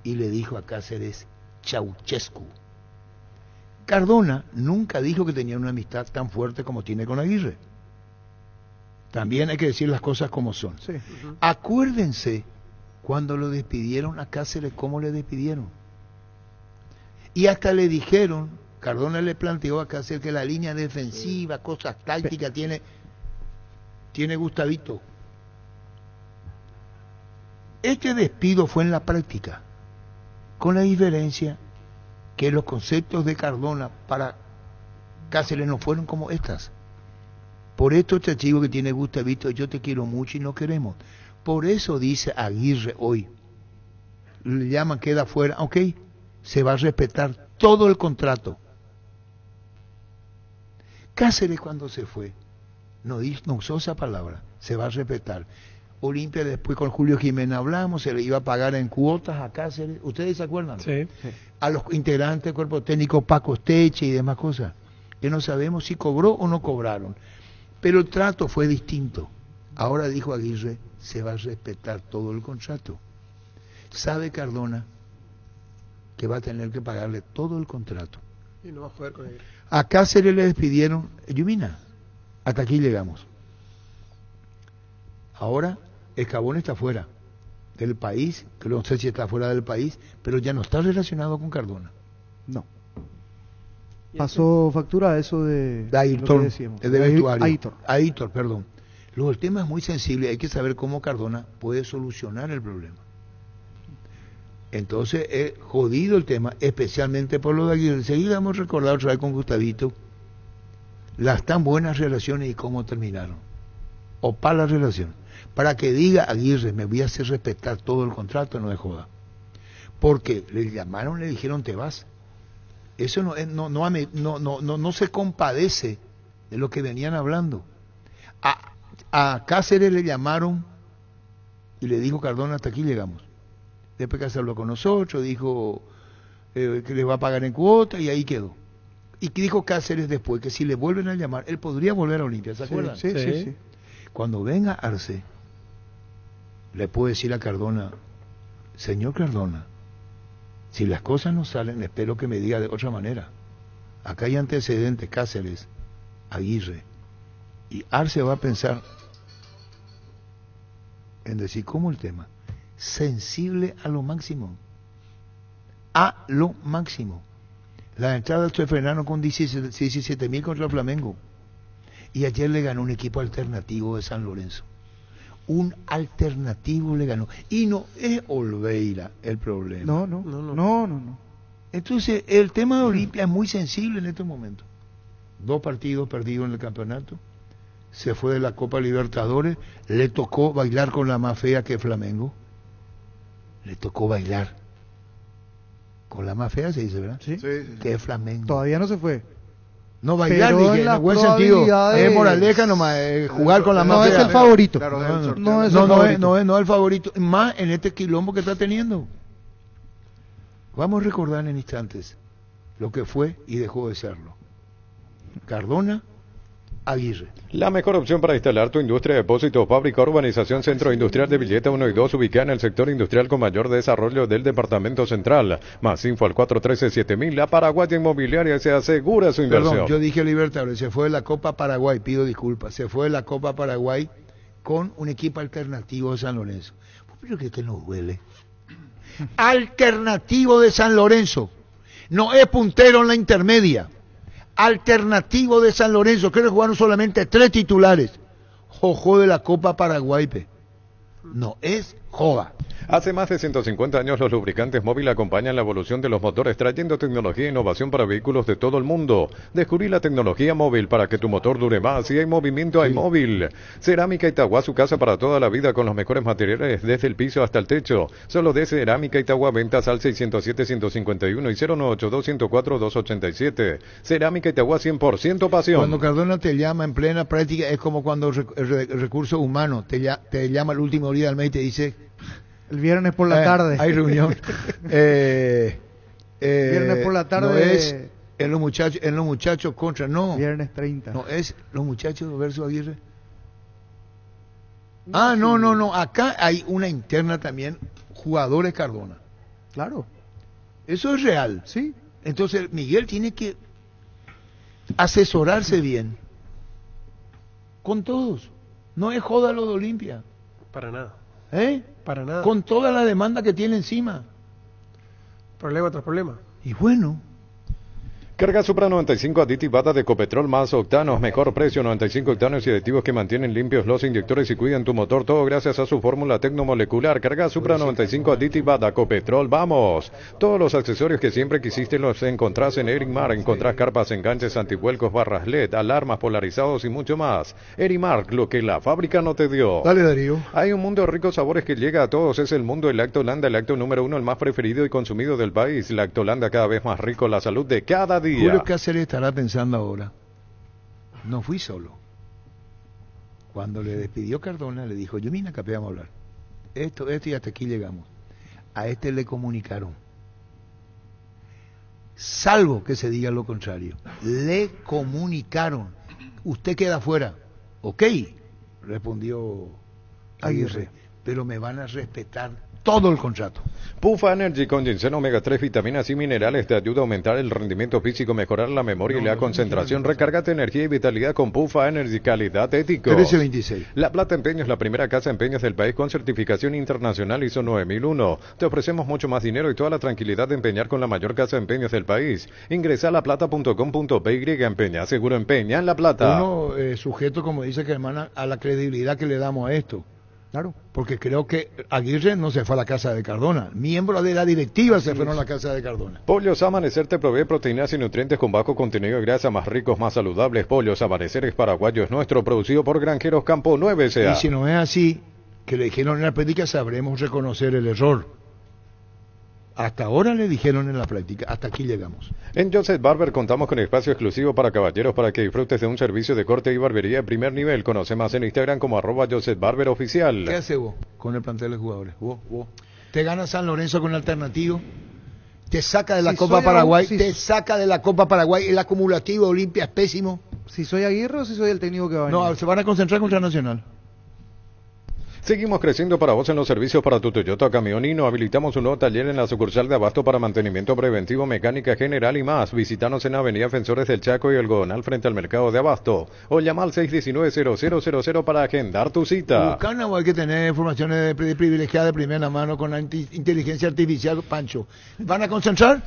Y le dijo a Cáceres, Ceausescu. Cardona nunca dijo que tenía una amistad tan fuerte como tiene con Aguirre. También hay que decir las cosas como son. Sí. Acuérdense cuando lo despidieron a Cáceres, cómo le despidieron. Y hasta le dijeron, Cardona le planteó a Cáceres que la línea defensiva, cosas tácticas, tiene Gustavito. Este despido fue en la práctica, con la diferencia que los conceptos de Cardona para Cáceres no fueron como estas. Por esto este chico que tiene Gustavito, yo te quiero mucho y no queremos. Por eso dice Aguirre hoy, le llaman, queda fuera, ok, se va a respetar todo el contrato. Cáceres cuando se fue, no usó esa palabra, se va a respetar. Olimpia después con Julio Jiménez hablamos, se le iba a pagar en cuotas a Cáceres, ¿ustedes se acuerdan? Sí. A los integrantes del cuerpo técnico, Paco Esteche y demás cosas, que no sabemos si cobró o no cobraron. Pero el trato fue distinto. Ahora dijo Aguirre, se va a respetar todo el contrato. Sabe Cardona que va a tener que pagarle todo el contrato. Y no va a joder con él. A Cáceres le despidieron, Yumina, hasta aquí llegamos. Ahora Escabón está fuera del país, que no sé si está fuera del país, pero ya no está relacionado con Cardona. No. Pasó factura eso de Ayrton, de vestuario. Aitor. Perdón. Luego el tema es muy sensible, hay que saber cómo Cardona puede solucionar el problema. Entonces es jodido el tema, especialmente por lo de Aguirre. Enseguida hemos recordado otra vez con Gustavito las tan buenas relaciones y cómo terminaron. O para la relación. Para que diga Aguirre, me voy a hacer respetar todo el contrato, no de joda. Porque le llamaron, le dijeron, te vas. Eso no se compadece de lo que venían hablando. A Cáceres le llamaron y le dijo Cardona, hasta aquí llegamos. Después que se habló con nosotros, dijo que le va a pagar en cuota y ahí quedó. Y dijo Cáceres después que si le vuelven a llamar, él podría volver a Olimpia, ¿se acuerdan? Sí. Cuando venga Arce, le puedo decir a Cardona, señor Cardona, si las cosas no salen, espero que me diga de otra manera. Acá hay antecedentes, Cáceres, Aguirre, y Arce va a pensar en decir, ¿cómo el tema? Sensible a lo máximo. A lo máximo. La entrada del Fernando con 17.000 contra el Flamengo. Y ayer le ganó un equipo alternativo de San Lorenzo. Un alternativo le ganó. Y no es Olveira el problema. No. Entonces, el tema de Olimpia es muy sensible en este momento. 2 partidos perdidos en el campeonato. Se fue de la Copa Libertadores. Le tocó bailar con la más fea que Flamengo. Le tocó bailar con la más fea, se dice, ¿verdad? Sí. Que es Flamengo. Todavía no se fue. No bailar, Pero dije, en buen sentido. Es moraleja nomás, jugar con la no mafia. es el favorito. Claro, No es el favorito. No es el favorito. Más en este quilombo que está teniendo. Vamos a recordar en instantes lo que fue y dejó de serlo. Cardona, Aguirre. La mejor opción para instalar tu industria de depósitos, fábrica, urbanización, centro industrial de Villeta 1 y 2, ubicada en el sector industrial con mayor desarrollo del departamento central. Más info al 413-7000. La Paraguaya Inmobiliaria se asegura su inversión. Perdón, yo dije Libertadores, se fue de la Copa Paraguay, pido disculpas, se fue de la Copa Paraguay con un equipo alternativo de San Lorenzo. ¿Pero qué te nos duele? Alternativo de San Lorenzo, no es puntero en la intermedia. Alternativo de San Lorenzo, creo que jugaron solamente 3 titulares. Jojo de la Copa Paraguay, no es joda. Hace más de 150 años los lubricantes móvil acompañan la evolución de los motores trayendo tecnología e innovación para vehículos de todo el mundo. Descubrí la tecnología móvil para que tu motor dure más. Si hay movimiento, hay móvil. Cerámica Itagua, su casa para toda la vida con los mejores materiales desde el piso hasta el techo. Solo de Cerámica Itagua, ventas al 607-151 y 0982-104-287. Cerámica Itagua, 100% pasión. Cuando Cardona te llama en plena práctica es como cuando el recurso humano te llama el último día del mes y te dice... El viernes por la tarde. Hay reunión. Viernes por la tarde. No es en los muchachos contra, no. Viernes 30. No es los muchachos versus Aguirre. No. Acá hay una interna también, jugadores Cardona. Claro. Eso es real. Sí. Entonces Miguel tiene que asesorarse bien con todos. No es joda lo de Olimpia. Para nada. Para nada. Con toda la demanda que tiene encima. Problema tras problema. Y bueno. Carga Supra 95 aditivada de Ecopetrol más octanos, mejor precio, 95 octanos y aditivos que mantienen limpios los inyectores y cuidan tu motor, todo gracias a su fórmula tecnomolecular. Carga Supra 95 aditivada Ecopetrol, vamos. Todos los accesorios que siempre quisiste los encontrás en Erimar, encontrás carpas, enganches, antivuelcos, barras LED, alarmas, polarizados y mucho más. Erimar, lo que la fábrica no te dio. Dale, Darío. Hay un mundo de ricos sabores que llega a todos, es el mundo del Lactolanda, el lácteo número 1, el más preferido y consumido del país. Lactolanda cada vez más rico, la salud de cada día. Julio Cáceres estará pensando ahora, no fui solo. Cuando le despidió Cardona, le dijo, yo vine acá, vamos a hablar. Esto y hasta aquí llegamos. A este le comunicaron. Salvo que se diga lo contrario. Le comunicaron. Usted queda fuera. Ok, respondió Aguirre, pero me van a respetar todo el contrato. Pufa Energy con ginseng omega 3, vitaminas y minerales te ayuda a aumentar el rendimiento físico, mejorar la memoria y la concentración. Recárgate energía y vitalidad con Pufa Energy, calidad ético. 1326. La Plata Empeños, la primera casa de empeños del país con certificación internacional ISO 9001. Te ofrecemos mucho más dinero y toda la tranquilidad de empeñar con la mayor casa de empeños del país. Ingresa a laplata.com.py, empeña, seguro empeña en La Plata. Uno sujeto, como dice Germán, a la credibilidad que le damos a esto. Claro, porque creo que Aguirre no se fue a la casa de Cardona, miembros de la directiva se fueron a la casa de Cardona. Pollos Amanecer te provee proteínas y nutrientes con bajo contenido de grasa, más ricos, más saludables. Pollos Amanecer es paraguayo, es nuestro, producido por Granjeros Campo 9 S.A. Y si no es así, que le dijeron en la práctica, sabremos reconocer el error. Hasta ahora le dijeron en la práctica, hasta aquí llegamos. En Joseph Barber contamos con espacio exclusivo para caballeros para que disfrutes de un servicio de corte y barbería de primer nivel. Conoce más en Instagram como @JosephBarberOficial. ¿Qué hace vos con el plantel de jugadores? Vos. Te gana San Lorenzo con el alternativo, te saca de la Copa Paraguay, te saca de la Copa Paraguay, el acumulativo Olimpia es pésimo. Si soy Aguirre o si soy el técnico que va a venir. No, se van a concentrar contra Nacional. Seguimos creciendo para vos en los servicios para tu Toyota Camión y nos habilitamos un nuevo taller en la sucursal de Abasto para mantenimiento preventivo, mecánica general y más. Visítanos en Avenida Defensores del Chaco y Algodonal frente al mercado de Abasto o llama al 619-0000 para agendar tu cita. Bucana, hay que tener informaciones privilegiadas de primera mano con la inteligencia artificial, Pancho. ¿Van a concentrar?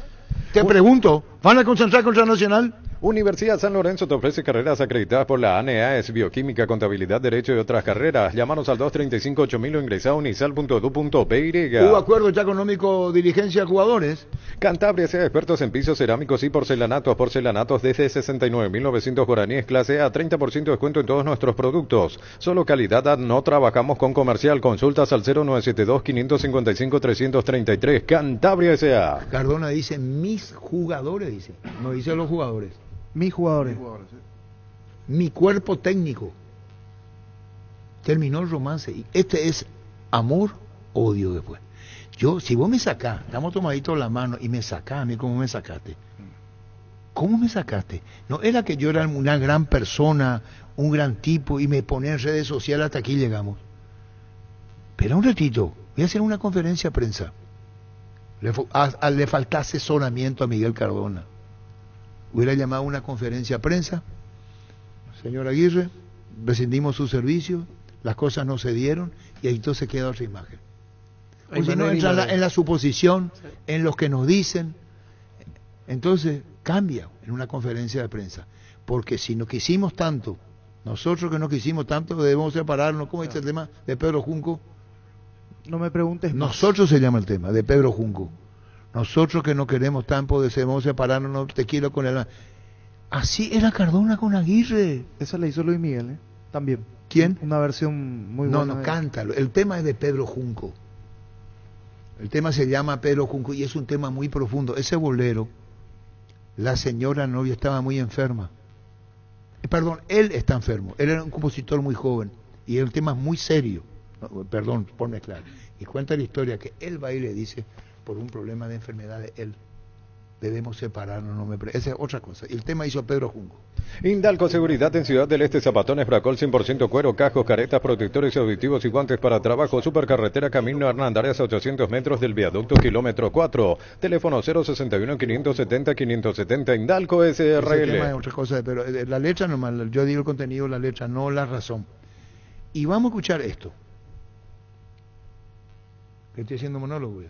Te pregunto, ¿van a concentrar contra Nacional? Universidad San Lorenzo te ofrece carreras acreditadas por la ANEAES, Bioquímica, Contabilidad, Derecho y otras carreras. Llámanos al 235-8000 o ingresa a unisal.edu.py. ¿Hubo acuerdo ya económico dirigencia jugadores? Cantabria sea expertos en pisos cerámicos y porcelanatos. Porcelanatos desde 69.900 guaraníes clase A, 30% de descuento en todos nuestros productos. Solo calidad, no trabajamos con comercial. Consultas al 0972-555-333. Cantabria S.A. Cardona dice mis jugadores, dice. No dice los jugadores. Mis jugadores. Mi cuerpo técnico. Terminó el romance. Y este es amor, odio después. Yo, si vos me sacás, estamos tomaditos la mano y me sacás, a mí, ¿cómo me sacaste? ¿Cómo me sacaste? No era que yo era una gran persona, un gran tipo, y me ponía en redes sociales, hasta aquí llegamos. Pero un ratito, voy a hacer una conferencia de prensa. Le falta asesoramiento a Miguel Cardona. Hubiera llamado a una conferencia de prensa. Señor Aguirre, rescindimos su servicio, las cosas no se dieron, y ahí entonces queda otra imagen. O si no entra en la suposición, en los que nos dicen, entonces cambia en una conferencia de prensa. Porque si no quisimos tanto, nosotros que no quisimos tanto, debemos separarnos. ¿Cómo dice el tema de Pedro Junco? No me preguntes más. Nosotros se llama el tema, de Pedro Junco. Nosotros que no queremos tanto, debemos separarnos, no te quiero con el... Así era Cardona con Aguirre. Esa la hizo Luis Miguel, también. ¿Quién? Una versión muy buena. No, cántalo. El tema es de Pedro Junco. El tema se llama Pedro Junco y es un tema muy profundo. Ese bolero, la señora novia estaba muy enferma. Perdón, él está enfermo. Él era un compositor muy joven y el tema es muy serio. Perdón, por mezclar. Y cuenta la historia que él va y le dice, por un problema de enfermedad de él, debemos separarnos, esa es otra cosa. Y el tema hizo Pedro Junco. Indalco Seguridad en Ciudad del Este, zapatones Bracol 100% cuero, cascos, caretas, protectores auditivos y guantes para trabajo. Supercarretera Camino Hernandarias a 800 metros del viaducto kilómetro 4. Teléfono 061-570-570. Indalco SRL. Ese tema es otra cosa, pero la letra nomás, yo digo el contenido, la letra, no la razón. Y vamos a escuchar esto. Que estoy haciendo monólogo.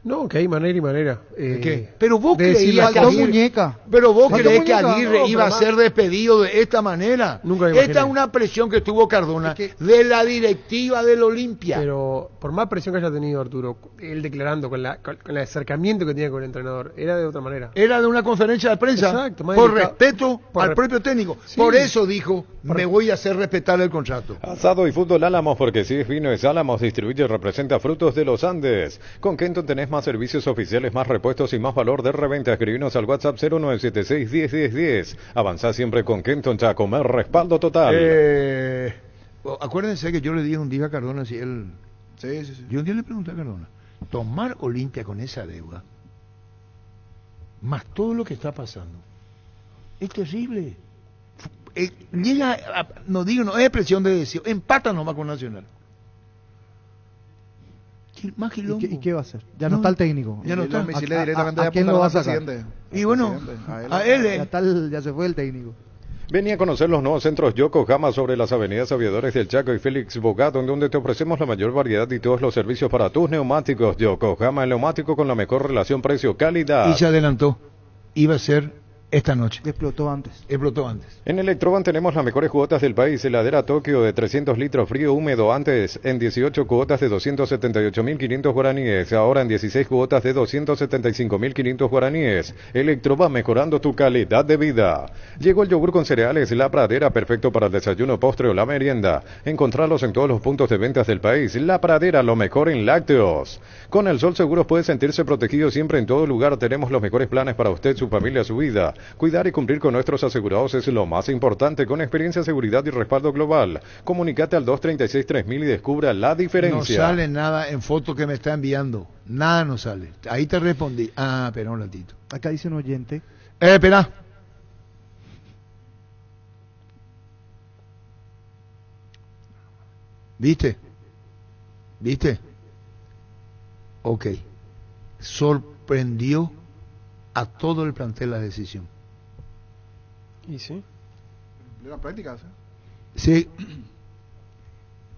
No, que hay manera y manera. ¿Qué? Pero vos creías que Aguirre, pero vos creés que Aguirre iba a ser despedido de esta manera. Nunca me imaginé. Esta es una presión que tuvo Cardona de la directiva del Olimpia. Pero por más presión que haya tenido Arturo, él declarando con el acercamiento que tenía con el entrenador, era de otra manera. Era de una conferencia de prensa. Exacto, por respeto al propio técnico. Sí. Por eso dijo, me voy a hacer respetar el contrato. Asado y fútbol Álamos, porque si es vino es Álamos, distribuye y representa Frutos de los Andes. Con Kenton tenés más servicios oficiales, más repuestos y más valor de reventa. Escribinos al WhatsApp 0976-101010. Avanzá siempre con Kenton Chacomer, respaldo total. Acuérdense que yo le dije un día a Cardona si él... Sí. Yo un día le pregunté a Cardona, tomar Olimpia con esa deuda, más todo lo que está pasando, es terrible. Llega no es presión de decisión, empata nomás con Nacional. ¿Y qué va a hacer? Ya no está el técnico. Ya no está. ¿A quién lo va a sacar? Y bueno, a él. Ya se fue el técnico. Venía a conocer los nuevos centros Yokohama sobre las avenidas Aviadores del Chaco y Félix Bogado, en donde te ofrecemos la mayor variedad y todos los servicios para tus neumáticos. Yokohama, el neumático con la mejor relación precio-calidad. Y se adelantó. Iba a ser esta noche. Explotó antes. En Electroban tenemos las mejores cuotas del país. Heladera Tokio de 300 litros frío húmedo, antes en 18 cuotas de 278.500 guaraníes, ahora en 16 cuotas de 275.500 guaraníes. Electroban, mejorando tu calidad de vida. Llegó el yogur con cereales La Pradera, perfecto para el desayuno, postre o la merienda. Encontralos en todos los puntos de ventas del país. La Pradera, lo mejor en lácteos. Con el Sol Seguros puede sentirse protegido siempre en todo lugar. Tenemos los mejores planes para usted, su familia, su vida. Cuidar y cumplir con nuestros asegurados es lo más importante, con experiencia, seguridad y respaldo global. Comunicate al 236-3000 y descubra la diferencia. No sale nada en foto que me está enviando. Nada no sale. Ahí te respondí. Espera un ratito. Acá dice un oyente. Espera. ¿Viste? Ok. Sorprendió a todo el plantel la decisión. ¿Y sí? ¿La práctica? Sí.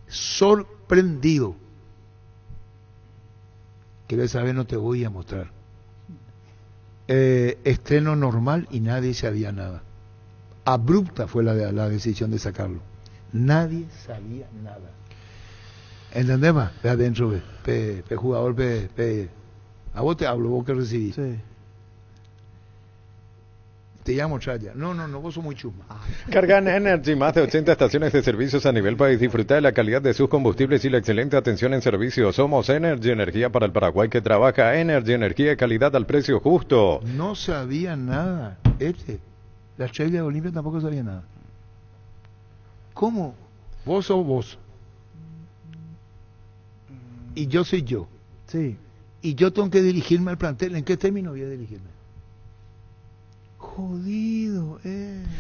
Sorprendido. ¿Quieres saber? No te voy a mostrar. Estreno normal y nadie sabía nada. Abrupta fue la decisión de sacarlo. Nadie sabía nada. ¿Entendés más? De adentro, jugador, a vos te hablo, vos que recibís. Sí. Te llamo Chaya. No, vos sos muy chusma. Cargan Energy, más de 80 estaciones de servicios a nivel país. Disfruta de la calidad de sus combustibles y la excelente atención en servicio. Somos Energy, energía para el Paraguay que trabaja. Energy, energía y calidad al precio justo. No sabía nada. La estrella de Olimpia tampoco sabía nada. ¿Cómo? Vos sos vos. Y yo soy yo. Sí. Y yo tengo que dirigirme al plantel. ¿En qué término voy a dirigirme? Jodido,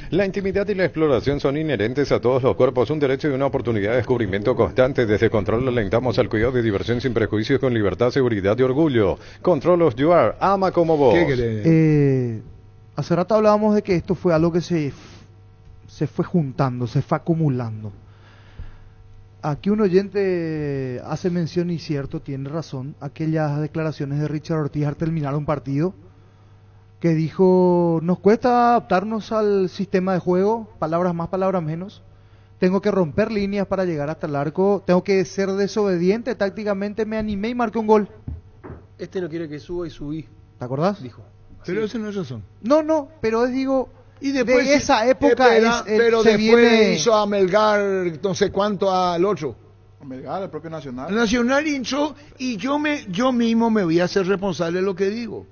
La intimidad y la exploración son inherentes a todos los cuerpos, un derecho y una oportunidad de descubrimiento constante. Desde Control alentamos al cuidado de diversión sin prejuicios, con libertad, seguridad y orgullo. Control of You Are, ama como vos. ¿Qué querés? Hace rato hablábamos de que esto fue algo que se fue juntando, se fue acumulando. Aquí un oyente hace mención, y cierto, tiene razón, aquellas declaraciones de Richard Ortiz al terminar un partido, que dijo: nos cuesta adaptarnos al sistema de juego, palabras más, palabras menos, tengo que romper líneas para llegar hasta el arco, tengo que ser desobediente, tácticamente me animé y marqué un gol. Este no quiere que suba y subí. ¿Te acordás? Dijo. Pero Sí. eso no es razón. No, pero digo, Y después de esa época pero se después viene... hizo a Melgar no sé cuánto al otro. Melgar, el propio Nacional. El Nacional hinchó, y yo mismo me voy a hacer responsable de lo que digo.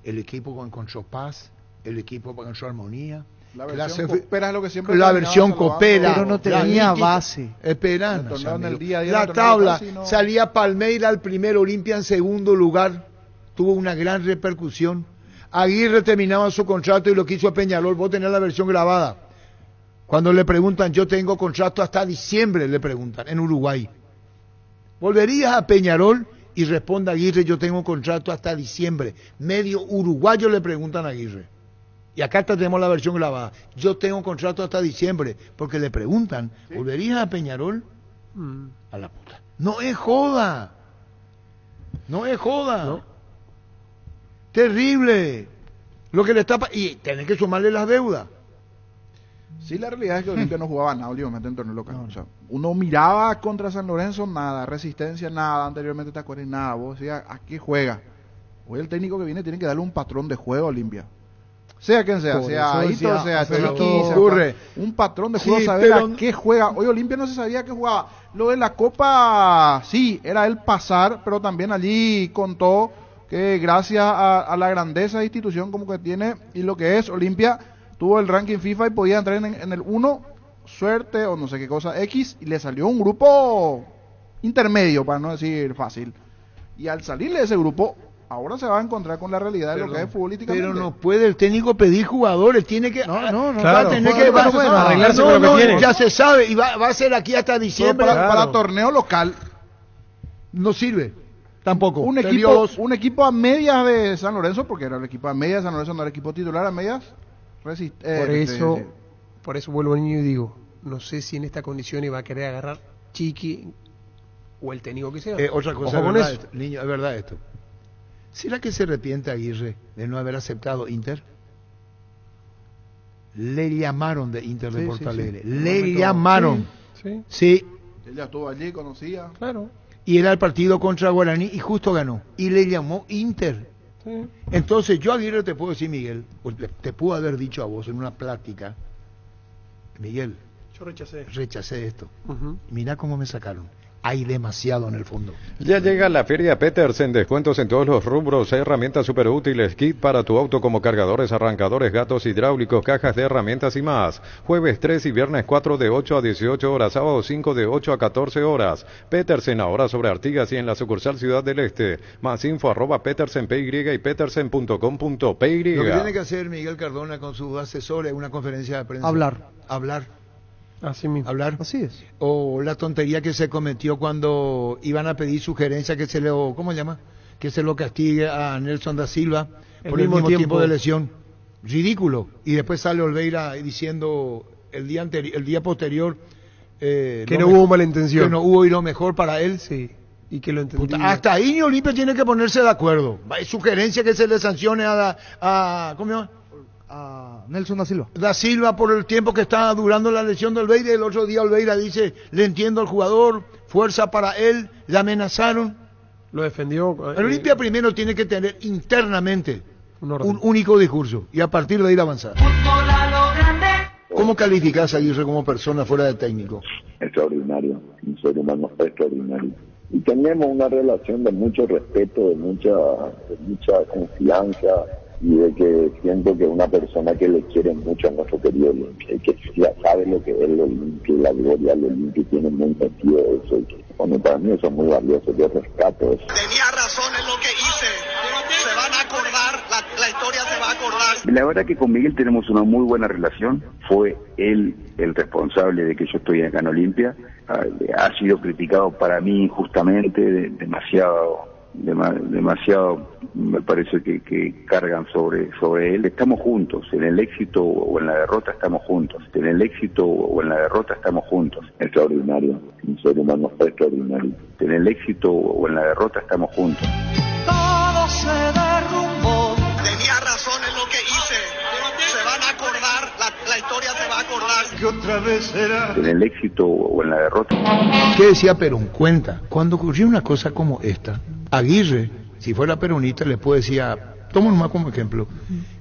El equipo encontró paz, el equipo encontró armonía. La versión Copera es lo que siempre la terminaba versión salvando. Copera, Pero no tenía base. Espera, El torneo en el día a día, la el torneo tabla, casi no- salía Palmeira al primer, Olimpia en segundo lugar, tuvo una gran repercusión. Aguirre terminaba su contrato y lo quiso a Peñarol. Vos tenés la versión grabada. Cuando le preguntan, yo tengo contrato hasta diciembre, le preguntan, en Uruguay. ¿Volverías a Peñarol? Y responde Aguirre, yo tengo contrato hasta diciembre. Medio uruguayo le preguntan a Aguirre. Y acá tenemos la versión grabada. Yo tengo contrato hasta diciembre. Porque le preguntan, ¿volverías a Peñarol? A la puta. No es joda. No es joda. No. Terrible. Lo que le está... Y tenés que sumarle las deudas. Sí, la realidad es que Olimpia no jugaba nada últimamente en torneo local. O sea, uno miraba contra San Lorenzo, nada, Resistencia, nada, anteriormente te acuerdas, nada. Vos decías, ¿a qué juega? Hoy el técnico que viene tiene que darle un patrón de juego a Olimpia. Sea quien sea, Por sea eso Hito, decía, sea pero Chiqui, sea ocurre. un patrón de juego, Sí, saber pero- a qué juega. Hoy Olimpia no se sabía qué jugaba. Lo de la Copa, sí, era el pasar, pero también allí contó que gracias a la grandeza de institución como que tiene y lo que es Olimpia, tuvo el ranking FIFA y podía entrar en el 1, suerte o no sé qué cosa X, y le salió un grupo intermedio, para no decir fácil. Y al salirle de ese grupo, ahora se va a encontrar con la realidad de lo que es futbolísticamente. Pero no puede el técnico pedir jugadores, tiene que... No, va a tener que arreglarse con lo que tiene. Ya se sabe, y va a ser aquí hasta Solo diciembre. para torneo local. No sirve, tampoco. Un Perdió equipo, dos. un equipo a medias de San Lorenzo, porque era el equipo a medias de San Lorenzo, no era el equipo titular a medias. Por eso vuelvo al niño y digo, no sé si en esta condición iba a querer agarrar Chiqui o el técnico que sea. Otra cosa, Ojo es con verdad, eso. niño, es verdad esto. ¿Será que se arrepiente Aguirre de no haber aceptado Inter? Le llamaron de Inter de Sí, Porto sí, sí. Alegre. Le llamaron. Sí, Sí. Él ya estuvo allí, conocía. claro. Y era el partido contra Guaraní y justo ganó. Y le llamó Inter. Sí. Entonces yo Aguirre te puedo decir, Miguel, o te puedo haber dicho a vos en una plática, Miguel, Yo rechacé esto. Ujú. Mirá cómo me sacaron. Hay demasiado en el fondo. Ya llega la Feria Petersen, descuentos en todos los rubros, herramientas super útiles, kit para tu auto como cargadores, arrancadores, gatos hidráulicos, cajas de herramientas y más. Jueves 3 y viernes 4 de 8 a 18 horas, sábado 5 de 8 a 14 horas. Petersen ahora sobre Artigas y en la sucursal Ciudad del Este. Más info @petersenpy y petersen.com.py. Lo que tiene que hacer Miguel Cardona con sus asesores es una conferencia de prensa. Hablar. Así mismo. Hablar. Así es. O la tontería que se cometió cuando iban a pedir sugerencia que se le, ¿cómo se llama? Que se lo castigue a Nelson da Silva por el mismo tiempo de lesión. Ridículo. Y después sale Olveira diciendo el día posterior que no hubo mala intención. Que no hubo y lo mejor para él. Sí. Y que lo entendí. Hasta ahí ni Olimpia tiene que ponerse de acuerdo. Hay sugerencia que se le sancione a ¿cómo se llama? A Nelson da Silva. Da Silva por el tiempo que está durando la lesión de Olveira. El otro día Olveira dice, le entiendo al jugador, fuerza para él, le amenazaron. Lo defendió. El Olimpia primero tiene que tener internamente orden. un único discurso y a partir de ahí avanzar. ¿Cómo calificás a Aguirre como persona fuera de técnico? Extraordinario, un ser humano extraordinario. Y teníamos una relación de mucho respeto, de mucha confianza, y de que siento que una persona que le quiere mucho a nuestro querido Olimpia y que ya sabe lo que es el Olimpia y la gloria del Olimpia, tiene muy sentido eso. Y que, bueno, para mí eso es muy valioso, yo rescato eso. Tenía razón en lo que hice. Se van a acordar, la historia se va a acordar. La verdad que con Miguel tenemos una muy buena relación. Fue él el responsable de que yo estoy acá en Olimpia. Ha sido criticado para mí injustamente, demasiado, me parece que cargan sobre él. Estamos juntos, en el éxito o en la derrota estamos juntos. En el éxito o en la derrota estamos juntos. Extraordinario, un ser humano extraordinario. En el éxito o en la derrota estamos juntos. Todo se derrumbó. Tenía razón en lo que hice. Se van a acordar, la historia se va a acordar. Que otra vez será. En el éxito o en la derrota. ¿Qué decía Perón? Cuenta, cuando ocurrió una cosa como esta, Aguirre, si fuera peronista, le puede decir, tomo nomás como ejemplo,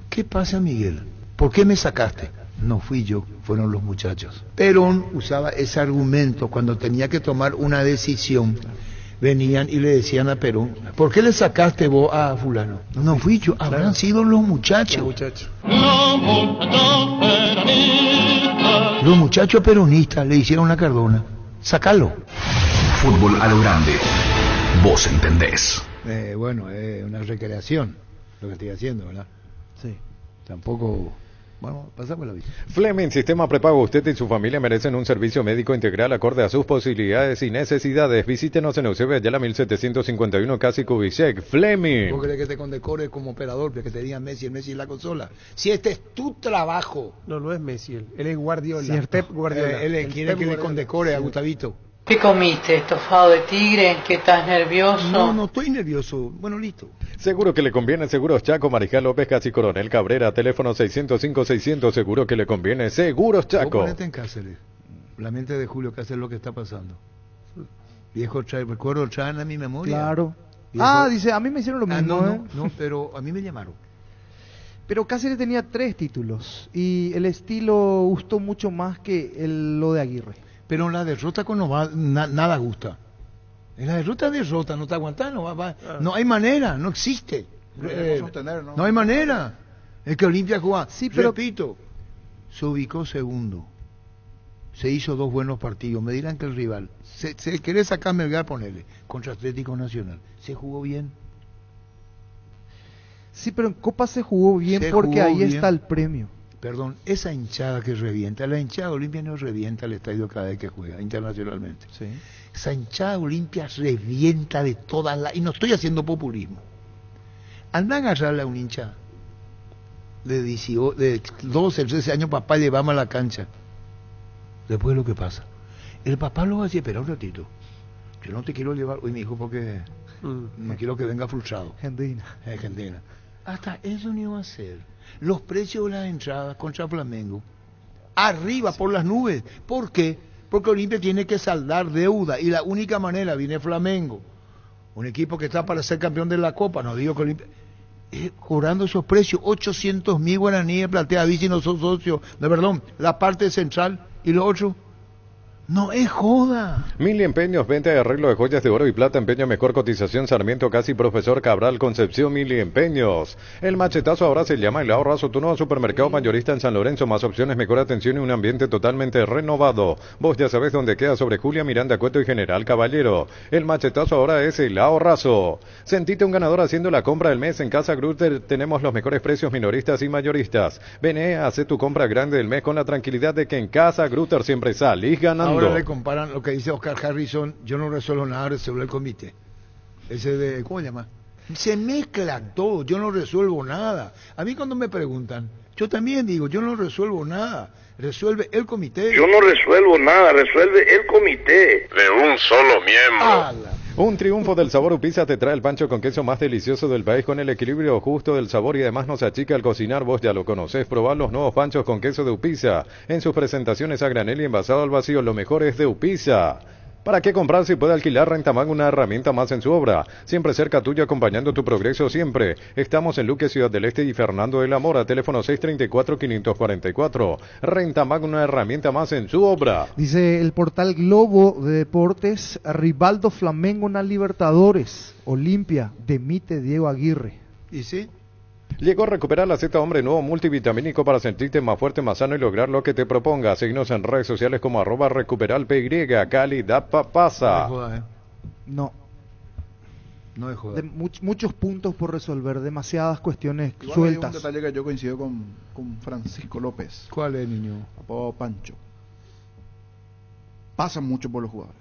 ¿qué pasa, Miguel? ¿Por qué me sacaste? No fui yo, fueron los muchachos. Perón usaba ese argumento cuando tenía que tomar una decisión. Venían y le decían a Perón, ¿por qué le sacaste vos a fulano? No fui yo, habrán sido los muchachos. Los muchachos peronistas le hicieron a Cardona. Sácalo. Fútbol a lo grande. Vos entendés. Bueno, es una recreación lo que estoy haciendo, ¿verdad? Sí. Tampoco... Bueno, pasamos la vida. Fleming Sistema Prepago. Usted y su familia merecen un servicio médico integral acorde a sus posibilidades y necesidades. Visítenos en Eusebio Ayala 1751, casi Kubitschek. Fleming. ¿Vos crees que te condecores como operador, que te digan Messi, el Messi y la consola? Si este es tu trabajo. No es Messi, él es Guardiola. Cierto. Pep Guardiola. Él quiere que le condecore a Gustavito. ¿Qué comiste? ¿Estofado de tigre? ¿Que estás nervioso? No estoy nervioso. Bueno, listo. Seguro que le conviene Seguros Chaco, Mariscal López, casi Coronel Cabrera, teléfono 605-600, seguro que le conviene Seguros Chaco. Ponete en Cáceres. La mente de Julio Cáceres, lo que está pasando. Viejo recuerdo traen a mi memoria. Claro. Viejo... dice, a mí me hicieron lo mismo. No, pero a mí me llamaron. Pero Cáceres tenía 3 títulos y el estilo gustó mucho más que lo de Aguirre. Pero en la derrota con nada gusta. En la derrota, no te aguantas, no hay manera, no existe. No hay manera. Es que Olimpia jugaba, repito, se ubicó segundo. Se hizo 2 buenos partidos. Me dirán que el rival, se quiere sacar Melgar, ponerle, contra Atlético Nacional. Se jugó bien. Sí, pero en Copa se jugó bien porque ahí está el premio. Perdón, esa hinchada que revienta, la hinchada Olimpia no revienta el estadio cada vez que juega internacionalmente. Sí. Esa hinchada Olimpia revienta de todas las... Y no estoy haciendo populismo. Anda a agarrarle a un hincha de 12, 13 años, papá, llevamos a la cancha. Después lo que pasa. El papá lo va a decir, espera un ratito. Yo no te quiero llevar hoy, mi hijo, porque no quiero que venga frustrado. Argentina. Hasta eso no iba a ser. Los precios de las entradas contra Flamengo arriba por las nubes. ¿Por qué? Porque Olimpia tiene que saldar deuda y la única manera viene Flamengo, un equipo que está para ser campeón de la Copa, no digo que Olimpia, cobrando esos precios, 800.000 guaraníes platea bici, no son socios, perdón, la parte central y lo otro. No es joda. Mili Empeños, venta y arreglo de joyas de oro y plata, empeño mejor cotización, Sarmiento Casi, Profesor Cabral, Concepción, Mili Empeños. El machetazo ahora se llama El Ahorrazo, tu nuevo supermercado mayorista en San Lorenzo, más opciones, mejor atención y un ambiente totalmente renovado. Vos ya sabés dónde queda, sobre Julia, Miranda, Cueto y General Caballero. El machetazo ahora es El Ahorrazo. Sentite un ganador haciendo la compra del mes en Casa Grutter, tenemos los mejores precios minoristas y mayoristas. Ven, hace tu compra grande del mes con la tranquilidad de que en Casa Grutter siempre salís ganando. Ahora le comparan lo que dice Oscar Harrison, yo no resuelvo nada, resuelve el comité. Ese de, ¿cómo se llama? Se mezcla todo, yo no resuelvo nada. A mí cuando me preguntan, yo también digo, yo no resuelvo nada, resuelve el comité. Yo no resuelvo nada, resuelve el comité. De un solo miembro. Un triunfo del sabor Upisa te trae el pancho con queso más delicioso del país con el equilibrio justo del sabor y además no se achica al cocinar, vos ya lo conocés. Probá los nuevos panchos con queso de Upisa en sus presentaciones a granel y envasado al vacío, lo mejor es de Upisa. ¿Para qué comprar si puede alquilar Rentamag, una herramienta más en su obra? Siempre cerca tuyo, acompañando tu progreso siempre. Estamos en Luque, Ciudad del Este y Fernando de la Mora, teléfono 634-544. Rentamag, una herramienta más en su obra. Dice el portal Globo de Deportes, Rivaldo Flamengo en la Libertadores, Olimpia, demite Diego Aguirre. ¿Y sí? Llegó a recuperar la Z Hombre Nuevo multivitamínico para sentirte más fuerte, más sano y lograr lo que te propongas. Síguenos en redes sociales como @recuperalpy, calidad pasa. No. No es joder. Muchos puntos por resolver, demasiadas cuestiones Igual sueltas. hay un detalle que yo coincido con Francisco López. ¿Cuál es, niño? Apodo Pancho. Pasa mucho por los jugadores.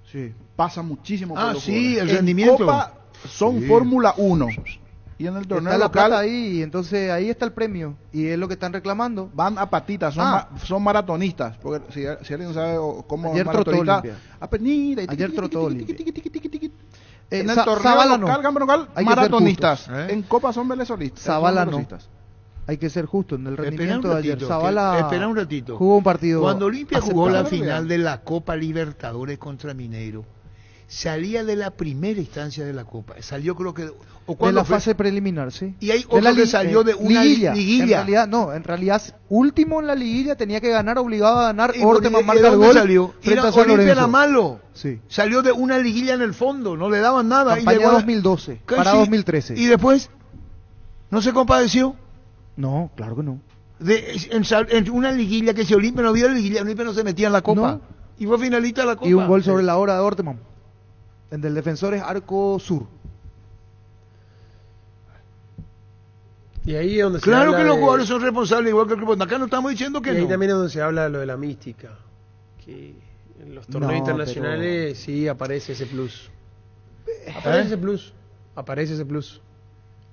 Sí. Pasa muchísimo por los sí, jugadores. el rendimiento. En Copa son Fórmula 1. Y en el torneo está la local plata ahí, y entonces ahí está el premio. Y es lo que están reclamando. van a patitas, son maratonistas. Porque si alguien sabe cómo Ayer es trotó maratonista, Olimpia. apenita y Ayer trotó Olimpia. En el Zavala torneo no. local, campeón local, Hay que ser maratonistas. justos, En Copa son venezolistas. Zavala no. Hay que ser justo en el rendimiento de ayer. Espera un ratito. Jugó un partido. Cuando Olimpia jugó la aceptable, final bien. de la Copa Libertadores contra Mineiro, salía de la primera instancia de la Copa. Salió, creo que. ¿O De cuándo la fue? fase preliminar, sí. Y hay De otro la que salió de una liguilla. En realidad, último en la liguilla, tenía que ganar, obligado a ganar. Y Orteman ¿de marca el dónde gol. salió? Frente a San Olimpia Lorenzo. era malo. Sí. Salió de una liguilla en el fondo, no le daban nada. Campaña y llegó a la- 2012 ¿Qué? para Sí. 2013. Y después, ¿no se compadeció? No, claro que no. En una liguilla que si Olimpia no vio la liguilla, Olimpia no se metía en la Copa. No. Y fue finalista de la Copa. Y un gol sobre la hora de Orteman. En del Defensores Arco Sur. Y ahí es donde Claro se que habla los de- jugadores son responsables, igual que el equipo. Acá no estamos diciendo que y ahí no. también es donde se habla de lo de la mística. Que en los torneos No, internacionales sí aparece ese plus. Aparece ese plus. Aparece ese plus.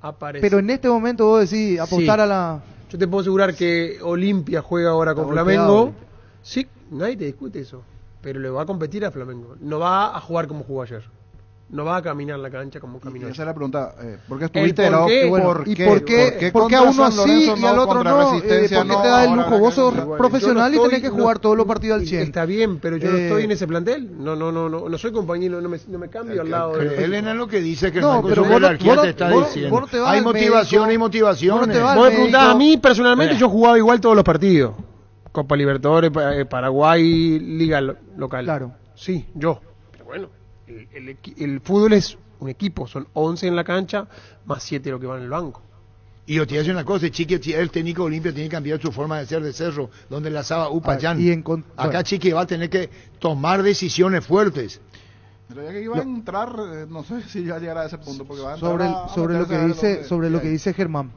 Aparece. Pero en este momento vos decís apostar Sí. a la... Yo te puedo asegurar que Olimpia juega ahora con Está Flamengo. golpeado. Sí, nadie te discute eso. Pero le va a competir a Flamengo. No va a jugar como jugó ayer. No va a caminar la cancha como caminó. Esa es la pregunta. ¿Por qué El estuviste por no? qué. ¿Por ¿Y qué? por qué a contra uno San así Lorenzo y al otro contra no? Resistencia ¿Por qué no? te da el Ahora lujo? Vos sos acá- profesional y tenés que jugar todos los partidos al 100. Está bien, pero yo no Eh, estoy en ese plantel. No soy compañero, no me cambio al lado. Elena es lo que dice que No, no, pero su vos no- jerarquía vos no- te está vos no- diciendo. vos no te vas Hay al motivación médico, y motivaciones. vos no te vas al Vos me preguntás médico. a mí, personalmente, yo jugaba igual todos los partidos. Copa Libertadores, Paraguay, Liga local. Claro. Sí, yo. Pero bueno, el fútbol es un equipo, son 11 en la cancha, más 7 lo que van en el banco. Y yo te voy a decir una cosa, Chiqui, el técnico de Olimpia tiene que cambiar su forma de ser de Cerro, donde la Saba Upayán. Acá Chiqui va a tener que tomar decisiones fuertes. Pero ya que iba a entrar, no sé si ya llegará a ese punto, porque va a entrar sobre lo que dice Germán.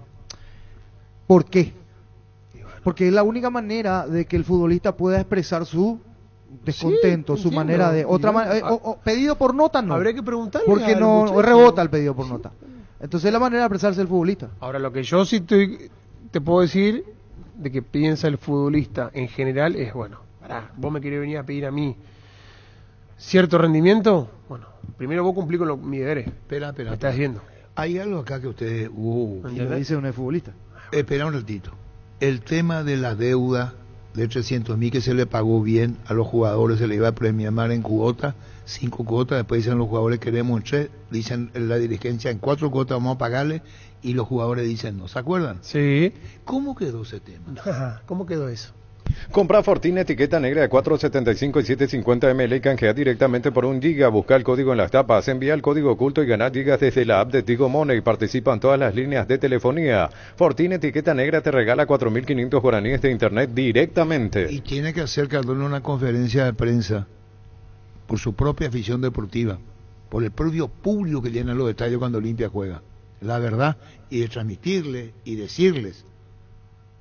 ¿Por qué? Porque es la única manera de que el futbolista pueda expresar su descontento, Sí, su entiendo. manera de otra Y manera, pedido por nota no. Habría que preguntarle porque al no muchacho. rebota el pedido por nota. Entonces es la manera de expresarse el futbolista. Ahora, lo que yo sí te puedo decir de que piensa el futbolista en general es, bueno, pará, vos me querés venir a pedir a mí cierto rendimiento, bueno, primero vos cumplí con mis deberes. Espera. Me estás viendo. Hay algo acá que ustedes... Y lo dice un futbolista. Espera un ratito. El tema de la deuda de 300.000 que se le pagó bien a los jugadores, se le iba a premiar en cuotas, 5 cuotas, después dicen los jugadores queremos en 3, dicen la dirigencia en 4 cuotas vamos a pagarle, y los jugadores dicen no, ¿se acuerdan? Sí. ¿Cómo quedó ese tema? ¿Cómo quedó eso? Compra Fortina etiqueta negra de 4.75 y 7.50 ml y canjea directamente por 1 giga. Busca el código en las tapas, envía el código oculto y gana gigas desde la app de Tigo Money y participa en todas las líneas de telefonía. Fortina etiqueta negra te regala 4.500 guaraníes de internet directamente. Y tiene que hacer Cardona una conferencia de prensa por su propia afición deportiva, por el propio público que llena los estadios cuando Olimpia juega. La verdad, y de transmitirle y decirles.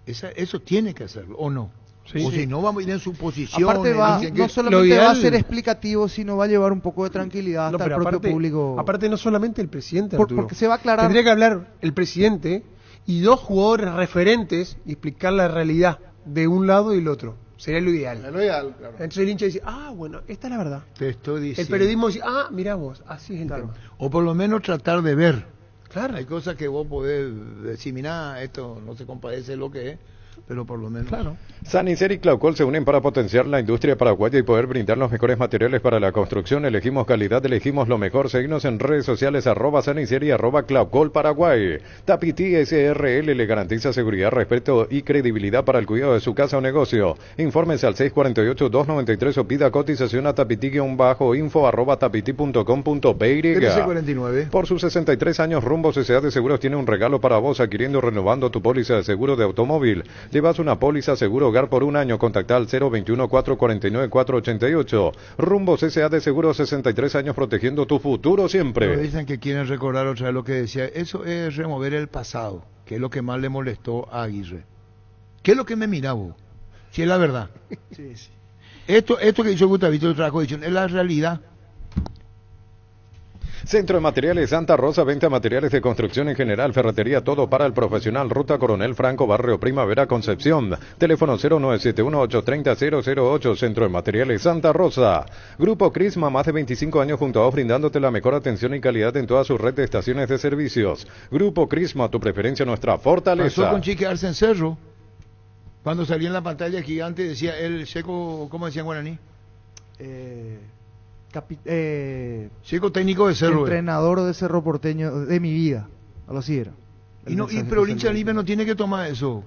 Eso tiene que hacerlo, ¿o no? Sí, o sí. si no, vamos a ir en su posición. Aparte no solamente va a ser explicativo, sino va a llevar un poco de tranquilidad hasta el propio público. Aparte no solamente el presidente, porque se va a aclarar. Tendría que hablar el presidente y 2 jugadores referentes y explicar la realidad de un lado y el otro. Sería lo ideal. Es lo ideal, claro. Entonces el hincha dice, bueno, esta es la verdad. Te estoy diciendo. El periodismo dice, mirá vos, así es el tema. O por lo menos tratar de ver. Claro. Hay cosas que vos podés decir, mirá, esto no se compadece de lo que es. pero por lo menos. Claro. Sanicer y Claucol se unen para potenciar la industria paraguaya y poder brindar los mejores materiales para la construcción. Elegimos calidad, elegimos lo mejor. Seguimos en redes sociales @Sanicer y @Claucol Paraguay. Tapiti SRL le garantiza seguridad, respeto y credibilidad para el cuidado de su casa o negocio. Infórmese al 648-293 o pida cotización a tapiti-info@tapiti.com.py. 1349. Por sus 63 años, Rumbo S.A. de Seguros tiene un regalo para vos, adquiriendo o renovando tu póliza de seguro de automóvil. Llevas una póliza seguro hogar por un año. Contacta al 021-449-488. Rumbos S.A. de Seguros, 63 años protegiendo tu futuro siempre. Pero dicen que quieren recordar otra vez lo que decía. Eso es remover el pasado, que es lo que más le molestó a Aguirre. ¿Qué es lo que me mira vos? Si es la verdad. Sí, sí. Esto que hizo Gustavito, trajo es la realidad. Centro de Materiales Santa Rosa, venta de materiales de construcción en general, ferretería, todo para el profesional. Ruta Coronel Franco, Barrio Primavera, Concepción. Teléfono 0971-830-008, Centro de Materiales Santa Rosa. Grupo Crisma, más de 25 años junto a vos, brindándote la mejor atención y calidad en toda su red de estaciones de servicios. Grupo Crisma, tu preferencia, nuestra fortaleza. Pasó con Chiqui Arce en Cerro. Cuando salía en la pantalla gigante decía el seco, ¿cómo decía en guaraní? Chico técnico de Cerro. Entrenador de Cerro Porteño de mi vida. Algo así era. Pero el hincha libre no tiene que tomar eso.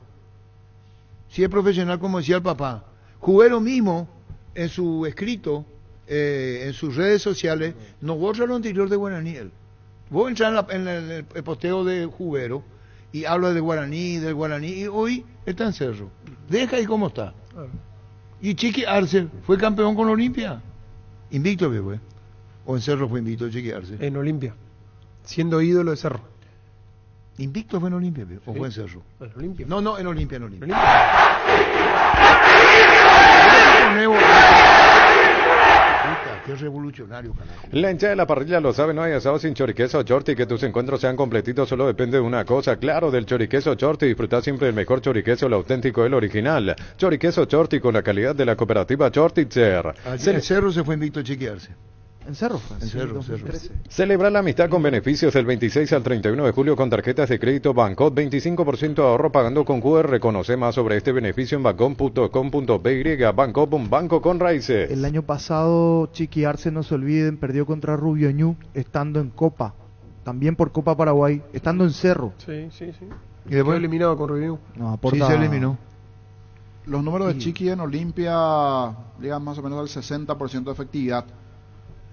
Si es profesional, como decía el papá. Juguero mismo, en su escrito, en sus redes sociales, no borra lo anterior de Guaraní. Vos entras en el posteo de Juguero y habla del Guaraní, y hoy está en Cerro. Deja ahí cómo está. Y Chiqui Arce fue campeón con Olimpia. Invicto, güey. ¿O en Cerro fue invicto Chiqui Arce? En Olimpia, siendo ídolo de Cerro. ¿Invicto fue en Olimpia, o sí. fue en Cerro? En Olimpia. No, en Olimpia. Qué revolucionario, carajo. La hinchada de la parrilla lo sabe, no hay asado sin choriqueso Chorti. Que tus encuentros sean completitos solo depende de una cosa, claro, del choriqueso Chorti. Disfrutar siempre el mejor choriqueso, el auténtico, el original. Choriqueso Chorti con la calidad de la cooperativa Chortitzer. En Cerro se fue invicto Chiqui Arce. En Cerro fue. En Cerro, 2013. Celebra la amistad con beneficios del 26 al 31 de julio con tarjetas de crédito Bancot, 25% de ahorro pagando con QR. Conoce más sobre este beneficio en bancot.com.py. Bancot, un banco con raíces. El año pasado, Chiqui Arce, no se olviden, perdió contra Rubio Ñu, estando en Copa. También por Copa Paraguay, estando en Cerro. Sí. ¿Y después? Fue eliminado con Rubio Ñu. No, aporta... Sí, se eliminó. Los números de Chiqui en Olimpia llegan más o menos al 60% de efectividad.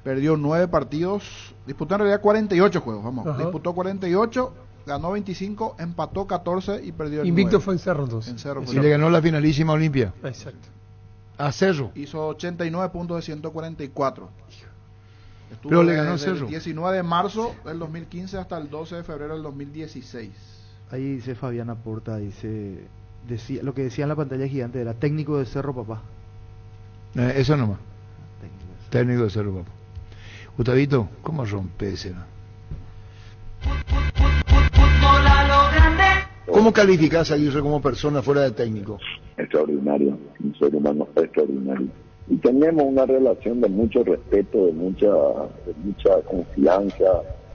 Perdió 9 partidos, disputó en realidad 48 juegos, vamos. Ajá. Disputó 48, ganó 25, empató 14 y perdió el Invicto 9. fue en Cerro entonces. En Cerro. Y le ganó la finalísima Olimpia. Exacto. A Cerro. Hizo 89 puntos de 144. Estuvo Pero le ganó desde Cerro. el 19 de marzo del 2015 hasta el 12 de febrero del 2016. Ahí dice Fabián Aporta, decía lo que decía en la pantalla gigante, era técnico de Cerro, papá. Eso nomás. Técnico de Cerro, papá. Gustavito, ¿cómo rompe ese? ¿Cómo calificás a Aguirre como persona fuera de técnico? Extraordinario, un ser humano extraordinario. Y tenemos una relación de mucho respeto, de mucha confianza,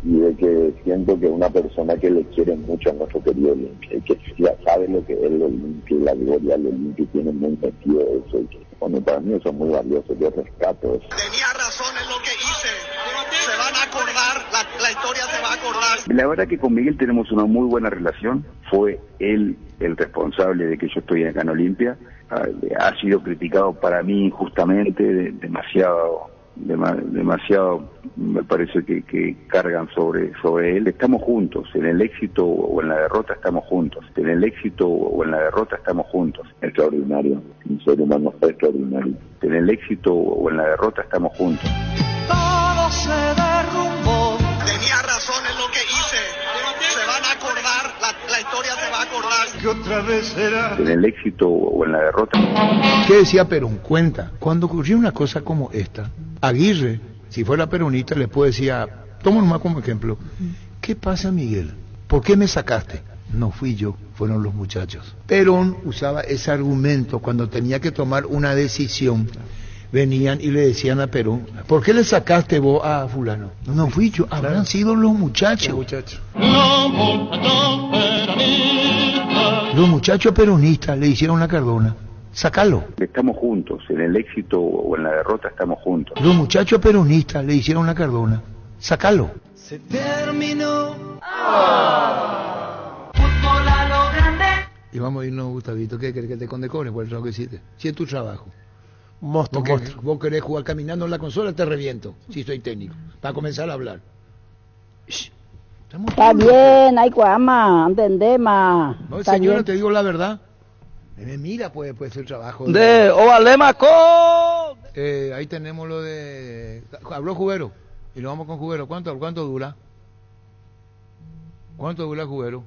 y de que siento que es una persona que le quiere mucho a nuestro querido Olimpia, y que ya sabe lo que es el Olimpia, la gloria del Olimpia, y tiene muy sentido eso, y que, bueno, para mí eso es muy valioso, yo rescato eso. Tenía razón en lo que hice, se van a acordar, la historia se va a acordar. La verdad que con Miguel tenemos una muy buena relación, fue él el responsable de que yo estoy acá en Olimpia, ha sido criticado para mí injustamente, demasiado me parece que cargan sobre él. Estamos juntos, en el éxito o en la derrota estamos juntos, Extraordinario, un ser humano extraordinario. En el éxito o en la derrota estamos juntos. Todo se derrumbó. Tenía razón en lo que hice, se van a acordar, la historia se va a acordar. ¿Qué otra vez será? En el éxito o en la derrota. ¿Qué decía Perón? Cuenta, cuando ocurrió una cosa como esta, Aguirre, si fuera peronista, le puede decir, toma nomás como ejemplo, ¿qué pasa, Miguel? ¿Por qué me sacaste? No fui yo, fueron los muchachos. Perón usaba ese argumento cuando tenía que tomar una decisión. Venían y le decían a Perón, ¿por qué le sacaste vos a fulano? No fui yo, habrán sido los muchachos. Los muchachos. No, Los muchachos peronistas le hicieron la Cardona. Sácalo. Estamos juntos, en el éxito o en la derrota estamos juntos. Los muchachos peronistas le hicieron la Cardona. Sácalo. Se terminó. Fútbol a lo grande. Y vamos a irnos, Gustavito, ¿qué querés que te condecore por el trabajo que hiciste? Si es tu trabajo. Monstruo. Vos querés jugar caminando en la consola, te reviento, si soy técnico, para comenzar a hablar. Está bien, hay cuama, entendé más. No, señora, te digo la verdad. Me mira, puede ser el trabajo. De Ovalemaco. Ahí tenemos lo de... Habló Jubero, y lo vamos con Jubero. ¿Cuánto dura? ¿Cuánto dura Jubero?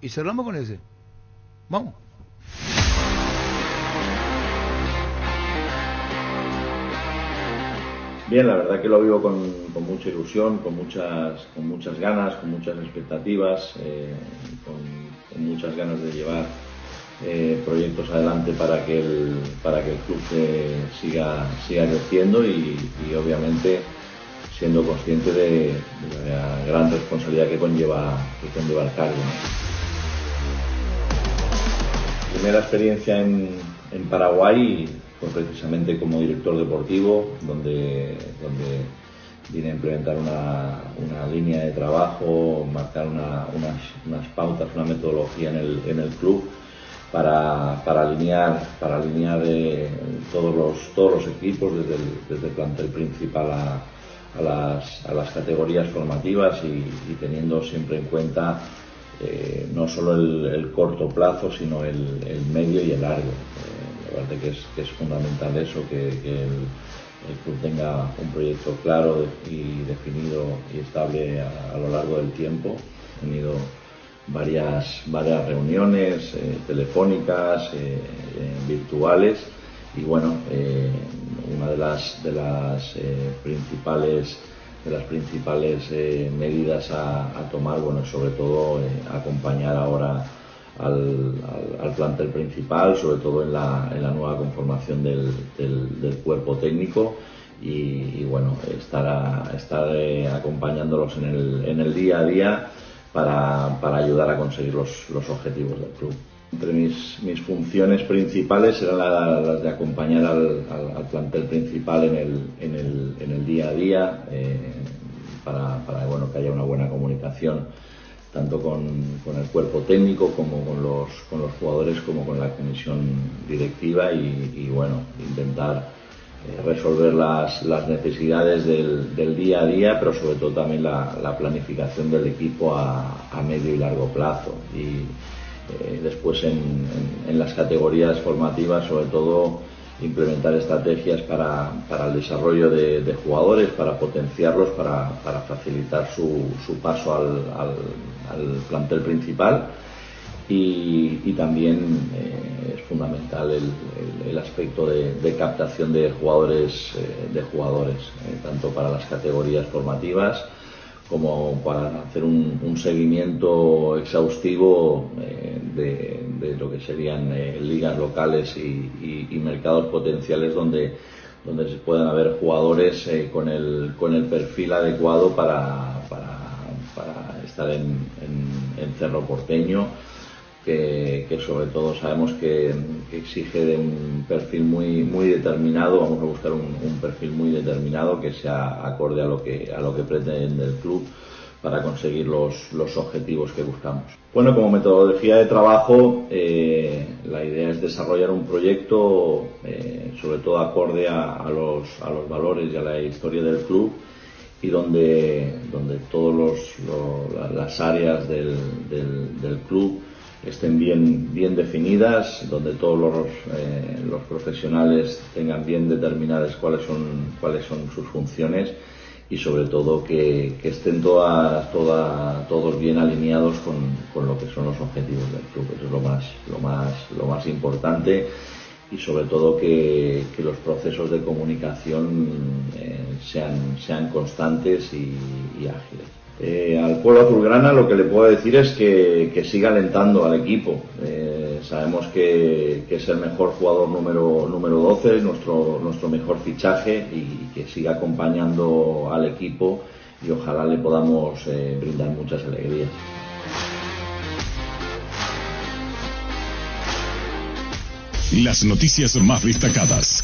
Y cerramos con ese. Vamos. Bien, la verdad que lo vivo con mucha ilusión, con muchas ganas, con muchas expectativas, con muchas ganas de llevar proyectos adelante para que el club siga creciendo y obviamente siendo consciente de la gran responsabilidad que conlleva el cargo, ¿no? Primera experiencia en Paraguay fue precisamente como director deportivo, donde vine a implementar una línea de trabajo, marcar unas pautas, una metodología en el club para alinear todos los equipos desde el plantel principal a las categorías formativas y teniendo siempre en cuenta no solo el corto plazo, sino el medio y el largo. La verdad que es fundamental eso, que el club tenga un proyecto claro y definido y estable a lo largo del tiempo. He tenido varias reuniones telefónicas, virtuales y bueno, una de las principales medidas a tomar, bueno, sobre todo acompañar ahora al plantel principal, sobre todo en la nueva conformación del cuerpo técnico y bueno, estar acompañándolos en el día a día para ayudar a conseguir los objetivos del club. Entre mis funciones principales eran las de acompañar al plantel principal en el día a día para bueno, que haya una buena comunicación tanto con el cuerpo técnico como con los jugadores como con la comisión directiva y bueno, intentar resolver las necesidades del día a día, pero sobre todo también la planificación del equipo a medio y largo plazo y después en las categorías formativas sobre todo implementar estrategias para el desarrollo de jugadores, para potenciarlos, para facilitar su paso al plantel principal y también es fundamental el aspecto de captación de jugadores, tanto para las categorías formativas como para hacer un seguimiento exhaustivo de lo que serían ligas locales y mercados potenciales donde se puedan haber jugadores con el perfil adecuado para estar en Cerro Porteño, que sobre todo sabemos que exige de un perfil muy determinado. Vamos a buscar un perfil muy determinado que sea acorde a lo que pretende el club para conseguir los objetivos que buscamos. Bueno, como metodología de trabajo, la idea es desarrollar un proyecto sobre todo acorde a los valores y a la historia del club y donde todas las áreas del club estén bien definidas, donde todos los profesionales tengan bien determinadas cuáles son sus funciones y sobre todo que estén todos bien alineados con lo que son los objetivos del club. Eso es lo más importante y sobre todo que los procesos de comunicación sean constantes y ágiles. Al pueblo azulgrana lo que le puedo decir es que siga alentando al equipo. Sabemos que es el mejor jugador número 12, nuestro mejor fichaje y que siga acompañando al equipo y ojalá le podamos brindar muchas alegrías. Las noticias más destacadas.